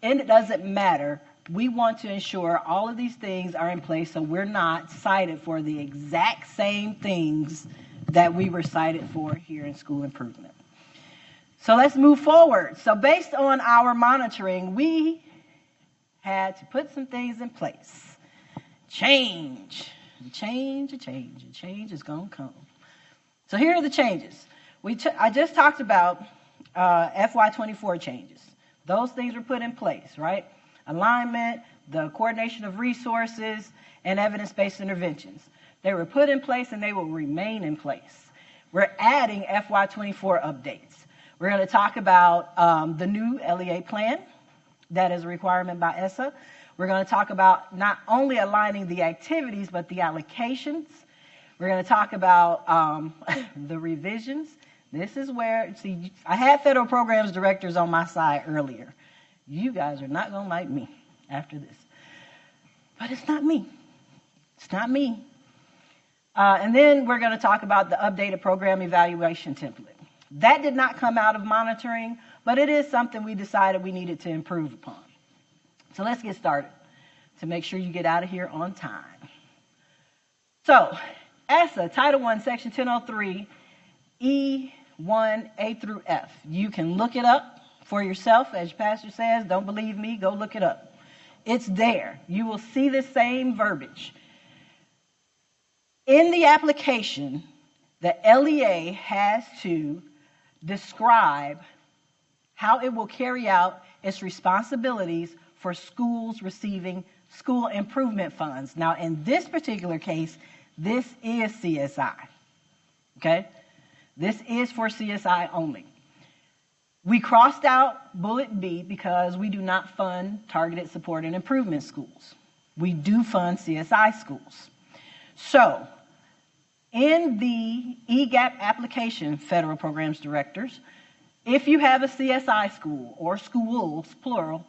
and it doesn't matter, we want to ensure all of these things are in place so we're not cited for the exact same things that we were cited for here in school improvement. So let's move forward. So based on our monitoring, we had to put some things in place. Change is going to come. So here are the changes. I just talked about FY24 changes. Those things were put in place, right? Alignment, the coordination of resources, and evidence-based interventions. They were put in place and they will remain in place. We're adding FY24 updates. We're going to talk about the new LEA plan. That is a requirement by ESSA. We're going to talk about not only aligning the activities, but the allocations. We're going to talk about the revisions. This is where, see, I had federal programs directors on my side earlier. You guys are not going to like me after this. But it's not me. It's not me. And then we're going to talk about the updated program evaluation template. That did not come out of monitoring, but it is something we decided we needed to improve upon. So let's get started to make sure you get out of here on time. So, ESSA, Title I, Section 1003, E1, A through F. You can look it up for yourself. As your pastor says, don't believe me, go look it up. It's there. You will see the same verbiage. In the application, the LEA has to describe how it will carry out its responsibilities for schools receiving school improvement funds. Now, in this particular case, this is CSI, okay? This is for CSI only. We crossed out bullet B because we do not fund targeted support and improvement schools. We do fund CSI schools. So, in the EGAP application, federal programs directors, if you have a CSI school or schools, plural,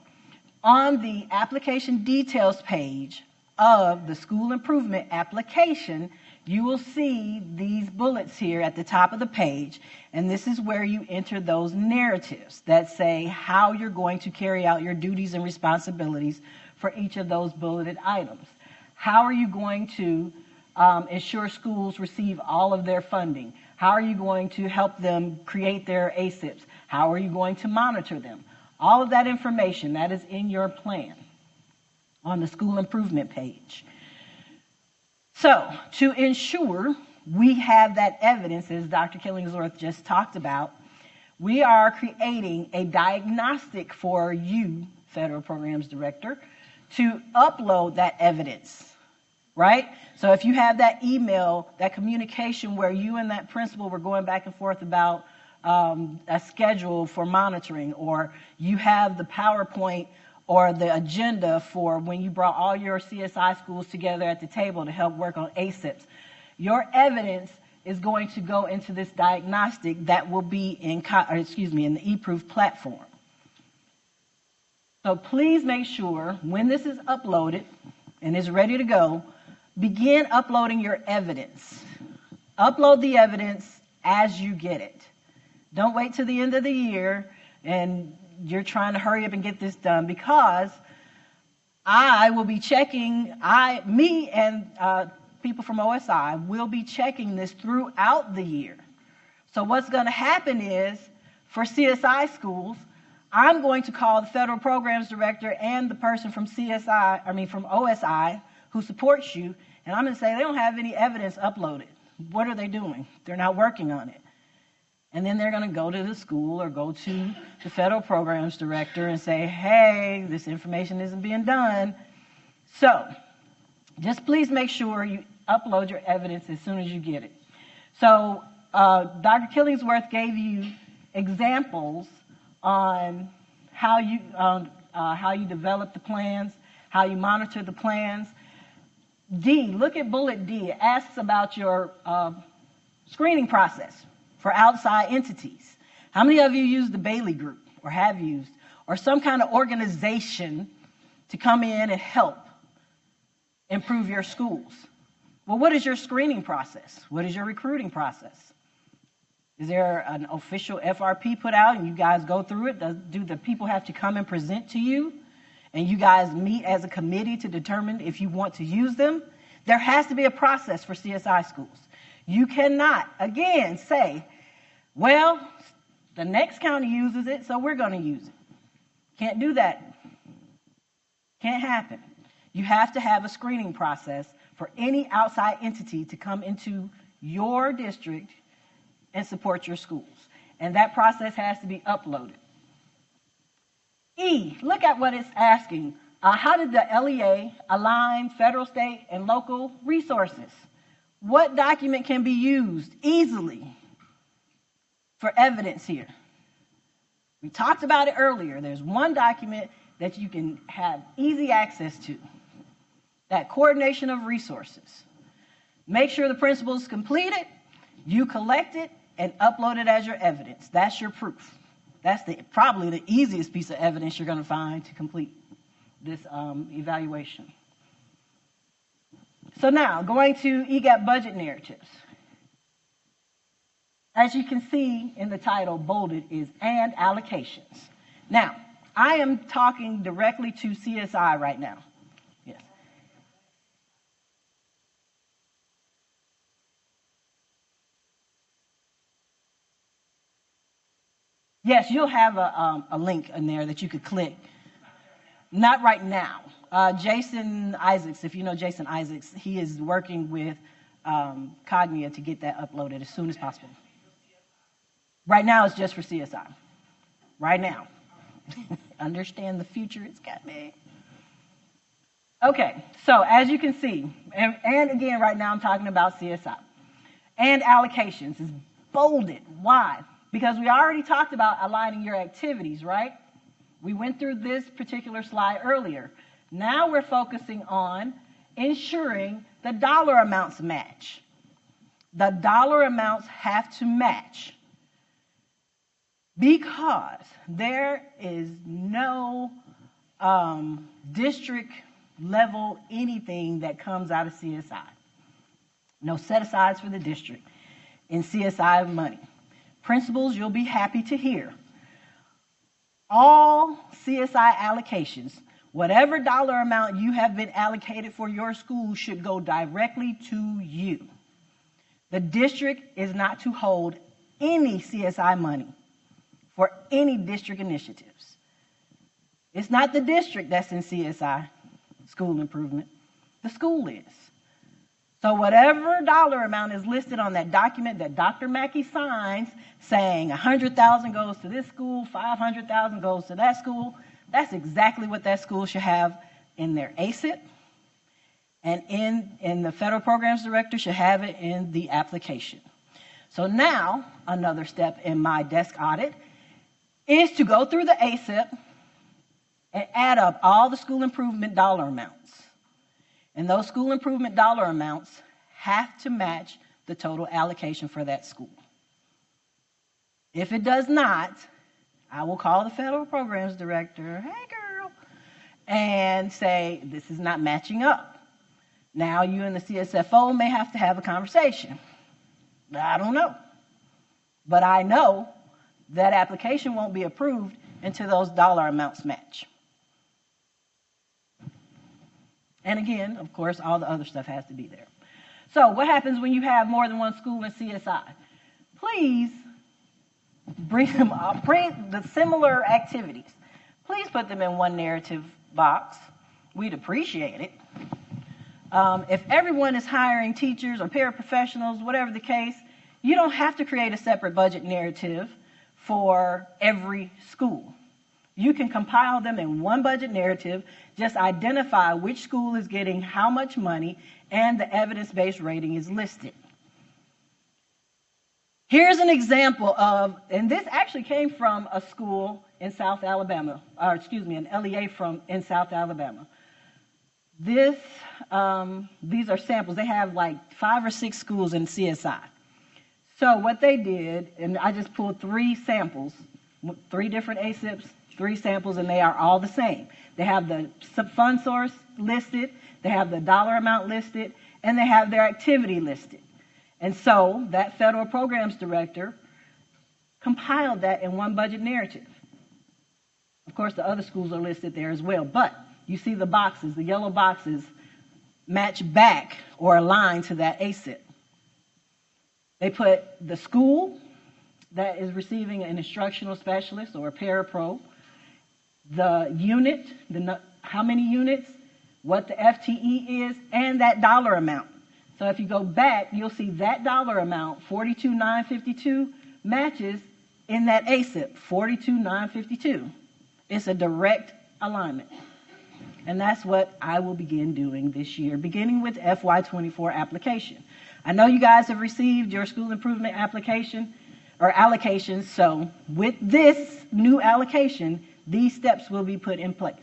on the application details page of the school improvement application, you will see these bullets here at the top of the page, and this is where you enter those narratives that say how you're going to carry out your duties and responsibilities for each of those bulleted items. How are you going to ensure schools receive all of their funding? How are you going to help them create their ACIPs? How are you going to monitor them? All of that information, that is in your plan on the school improvement page. So, to ensure we have that evidence, as Dr. Killingsworth just talked about, we are creating a diagnostic for you, Federal Programs Director, to upload that evidence, right? So if you have that email, that communication where you and that principal were going back and forth about a schedule for monitoring, or you have the PowerPoint or the agenda for when you brought all your CSI schools together at the table to help work on ACIPs, your evidence is going to go into this diagnostic that will be in the eProof platform. So please make sure when this is uploaded and is ready to go, begin uploading your evidence. Upload the evidence as you get it. Don't wait till the end of the year and you're trying to hurry up and get this done, because I will be checking, me and people from OSI will be checking this throughout the year. So what's going to happen is, for CSI schools, I'm going to call the Federal Programs Director and the person from from OSI who supports you, and I'm going to say they don't have any evidence uploaded. What are they doing? They're not working on it. And then they're going to go to the school or go to the Federal Programs Director and say, hey, this information isn't being done. So just please make sure you upload your evidence as soon as you get it. So Dr. Killingsworth gave you examples on how you develop the plans, how you monitor the plans. D, look at bullet D. It asks about your screening process for outside entities. How many of you use the Bailey Group, or have used, or some kind of organization to come in and help improve your schools? Well, what is your screening process? What is your recruiting process? Is there an official FRP put out and you guys go through it? Do the people have to come and present to you and you guys meet as a committee to determine if you want to use them? There has to be a process for CSI schools. You cannot, again, say, well, the next county uses it, so we're going to use it. Can't do that. Can't happen. You have to have a screening process for any outside entity to come into your district and support your schools. And that process has to be uploaded. E, look at what it's asking. How did the LEA align federal, state, and local resources? What document can be used easily for evidence here? We talked about it earlier. There's one document that you can have easy access to. That coordination of resources. Make sure the principles complete it, you collect it, and upload it as your evidence. That's your proof. That's probably the easiest piece of evidence you're going to find to complete this evaluation. So now, going to EGAP budget narratives. As you can see in the title, bolded is "and allocations." Now, I am talking directly to CSI right now. Yes. Yes, you'll have a link in there that you could click. Not right now. Jason Isaacs, if you know Jason Isaacs, he is working with Cognia to get that uploaded as soon as possible. Right now, it's just for CSI. Right now. Understand the future it's got me. Okay, so as you can see, and again, right now I'm talking about CSI. And allocations is bolded. Why? Because we already talked about aligning your activities, right? We went through this particular slide earlier. Now we're focusing on ensuring the dollar amounts match. The dollar amounts have to match because there is no district level anything that comes out of CSI. No set-asides for the district in CSI money. Principals, you'll be happy to hear. All CSI allocations, whatever dollar amount you have been allocated for your school, should go directly to you. The district is not to hold any CSI money for any district initiatives. It's not the district that's in CSI, school improvement. The school is. So whatever dollar amount is listed on that document that Dr. Mackey signs saying 100,000 goes to this school, 500,000 goes to that school, that's exactly what that school should have in their ACIP, and in the federal programs director should have it in the application. So now, another step in my desk audit is to go through the ACIP and add up all the school improvement dollar amounts. And those school improvement dollar amounts have to match the total allocation for that school. If it does not, I will call the federal programs director, hey girl, and say, this is not matching up. Now you and the CSFO may have to have a conversation. I don't know. But I know that application won't be approved until those dollar amounts match. And again, of course, all the other stuff has to be there. So what happens when you have more than one school in CSI? Please bring them up, bring the similar activities. Please put them in one narrative box. We'd appreciate it. If everyone is hiring teachers or paraprofessionals, whatever the case, you don't have to create a separate budget narrative for every school. You can compile them in one budget narrative, just identify which school is getting how much money, and the evidence-based rating is listed. Here's an example of, and this actually came from a school in South Alabama, or excuse me, an LEA in South Alabama. These are samples. They have like 5 or 6 schools in CSI. So what they did, and I just pulled 3 samples, 3 different ACIPs, 3 samples, and they are all the same. They have the fund source listed, they have the dollar amount listed, and they have their activity listed. And so that federal programs director compiled that in one budget narrative. Of course, the other schools are listed there as well, but you see the boxes, the yellow boxes match back or align to that ACIP. They put the school that is receiving an instructional specialist or a parapro, the unit, how many units, what the FTE is, and that dollar amount. So if you go back, you'll see that dollar amount, 42,952, matches in that ACIP, 42,952. It's a direct alignment. And that's what I will begin doing this year, beginning with FY24 application. I know you guys have received your school improvement application or allocations, so with this new allocation, these steps will be put in place.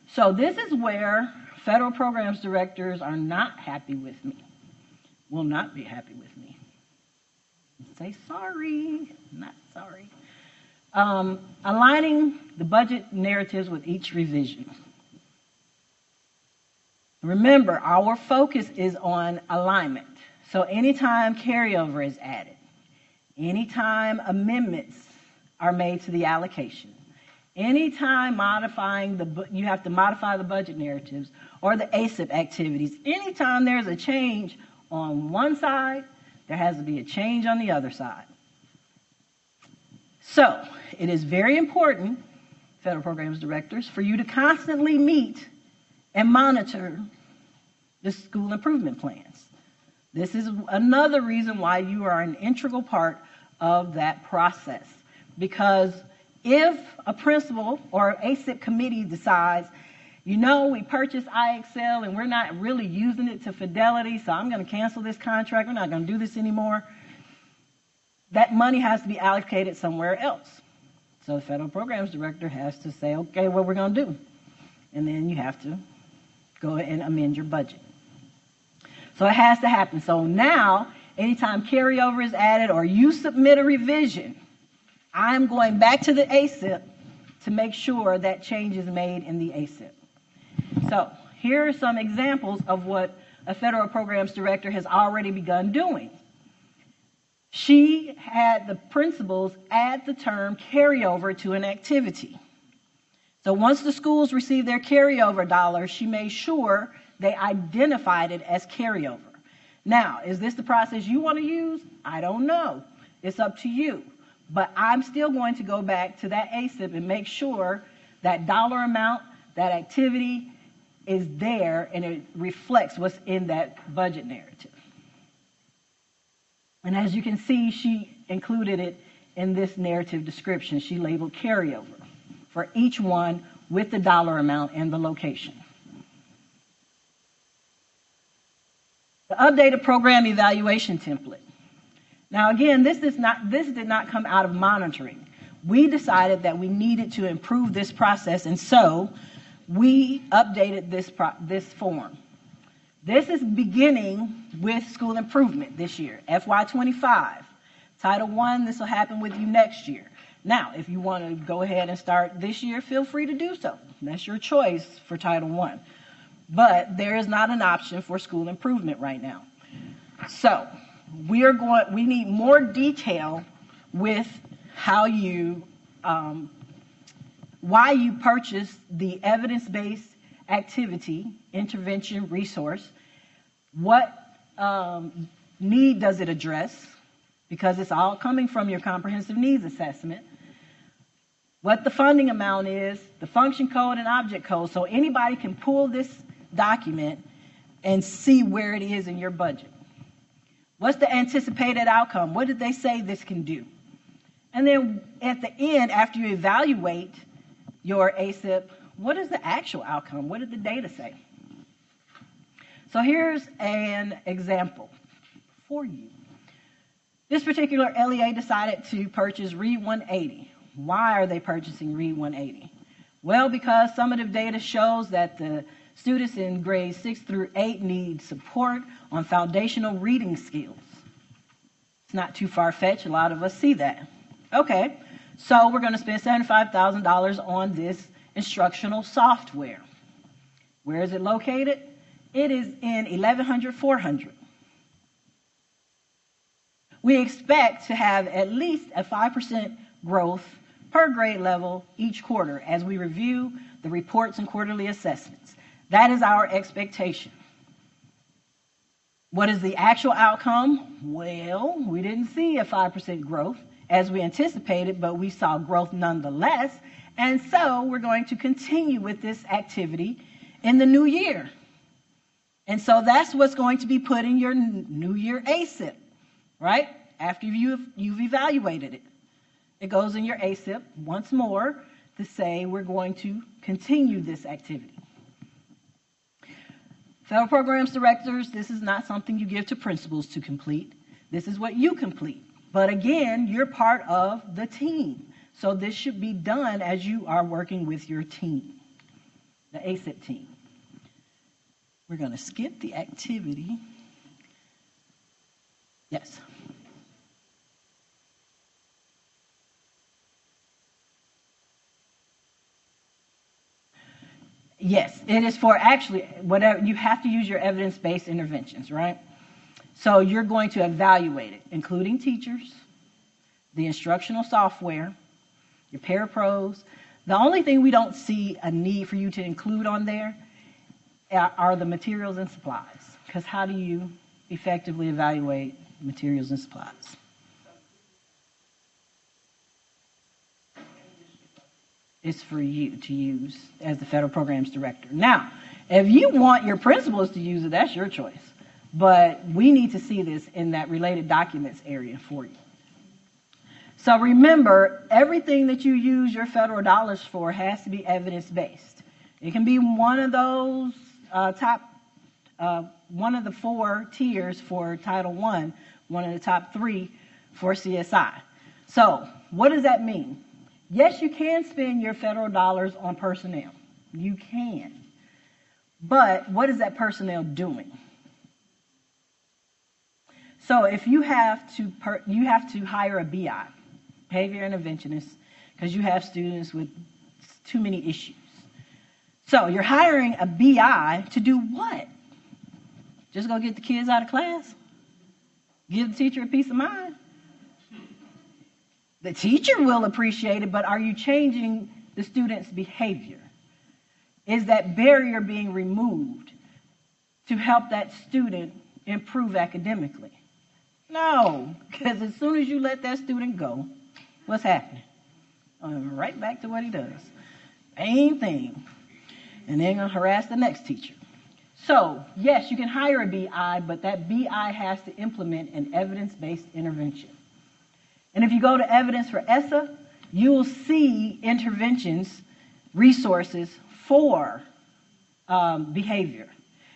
So this is where federal programs directors are not happy with me, will not be happy with me. Say sorry, not sorry. Aligning the budget narratives with each revision. Remember, our focus is on alignment. So anytime carryover is added, anytime amendments are made to the allocation, anytime you have to modify the budget narratives or the ACIP activities, anytime there's a change on one side, there has to be a change on the other side. So it is very important, federal programs directors, for you to constantly meet and monitor the school improvement plans. This is another reason why you are an integral part of that process. Because if a principal or ACIP committee decides, you know, we purchased IXL and we're not really using it to fidelity, so I'm going to cancel this contract, we're not going to do this anymore, that money has to be allocated somewhere else. So the federal programs director has to say, okay, what we're going to do. And then you have to go and amend your budget. So it has to happen. So now, anytime carryover is added or you submit a revision, I'm going back to the ACIP to make sure that change is made in the ACIP. So here are some examples of what a federal programs director has already begun doing. She had the principals add the term carryover to an activity. So once the schools received their carryover dollars, she made sure they identified it as carryover. Now, is this the process you want to use? I don't know. It's up to you. But I'm still going to go back to that ACIP and make sure that dollar amount, that activity is there and it reflects what's in that budget narrative. And as you can see, she included it in this narrative description. She labeled carryover for each one with the dollar amount and the location. The updated program evaluation template. Now again, this did not come out of monitoring. We decided that we needed to improve this process, and so we updated this form. This is beginning with school improvement this year, FY25. Title I, this will happen with you next year. Now, if you want to go ahead and start this year, feel free to do so. That's your choice for Title I. But there is not an option for school improvement right now. So we need more detail with how you, why you purchased the evidence-based activity intervention resource. What need does it address? Because it's all coming from your comprehensive needs assessment. What the funding amount is, the function code and object code, so anybody can pull this document and see where it is in your budget. What's the anticipated outcome? What did they say this can do? And then at the end, after you evaluate your ACIP, what is the actual outcome? What did the data say? So here's an example for you. This particular LEA decided to purchase Read 180. Why are they purchasing Read 180? Well, because summative data shows that the students in grades 6 through 8 need support on foundational reading skills. It's not too far-fetched. A lot of us see that. Okay, so we're going to spend $75,000 on this instructional software. Where is it located? It is in 1100-400. We expect to have at least a 5% growth per grade level each quarter as we review the reports and quarterly assessments. That is our expectation. What is the actual outcome? Well, we didn't see a 5% growth as we anticipated, but we saw growth nonetheless. And so we're going to continue with this activity in the new year. And so that's what's going to be put in your new year ACIP, right? After you've evaluated it. It goes in your ACIP once more to say we're going to continue this activity. Federal programs directors, this is not something you give to principals to complete. This is what you complete. But again, you're part of the team. So this should be done as you are working with your team, the ACIP team. We're going to skip the activity. Yes. Yes, it is for actually whatever, you have to use your evidence-based interventions, right? So you're going to evaluate it, including teachers, the instructional software, your parapros. The only thing we don't see a need for you to include on there are the materials and supplies, because how do you effectively evaluate materials and supplies? It's for you to use as the federal programs director. Now, if you want your principals to use it, that's your choice. But we need to see this in that related documents area for you. So remember, everything that you use your federal dollars for has to be evidence-based. It can be one of those one of the 4 tiers for Title I, one of the top 3 for CSI. So what does that mean? Yes, you can spend your federal dollars on personnel. You can. But what is that personnel doing? So if you have to hire a BI, behavior interventionist, because you have students with too many issues. So you're hiring a BI to do what? Just go get the kids out of class? Give the teacher a peace of mind? The teacher will appreciate it, but are you changing the student's behavior? Is that barrier being removed to help that student improve academically? No, because as soon as you let that student go, what's happening? Right back to what he does. Same thing. and then gonna harass the next teacher. So, yes, you can hire a BI, but that BI has to implement an evidence-based intervention. And if you go to evidence for ESSA, you will see interventions, resources for behavior.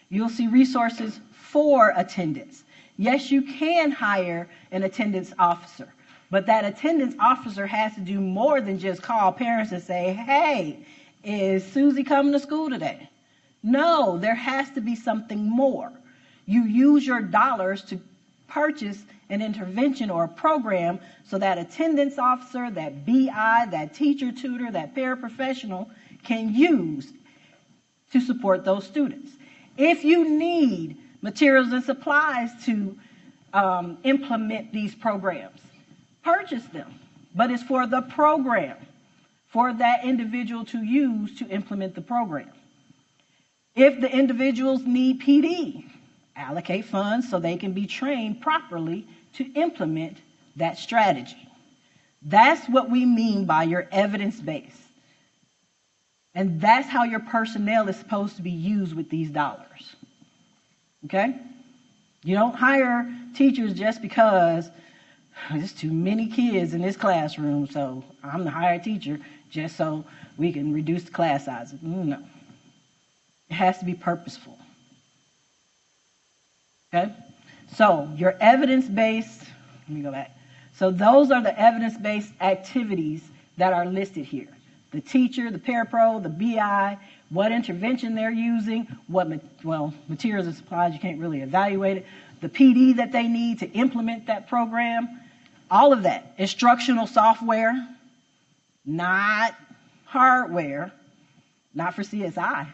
You'll see resources for attendance. Yes, you can hire an attendance officer, but that attendance officer has to do more than just call parents and say, hey, is Susie coming to school today? No, there has to be something more. You use your dollars to purchase an intervention or a program so that attendance officer, that BI, that teacher tutor, that paraprofessional can use to support those students. If you need materials and supplies to implement these programs, purchase them, but it's for the program, for that individual to use to implement the program. If the individuals need PD, allocate funds so they can be trained properly to implement that strategy. That's what we mean by your evidence base. And that's how your personnel is supposed to be used with these dollars. Okay? You don't hire teachers just because there's too many kids in this classroom, so I'm the hire teacher just so we can reduce the class sizes. No. It has to be purposeful. Okay? So your evidence-based, let me go back. So those are the evidence-based activities that are listed here. The teacher, the parapro, the BI, what intervention they're using, materials and supplies, you can't really evaluate it, the PD that they need to implement that program, all of that. Instructional software, not hardware, not for CSI.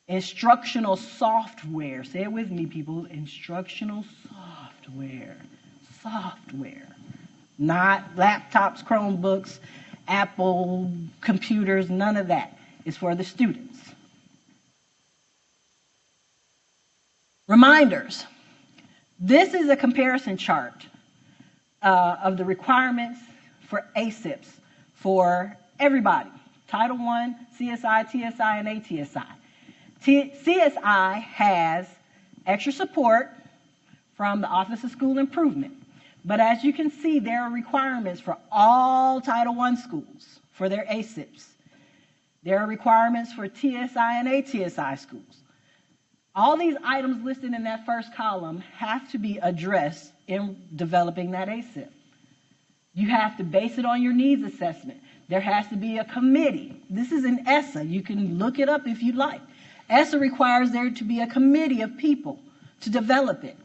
Instructional software. Say it with me, people. Instructional software. Software. Not laptops, Chromebooks, Apple computers, none of that. It's for the students. Reminders. This is a comparison chart of the requirements for ACIPs for everybody. Title I, CSI, TSI, and ATSI. CSI has extra support from the Office of School Improvement. But as you can see, there are requirements for all Title I schools for their ACIPs. There are requirements for TSI and ATSI schools. All these items listed in that first column have to be addressed in developing that ACIP. You have to base it on your needs assessment. There has to be a committee. This is in ESSA. You can look it up if you'd like. ESSA requires there to be a committee of people to develop it.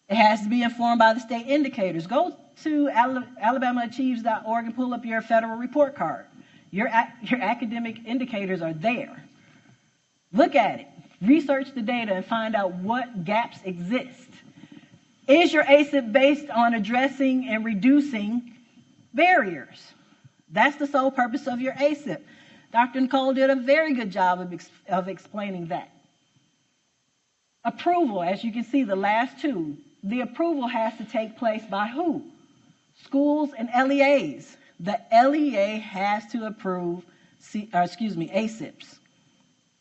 It has to be informed by the state indicators. Go to alabamaachieves.org and pull up your federal report card. Your academic indicators are there. Look at it. Research the data and find out what gaps exist. Is your ACIP based on addressing and reducing barriers? That's the sole purpose of your ACIP. Dr. Nicole did a very good job of explaining that. Approval, as you can see, the last two. The approval has to take place by who? Schools and LEAs. The LEA has to approve, ACIPs.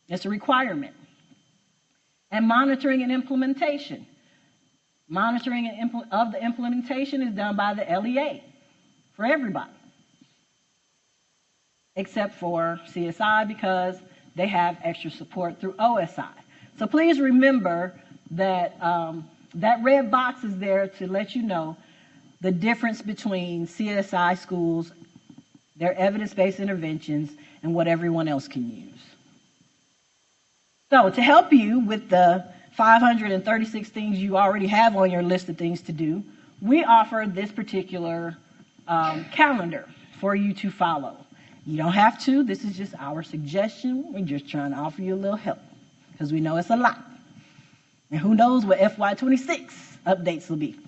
It's a requirement. And monitoring and implementation. Monitoring of the implementation is done by the LEA for everybody, except for CSI because they have extra support through OSI. So please remember that that red box is there to let you know the difference between CSI schools, their evidence-based interventions, and what everyone else can use. So to help you with the 536 things you already have on your list of things to do, we offer this particular calendar for you to follow. You don't have to. This is just our suggestion. We're just trying to offer you a little help because we know it's a lot. And who knows what FY26 updates will be.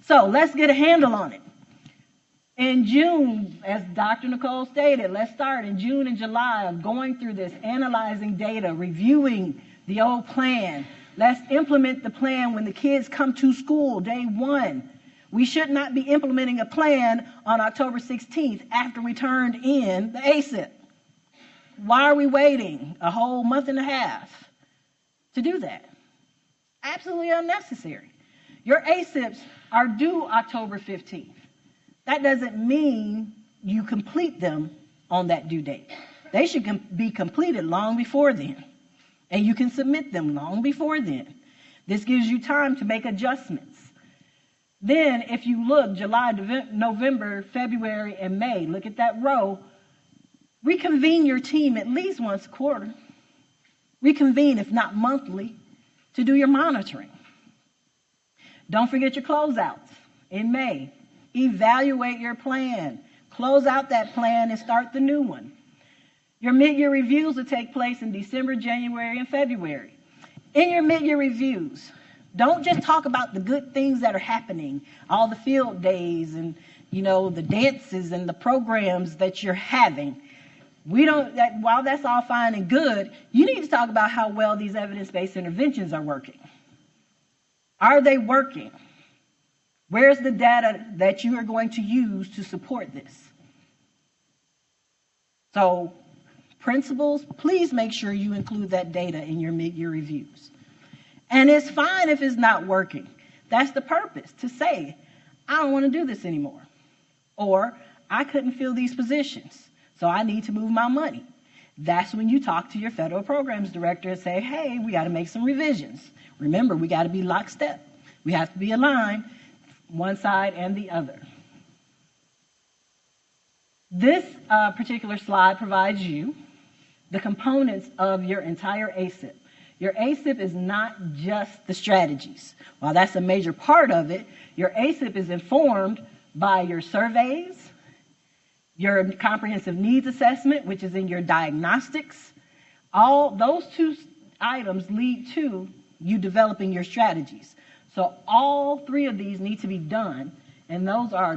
So let's get a handle on it. In June, as Dr. Nicole stated, let's start in June and July of going through this, analyzing data, reviewing the old plan. Let's implement the plan when the kids come to school, day one. We should not be implementing a plan on October 16th after we turned in the ACIP. Why are we waiting a whole month and a half to do that? Absolutely unnecessary. Your ACIPs are due October 15th. That doesn't mean you complete them on that due date. They should be completed long before then, and you can submit them long before then. This gives you time to make adjustments. Then, if you look, July, November, February, and May, look at that row, reconvene your team at least once a quarter. Reconvene, if not monthly, to do your monitoring. Don't forget your closeouts in May. Evaluate your plan. Close out that plan and start the new one. Your mid-year reviews will take place in December, January, and February. In your mid-year reviews, don't just talk about the good things that are happening, all the field days and, the dances and the programs that you're having. While that's all fine and good, you need to talk about how well these evidence-based interventions are working. Are they working? Where's the data that you are going to use to support this? So, principals, please make sure you include that data in your mid-year reviews. And it's fine if it's not working. That's the purpose, to say, I don't want to do this anymore. Or, I couldn't fill these positions, so I need to move my money. That's when you talk to your federal programs director and say, hey, we got to make some revisions. Remember, we got to be lockstep. We have to be aligned, one side and the other. This particular slide provides you the components of your entire ACIP. Your ACIP is not just the strategies. While that's a major part of it, your ACIP is informed by your surveys, your comprehensive needs assessment, which is in your diagnostics. All those two items lead to you developing your strategies. So all three of these need to be done, and those are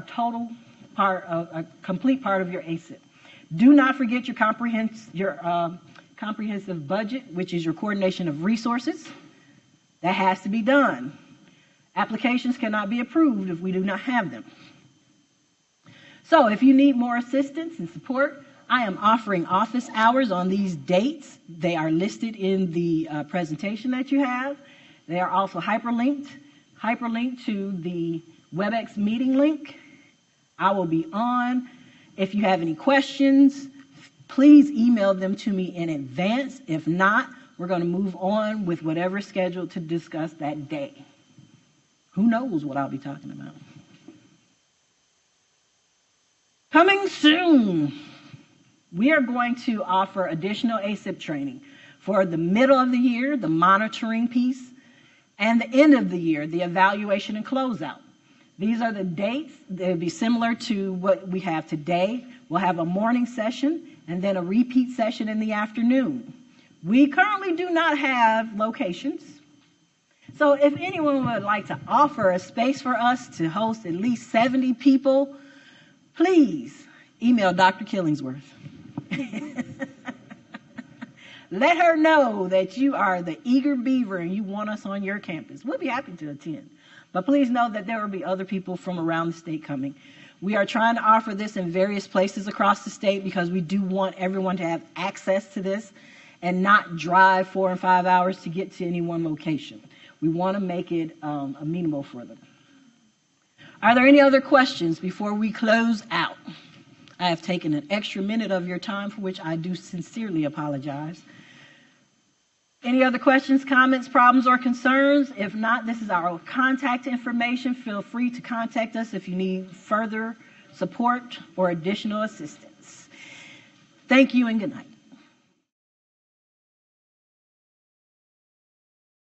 a complete part of your ACIP. Do not forget your comprehensive budget, which is your coordination of resources. That has to be done. Applications cannot be approved if we do not have them. So if you need more assistance and support, I am offering office hours on these dates. They are listed in the presentation that you have. They are also hyperlinked to the WebEx meeting link. I will be on. If you have any questions, please email them to me in advance. If not, we're going to move on with whatever is scheduled to discuss that day. Who knows what I'll be talking about? Coming soon, we are going to offer additional ACIP training for the middle of the year, the monitoring piece, and the end of the year, the evaluation and closeout. These are the dates. They'll be similar to what we have today. We'll have a morning session and then a repeat session in the afternoon. We currently do not have locations. So if anyone would like to offer a space for us to host at least 70 people, please email Dr. Killingsworth. Let her know that you are the eager beaver and you want us on your campus. We'll be happy to attend. But please know that there will be other people from around the state coming. We are trying to offer this in various places across the state because we do want everyone to have access to this and not drive 4 and 5 hours to get to any one location. We want to make it amenable for them. Are there any other questions before we close out? I have taken an extra minute of your time, for which I do sincerely apologize. Any other questions, comments, problems, or concerns? If not, this is our contact information. Feel free to contact us if you need further support or additional assistance. Thank you and good night.